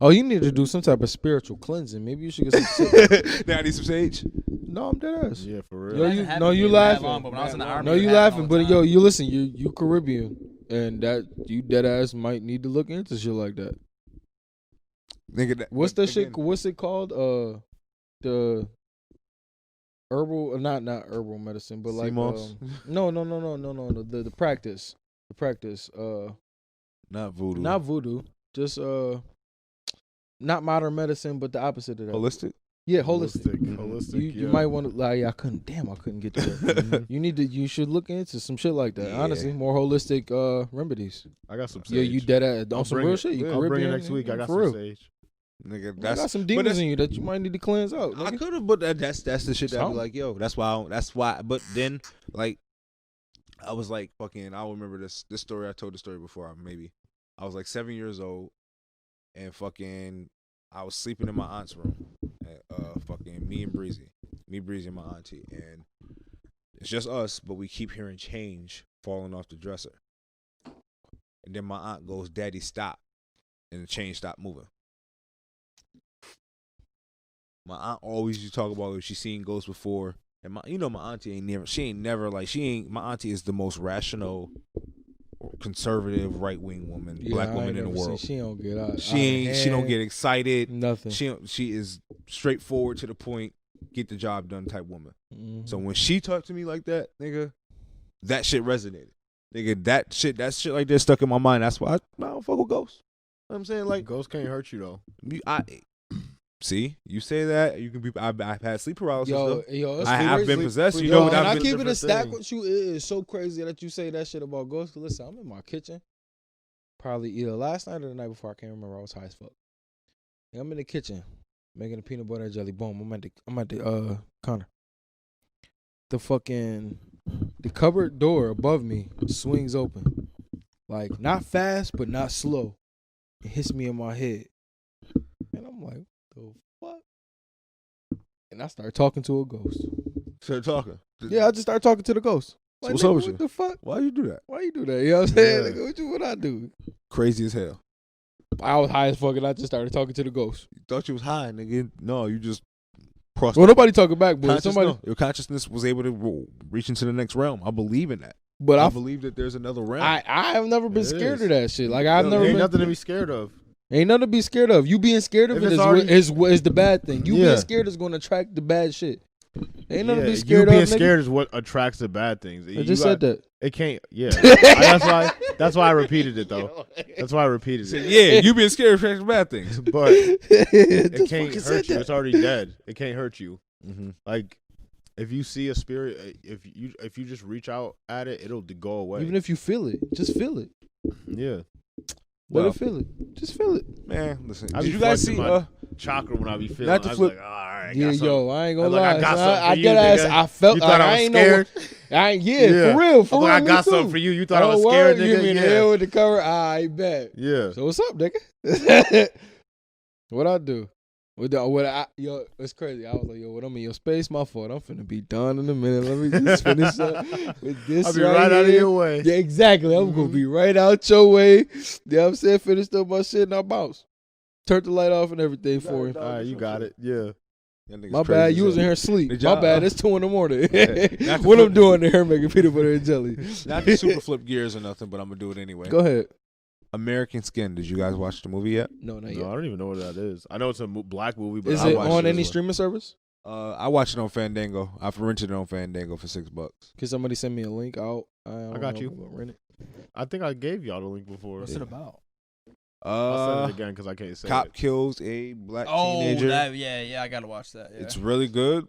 Oh, you need to do some type of spiritual cleansing. Maybe you should get some shit. now I need some sage. No, I'm dead ass. Yeah, for real. Yo, It you hasn't no, happened you to me that laughing. long, but when I was in the army, No, it you happened laughing, all but the yo, time. you listen, you Caribbean, and that you dead ass might need to look into shit like that. Nigga, that, What's but the shit? again, What's it called? The herbal, not herbal medicine, but like CMOS? no. The practice, Not voodoo. not voodoo, just not modern medicine, but the opposite of that. holistic. Yeah, holistic. Holistic. You yeah. might want to like. I couldn't get to that. You should look into some shit like that. Yeah. Honestly, more holistic remedies. I got some sage. Yeah, you dead ass on I'll some bring real it. shit. You I'll bring it Caribbean, next week. I got for some real. sage. Nigga, You that's got some but demons that's- in you that you might need to cleanse out. I nigga. could have, but that's the shit that I be Something. like, yo, that's why. But then, like, I was like, fucking, I remember this story. I told the story before. Maybe I was like 7 years old, and fucking, I was sleeping in my aunt's room. Fucking me and Breezy and my auntie, and it's just us. But we keep hearing change falling off the dresser, and then my aunt goes, "Daddy, stop," and the change stopped moving. My aunt always used to talk about if she seen ghosts before, and my auntie my auntie is the most rational, conservative, right wing woman, Yeah, black I woman ain't in the never seen- world. She don't get out. She don't get excited. nothing. She is straightforward to the point, get the job done type woman. Mhm. So when she talked to me like that, nigga, that shit resonated. Nigga, that shit like that stuck in my mind. That's why I don't fuck with ghosts. You know what I'm saying? Like, Ghosts can't hurt you though. See, you say that you can be. I've had sleep paralysis. though. It's I've been crazy. possessed. You Yo, know what and I've I been. keep it a different stack thing. with you. It is so crazy that you say that shit about ghosts. 'Cause listen, I'm in my kitchen. Probably either last night or the night before. I can't remember. I was high as fuck. And I'm in the kitchen making a peanut butter and jelly. Boom. I'm at the counter. The cupboard door above me swings open. Like, not fast, but not slow. It hits me in my head. And I'm like, the fuck? and I started talking to a ghost. Started talking. Yeah, I just started talking to the ghost. So Like, what's up nigga, with what you? the fuck? Why you do that? Why you do that? You know what I'm saying? Yeah. Nigga, what I do? Crazy as hell. I was high as fuck, and I just started talking to the ghost. You thought you was high, nigga. No, you just crossed. Well, nobody talking back, but conscious, somebody. no. Your consciousness was able to reach into the next realm. I believe in that. But I believe that there's another realm. I have never been It scared is. of that shit. Like I've never Ain't been. nothing to be scared of. Ain't nothing to be scared of. You being scared of If it it's is, already- is the bad thing. You Yeah. being scared is going to attract the bad shit. Ain't nothing to be you scared being of. Nigga. scared is what attracts the bad things. I just said that. It can't. Yeah, that's why I repeated it though. That's why I repeated it. Yeah, you being scared of bad things. But it Just can't fucking hurt said you. that. It's already dead. It can't hurt you. Mm-hmm. Like if you see a spirit, if you just reach out at it, it'll go away. Even if you feel it, just feel it. Yeah, Let Well, it feel it. Just feel it. Man, listen. I Did be you guys see? flexing my chakra when I be feeling. Not to I was flip- like, oh, all right, Yeah, got something. yo, I ain't gonna I was like, lie. I got son. something for I you, dead ass. nigga. I felt You like thought I I was ain't scared? know. For real. I was like, I me got too. something for you. You thought I was Oh, scared, word? nigga. You mean the Yeah. hell with the cover? I bet. Yeah. So what's up, nigga? What I do? Yo, it's crazy. I was like, yo, when I'm in your space, my fault. I'm finna be done in a minute. Let me just finish up with this. I'll be right out of here. your way. Yeah, exactly. I'm gonna be right out your way. You know what I'm saying? Finished up my shit and I bounce. Turned the light off and everything for him. All right, you got it. Yeah. My bad. You was in here asleep. Did My y'all- bad. It's 2 a.m. Not to What I'm flip- doing in here making peanut butter and jelly. Not to super flip gears or nothing, but I'm gonna do it anyway. Go ahead. American Skin. Did you guys watch the movie yet? No, not No, yet. I don't even know what that is. I know it's a black movie, but Is I it watched on this any one. streaming service? I watched it on Fandango. I've rented it on Fandango for $6. Can somebody send me a link out? I got know you. if I'm gonna rent it. I think I gave y'all the link before. What's it about? I'll send it again because I can't say Cop it. kills a black Oh, teenager. yeah, I gotta watch that. Yeah. It's really good.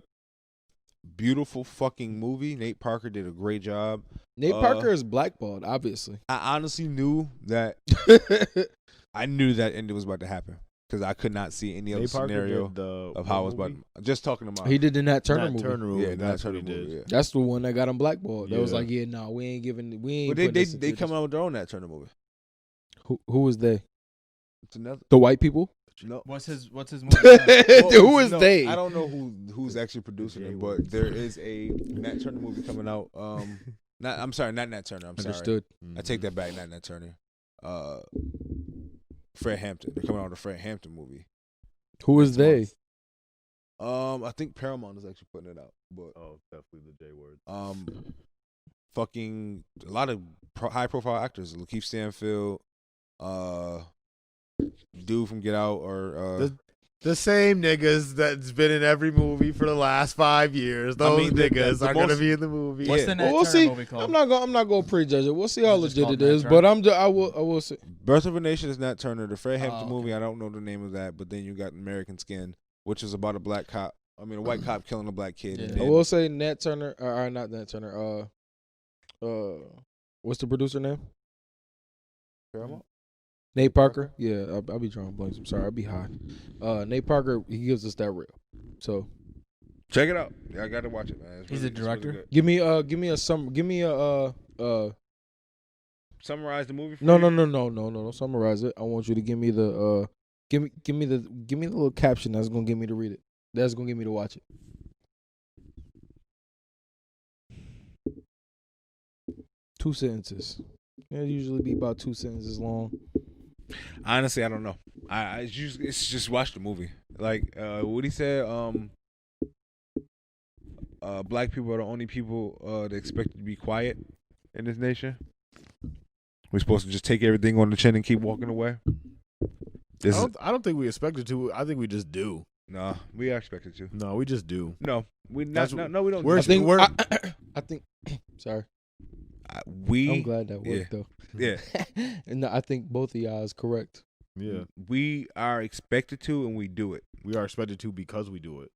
Beautiful fucking movie. Nate Parker did a great job. Nate Parker is blackballed, obviously. I honestly knew that. I knew that ending was about to happen because I could not see any other Nate Parker scenario did the of how it was movie? about. Just talking about. He did the Nat Turner Nat movie. Turner movie. Yeah, that's Nat what he Turner did. movie, yeah. That's the one that got him blackballed. That was Yeah. like, yeah, no, we ain't giving. We ain't. But they putting this into come this. out with their own Nat Turner movie. Who was they? It's another. The white people. No. What's his movie? name? Who is no, they? I don't know who's actually producing it, but there is a Nat Turner movie coming out. I'm sorry, not Nat Turner. I'm sorry. Understood. I take that back. Not Nat Turner. Fred Hampton. They're coming out with a Fred Hampton movie. Who is they? I think Paramount is actually putting it out, but Oh, definitely the J word. fucking a lot of high profile actors. Lakeith Stanfield, dude from Get Out, or The same niggas that's been in every movie for the last 5 years. Those mean, the niggas are gonna most- be in the movie. What's Yeah. the Nat Well, we'll Turner see. movie called? I'm not gonna prejudge it. We'll see how Is it just legit called it Nat is. Turner? But I will say. Birth of a Nation is Nat Turner. The Fred Hampton okay. movie, I don't know the name of that, but then you got American Skin, which is about a black cop. I mean, a white cop killing a black kid. Yeah. And I then, will say Nat Turner, or not Nat Turner. What's the producer name? Paramount? Nate Parker. Yeah, I'll be drawing blanks. I'm sorry, I'll be high. Nate Parker, he gives us that reel. So Check it out. Yeah, I gotta watch it, man. He's a director? good. give me a Summarize the movie. For no you? no. Don't summarize it. I want you to give me the give me the little caption that's gonna get me to read it. That's gonna get me to watch it. Two sentences. It usually be about 2 sentences long. Honestly, I don't know. It's just watch the movie. Like what he said. Black people are the only people that expected to be quiet in this nation. We're supposed to just take everything on the chin and keep walking away. I don't think we expected to. I think we just do. Nah, we are expected to. No, we just do. No, we not. That's- No, we don't. we're- I think. we're- I think. Sorry, we. I'm glad that worked though. Yeah, And no, I think both of y'all is correct. Yeah, we are expected to, and we do it. we are expected to because we do it.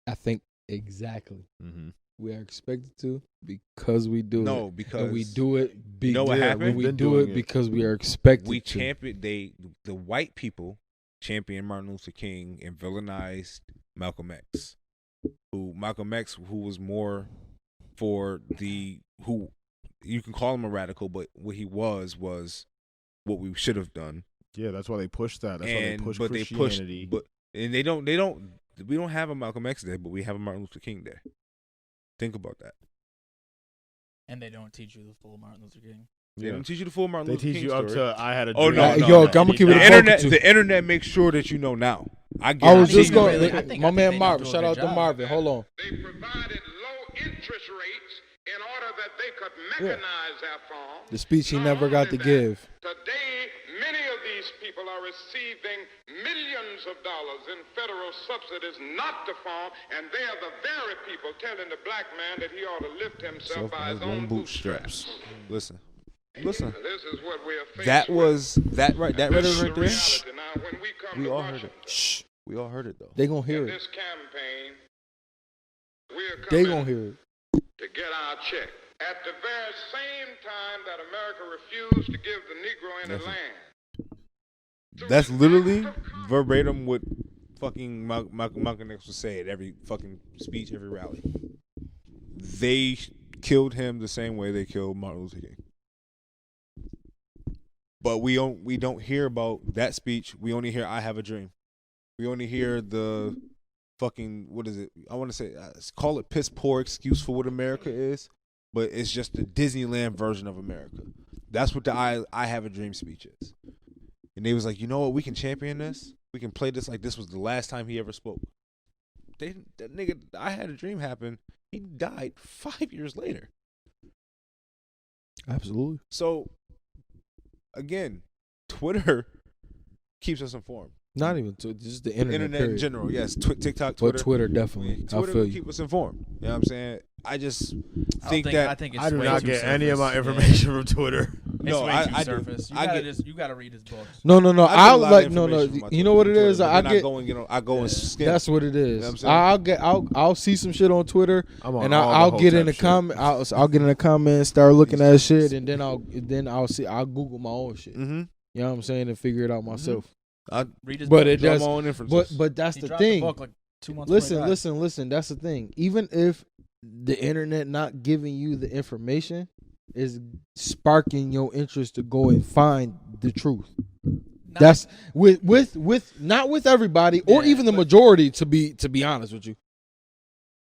I think exactly. Mm-hmm. We are expected to because we do it. No, because And we do it. You know what happened? And we We've been do doing it it. because we are expected. we to. champion. The white people championed Martin Luther King and villainized Malcolm X. Malcolm X was more for who you can call him a radical, but what he was what we should have done. Yeah, that's why they pushed that. That's why they pushed but Christianity. and they don't We don't have a Malcolm X Day, but we have a Martin Luther King Day. Think about that. And they don't teach you the full Martin Luther King. They don't teach you the full Martin They Luther teach King you up story. to I had a Oh, dream. no, no, Yo, no. I'm gonna keep it The a internet, focus. the internet makes sure that you know now. I was guarantee just you. going. really- I think My they man don't Marvin. do a Shout good out to job. Marvin. Hold on. They provided low interest rates in order that they could mechanize their farms. The speech he Not never got only to that, give. Today, many of these people are receiving millions of dollars in federal subsidies not to farm, and they are the very people telling the black man that he ought to lift himself by his own bootstraps. Listen. This is what we are facing That was that right. That This rhetoric is right the there. reality. Now, when we come We to all heard Washington, it. Shh. We all heard it though. They gonna hear in it. this campaign, we are They coming gonna hear it. to get our check. At the very same time that America refused to give the Negro any land. That's literally verbatim what fucking Malcolm X would say at every fucking speech, every rally. They killed him the same way they killed Martin Luther King. But we don't hear about that speech. We only hear "I Have a Dream." We only hear the fucking, what is it? I want to say call it piss poor excuse for what America is, but it's just the Disneyland version of America. That's what the I Have a Dream speech is. And they was like, you know what? We can champion this. We can play this like this was the last time he ever spoke. That nigga, I Had a Dream happened. He died 5 years later. Absolutely. So, again, Twitter keeps us informed. Not even just the internet. Internet period. in general, yes. TikTok, Twitter. But Twitter definitely. Twitter I feel will you. keep us informed. You know what I'm saying? I just think I that think it's I do way not too get any of my surface. information from Twitter. It's No, way I too do. surface. You gotta read his books. No. I get a I'll lot of like no. information from my You know what it Twitter, is? but I then get. I go and skim. That's what it You know is. what I'm saying? I'll see some shit on Twitter, I'm on and all the I'll get in Hotep the shit. comment. I'll get in the comments, start looking at shit, and then I'll Google my own shit. Mm-hmm. You know what I'm saying, and figure it out myself. I Read his But book. it draw does. my own inferences. But that's He the dropped thing. The book like 2 months before he died. Listen. That's the thing. Even if the internet not giving you the information is sparking your interest to go and find the truth. That's with not with everybody or Yeah, even the but- majority to be honest with you.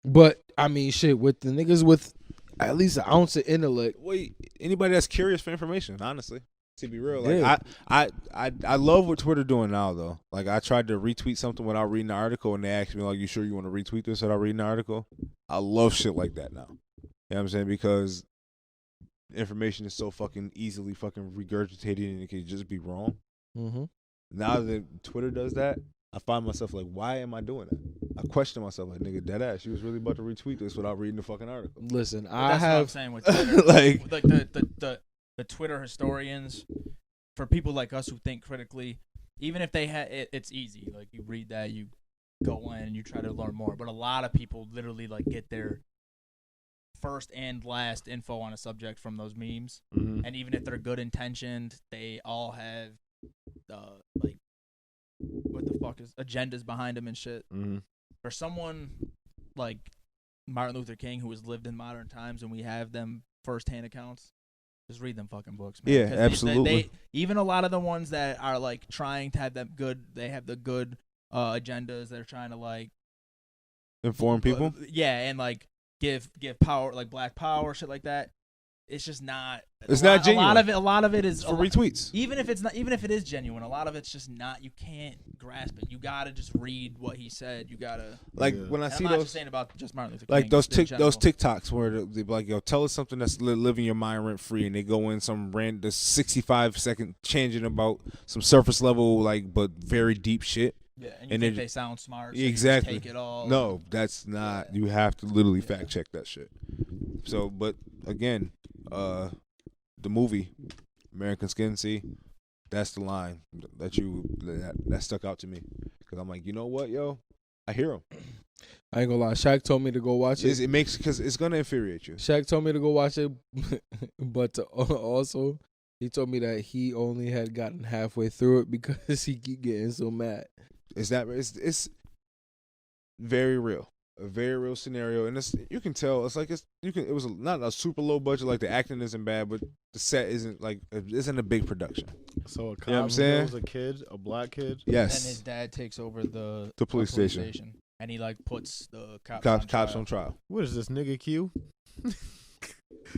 But I mean, shit, with the niggas with at least an ounce of intellect. Wait, anybody that's curious for information, honestly, to be real, like Yeah. I love what Twitter doing now though. Like I tried to retweet something without reading the article, and they asked me like, "You sure you want to retweet this without reading the article?" I love shit like that now. You know what I'm saying? Because information is so fucking easily fucking regurgitated, and it can just be wrong. Mm-hmm. Now that Twitter does that, I find myself like, why am I doing that? I question myself like, nigga, dead ass. You was really about to retweet this without reading the fucking article. Listen, But I that's what I'm have saying with Twitter. Like, the Twitter historians, for people like us who think critically, even if they it's easy. Like you read that, you go in and you try to learn more. But a lot of people literally like get their first and last info on a subject from those memes. Mm-hmm. And even if they're good intentioned, they all have like what the fuck is agendas behind them and shit. Mm-hmm. For someone like Martin Luther King who has lived in modern times and we have them firsthand accounts, just read them fucking books, man. Yeah, 'Cause absolutely. They even a lot of the ones that are like trying to have them good, they have the good agendas. They're trying to like inform people. yeah, and like give power, like black power, shit like that. It's just not. It's not genuine. A lot of it is For retweets. Even if it's not, even if it is genuine, a lot of it's just not. You can't grasp it. You gotta just read what he said. You gotta. Like Yeah. when I And see I'm not those, just saying about just Martin Luther like King, those just in general. those TikToks where they be like, yo, tell us something that's living your mind rent free, and they go in some random 65-second tangent about some surface level like but very deep shit. Yeah, and you and think then- they sound smart. So you just Exactly. take it all. No, that's not. You have to literally fact check that shit. So, but again, the movie American Skin, see, that's the line that stuck out to me because I'm like, you know what, yo, I hear him. I ain't gonna lie. Shaq told me to go watch it. It makes because it's gonna infuriate you. Shaq told me to go watch it, but also he told me that he only had gotten halfway through it because he keep getting so mad. It's very real, a very real scenario, and you can tell it was not a super low budget, like the acting isn't bad, but the set isn't like it isn't a big production. So a You know cop what I'm saying? kills a kid, a black kid. And Yes, his dad takes over the The police station. and he like puts the Cops on trial. What is this, nigga Q?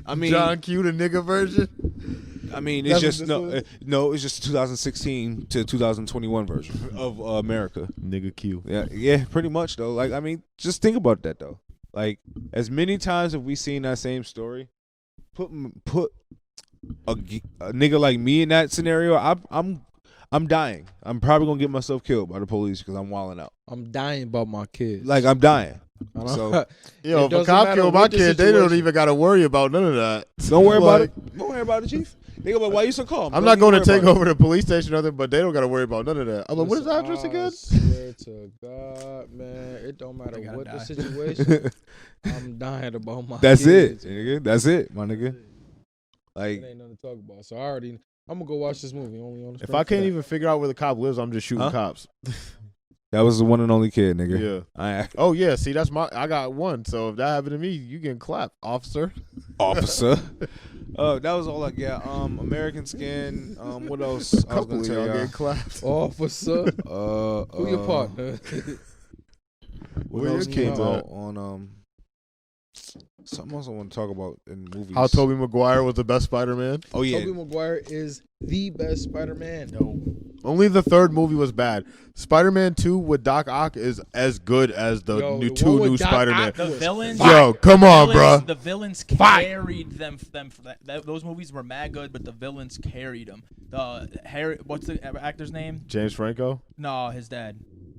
I mean, John Q, the nigga version. I mean, it's That's just what this it's just 2016 to 2021 version of America. Nigga Q. Yeah, pretty much though. Like, I mean, just think about that though. Like, as many times have we seen that same story? Put a nigga like me in that scenario. I'm dying. I'm probably gonna get myself killed by the police because I'm wilding out. I'm dying about my kids. Like, I'm dying. So Yo, if a cop kill my kid, they don't even got to worry about none of that. Don't worry about it. Don't worry about it, Chief. They go, why you so calm? I'm not going to take over the police station or nothing, but they don't got to worry about none of that. I'm like, what is the address again? I swear to God, man, it don't matter what the situation. I'm dying about my That's kids. it, nigga. That's it, my nigga. Like, it ain't nothing to talk about. So I'm gonna go watch this movie. Only on the If I can't even figure out where the cop lives, I'm just shooting cops. that was the one and only kid, nigga. Yeah. Oh yeah. See, I got one. So if that happened to me, you getting clapped, officer. Officer. That was all I got. American Skin. What else? I was gonna tell y'all. Getting clapped. Officer. Who your partner? What else came out on something else I want to talk about in movies? How Tobey Maguire was the best Spider-Man. Oh yeah, Tobey Maguire is the best Spider-Man. No. Only the third movie was bad. Spider-Man 2 with Doc Ock is as good as the two new Spider-Man. The villains. Yo, come on, bro. The villains carried them. Those movies were mad good, but the villains carried them. What's the actor's name? James Franco. No, his dad,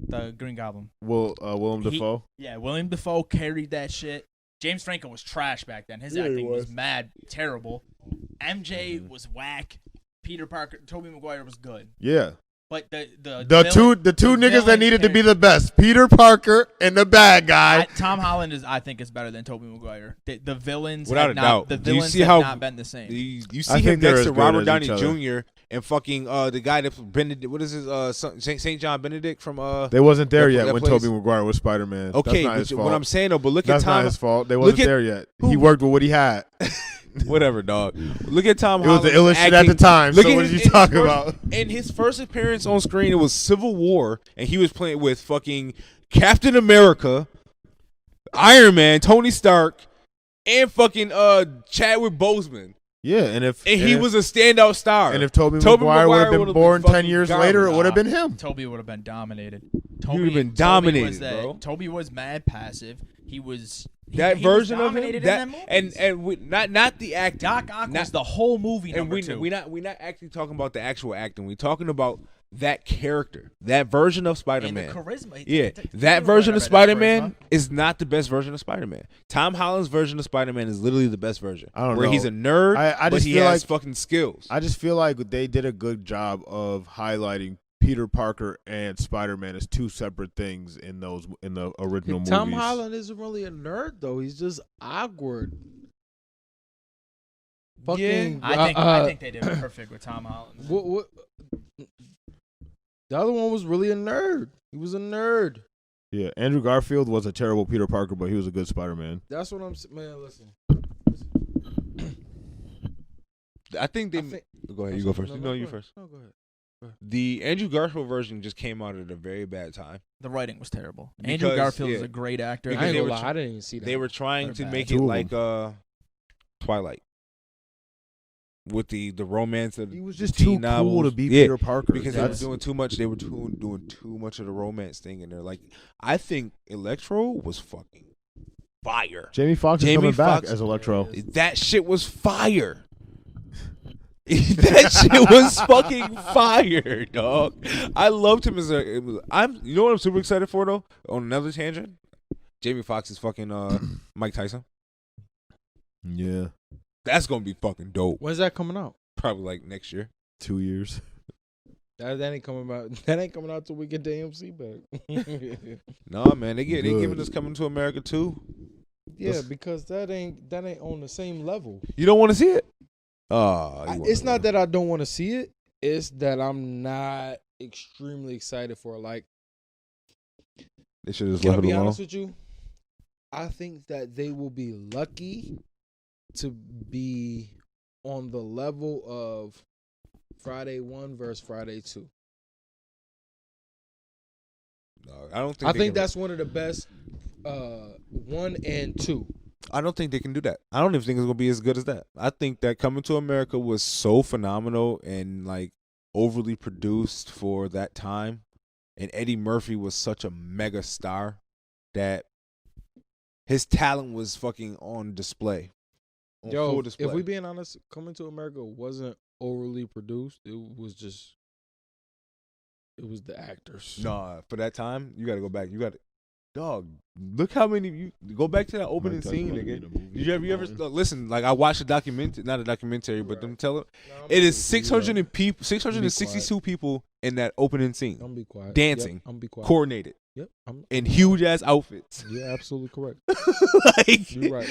the Green Goblin. Willem Dafoe. Yeah, William Dafoe carried that shit. James Franco was trash back then. His acting was mad terrible. MJ was whack. Peter Parker, Tobey Maguire was good. Yeah. But the two niggas that needed to be the best, Peter Parker and the bad guy. Tom Holland I think is better than Tobey Maguire. The villains, without a doubt. The villains have not been the same. You see him next to Robert Downey Jr. and fucking the guy that Benedict. What is his St. John Benedict from They wasn't there yet when Tobey Maguire was Spider-Man. Okay, that's not his fault. What I'm saying though, but look that's at Tom. That's not his fault. They wasn't there yet. He worked with what he had. Whatever, dog. Look at Tom Holland. It was the illest shit at the time. So what are you talking about? In his first appearance on screen, it was Civil War, and he was playing with fucking Captain America, Iron Man, Tony Stark, and fucking Chadwick Boseman. Yeah, and he was a standout star. And if Tobey Maguire would have been born 10 years later, it would have been him. Toby would have been dominated. He would have been dominated, bro. Toby was mad passive. He was that version of him. Not the acting. Doc Ock was the whole movie. And we're not actually talking about the actual acting. We're talking about that character, that version of Spider-Man. And the charisma. Yeah, that version of Spider-Man is not the best version of Spider-Man. Tom Holland's version of Spider-man is literally the best version. I don't know. Where he's a nerd, but he has fucking skills. I just feel like they did a good job of highlighting Peter Parker and Spider-Man as two separate things in the original movies. Tom Holland isn't really a nerd though. He's just awkward. Fucking, I think they did it perfect with Tom Holland. What? The other one was really a nerd. He was a nerd. Yeah, Andrew Garfield was a terrible Peter Parker, but he was a good Spider-Man. That's what I'm saying. Man, listen. I think they. Go ahead. You go first. No, you first. No, go ahead. The Andrew Garfield version just came out at a very bad time. The writing was terrible. Andrew Garfield is a great actor. I didn't even see that. They were trying to make it like Twilight. With the romance of he was just too cool to be Peter Parker because they were doing too much. They were doing too much of the romance thing, and they're like, I think Electro was fucking fire. Jamie Foxx is coming back as Electro. That shit was fire. That shit was fucking fire, dog. I loved him as you know what I'm super excited for though? On another tangent, Jamie Foxx is fucking Mike Tyson. Yeah. That's gonna be fucking dope. When's that coming out? Probably like next year. 2 years. That ain't coming out. That ain't coming out till we get the AMC back. Nah, man, they giving us Coming to America too. Yeah, because that ain't on the same level. You don't want to see it? It's not that I don't want to see it. It's that I'm not extremely excited for it. Like, they should just can let I it be alone. honest with you? I think that they will be lucky to be on the level of Friday 1 versus Friday 2. I don't think. I think that's one of the best. 1 and 2. I don't think they can do that. I don't even think it's gonna be as good as that. I think that Coming to America was so phenomenal and like overly produced for that time, and Eddie Murphy was such a mega star that his talent was fucking on display. On full display. If we being honest, Coming to America wasn't overly produced. It was the actors. Nah, for that time, you got to go back. You got to, dog. Look how many you go back to that opening scene, nigga. Did you ever listen? Like I watched a documentary, not a documentary, but them tell it. It is 662 people in that opening scene. I'm be quiet. Dancing. Yep, I'm be quiet. Coordinated. Yep. In huge ass outfits. You're absolutely correct. Like You're right.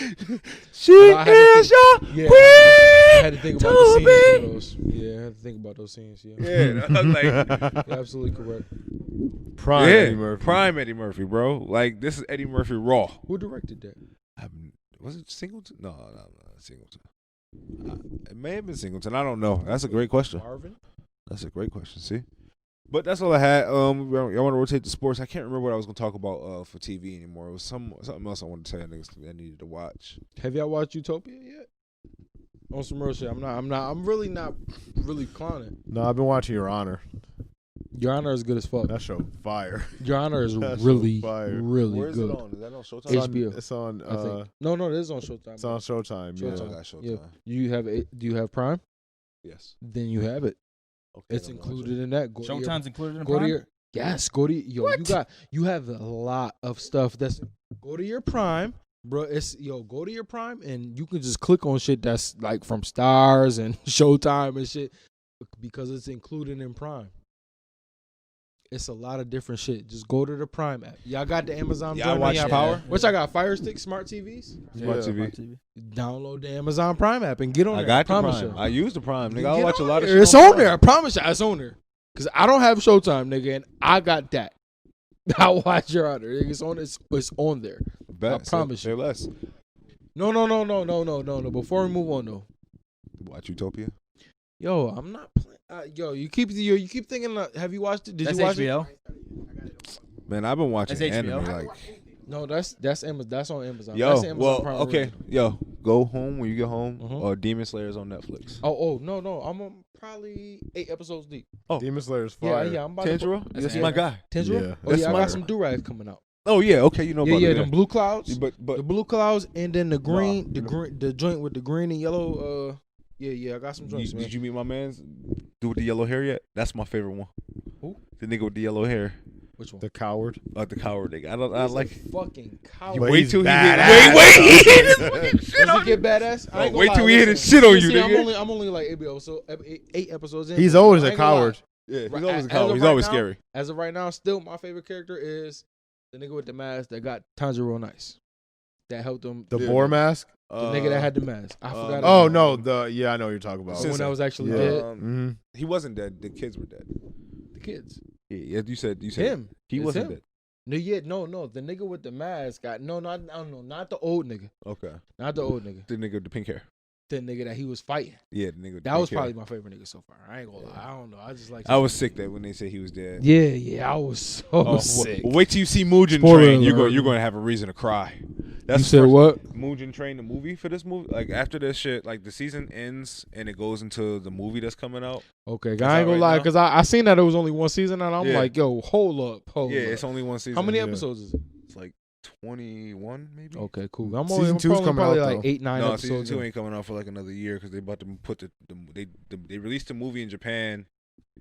She is your Yeah, queen. I had to think about the scenes for those. Yeah, I had to think about those scenes. Yeah. Yeah, I was like, You're absolutely correct. Prime Eddie Murphy. Prime Eddie Murphy, bro. Like this is Eddie Murphy raw. Who directed that? Was it Singleton? No, Singleton. It may have been Singleton. I don't know. That's a great question. Marvin? That's a great question. See, but that's all I had. I want to rotate the sports. I can't remember what I was gonna talk about for TV anymore. It was something else I wanted to tell you niggas I needed to watch. Have y'all watched Utopia yet? On some real shit. I'm really not clowning. No, I've been watching Your Honor. Your Honor is good as fuck. That show fire. Your Honor is That show really fire. really Where is good. it on? Is that on Showtime? HBO. It's on. I think. No, it is on Showtime. It's on Showtime. Yeah. Showtime. I got Showtime. Yeah. Do you have Prime? Yes. Then you have it. Okay. It's included in that. Showtime's included in Go to Prime? your go to you have a lot of stuff that's go to your Prime, bro. Go to your Prime and you can just click on shit that's like from Stars and Showtime and shit because it's included in Prime. It's a lot of different shit. Just go to the Prime app. Y'all got the Amazon. Yeah, I watch Power. Which I got Fire Stick, smart TVs. Smart TV. Download the Amazon Prime app and get on there. I got the promise Prime. you. I use the Prime, nigga. Get I watch a on lot of there. shit. It's on there. I promise you, it's on there. Cause I don't have Showtime, nigga, and I got that. I watch Your Honor. It's on. It's on there. I promise Say you. less. No. Before we move on though, Watch Utopia. yo, I'm not playing. You keep thinking. Have you watched it? Did That's you watch HBO. it? Man, I've been watching That's HBO. anime like. No, that's Amazon. That's on Amazon. Yo, That's Amazon well, Prime okay, original. yo, go home when you get home. Mhm. Demon Slayer's on Netflix. Oh no, I'm on probably 8 episodes deep. Demon Slayer's fire. Yeah, I'm about to. Tanjiro, that's yeah. my guy. Tanjiro? Yeah. Oh That's yeah, I my- got some do-rags coming out. Oh yeah, okay, you know about Yeah, it. them blue clouds. But The blue clouds and then the green, Nah. the joint with the green and yellow. Yeah, I got some joints. did you meet my man's dude with the yellow hair yet? That's my favorite one. Who? The nigga with the yellow hair, Which one? The Coward. like the coward nigga. I like. fucking coward. You But wait he's till he badass. wait. He hit his fucking shit Does on it get badass? I ain't gonna Wait lie, till we hit listen. his shit on you, See, nigga. I'm only like 8 episodes in. He's but always I a ain't gonna lie. coward. Yeah, he's Right, always a as coward. of He's right always now- scary. As of right now, still my favorite character is the nigga with the mask that got Tanjiro nice. That helped him. The Yeah. boar mask. The nigga that had the mask. I forgot. his Oh name. no, I know what you're talking about. The one that was actually Yeah. dead. Mm-hmm. He wasn't dead. The kids were dead. The kids. Yeah, you said Him. He It's wasn't him. dead. No. The nigga with the mask got not the old nigga. Okay, Not the old nigga. the nigga with the pink hair. The nigga that he was fighting. Yeah, the nigga. With the That was pink hair. probably my favorite nigga so far. I ain't gonna lie. I don't know. I just like. I was sick that when they said he was dead. Yeah. I was so Oh, sick. wait till you see Mugen Spoiler Train. alert. You're going to have a reason to cry. That's You the said first- what? Mugen Train, the movie for this movie. Like after this shit, like the season ends and it goes into the movie that's coming out. Okay, I ain't that gonna right lie, now? cause I seen that it was only one season, and I'm Yeah. like, yo, hold up. Yeah, it's only one season. How many Yeah. episodes is it? It's like 21, maybe. Okay, cool. I'm Season only 2's coming probably out, like though. 8, 9 No, episodes. season 2 in. ain't coming out for like another year because they about to put they released the movie in Japan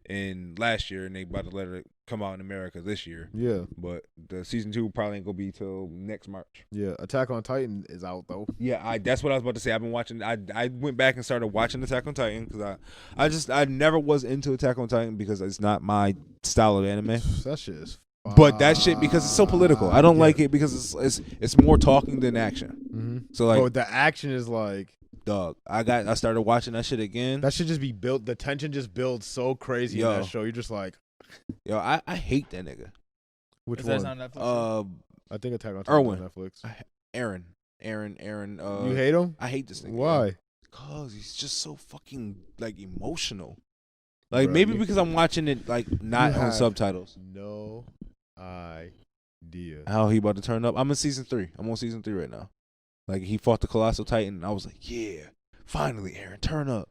in last year and they about to let it come out in America this year. Yeah, But the season 2 probably ain't gonna be till next March. yeah. Attack on Titan is out though. Yeah, that's what I was about to say. I've been watching. I went back and started watching Attack on Titan because I never was into Attack on Titan because it's not my style of anime. That shit is. But that shit because it's so political. I don't Yeah. like it because it's more talking than action. Mm-hmm. So like, oh, the action is like dog, I started watching that shit again. that should just be built. The tension just builds so crazy in Yo. that show. You're just like, Yo, I hate that nigga. which Is that one? on Netflix? I think Attack on Titan Erwin. on Netflix. Aaron. You hate him? I hate this nigga. Why? Because he's just so fucking like emotional. Like Bruh, maybe you- because I'm watching it like not you on have- subtitles. No idea. How he about to turn up? I'm in season 3. I'm on season 3 right now. Like he fought the Colossal Titan, and I was like, yeah, finally, Aaron, turn up.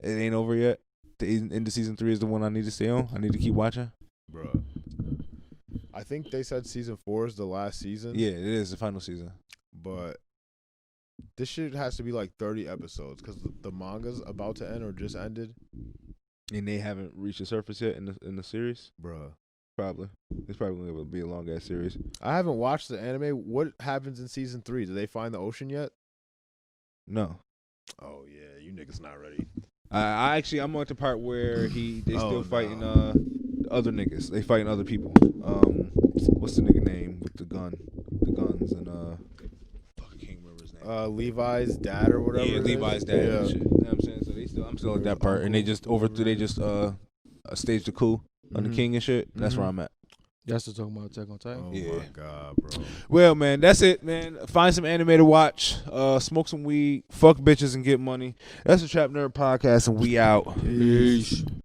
It ain't over yet. The end of season 3 is the one I need to stay on. I need to keep watching. Bruh. I think they said season 4 is the last season. Yeah, it is the final season. But this shit has to be like 30 episodes because the manga's about to end or just ended. And they haven't reached the surface yet in the series? Bruh. Probably. It's probably going to be a long-ass series. I haven't watched the anime. What happens in season 3? Did they find the ocean yet? No. Oh, yeah. You niggas not ready. I'm at the part where they still fighting the other niggas. They fighting other people. What's the nigga name with the guns and fuck, I can't remember his name. Levi's dad or whatever. Yeah, Levi's dad. Yeah. And shit. You know what I'm saying? So I'm still at that part, and they just staged the coup on the king and shit. That's where I'm at. That's what talking about Attack on Titan. Oh Yeah. my god, bro. Well, man, that's it, man. Find some anime to watch. Smoke some weed. Fuck bitches and get money. That's the Trap Nerd Podcast, and we out. Peace.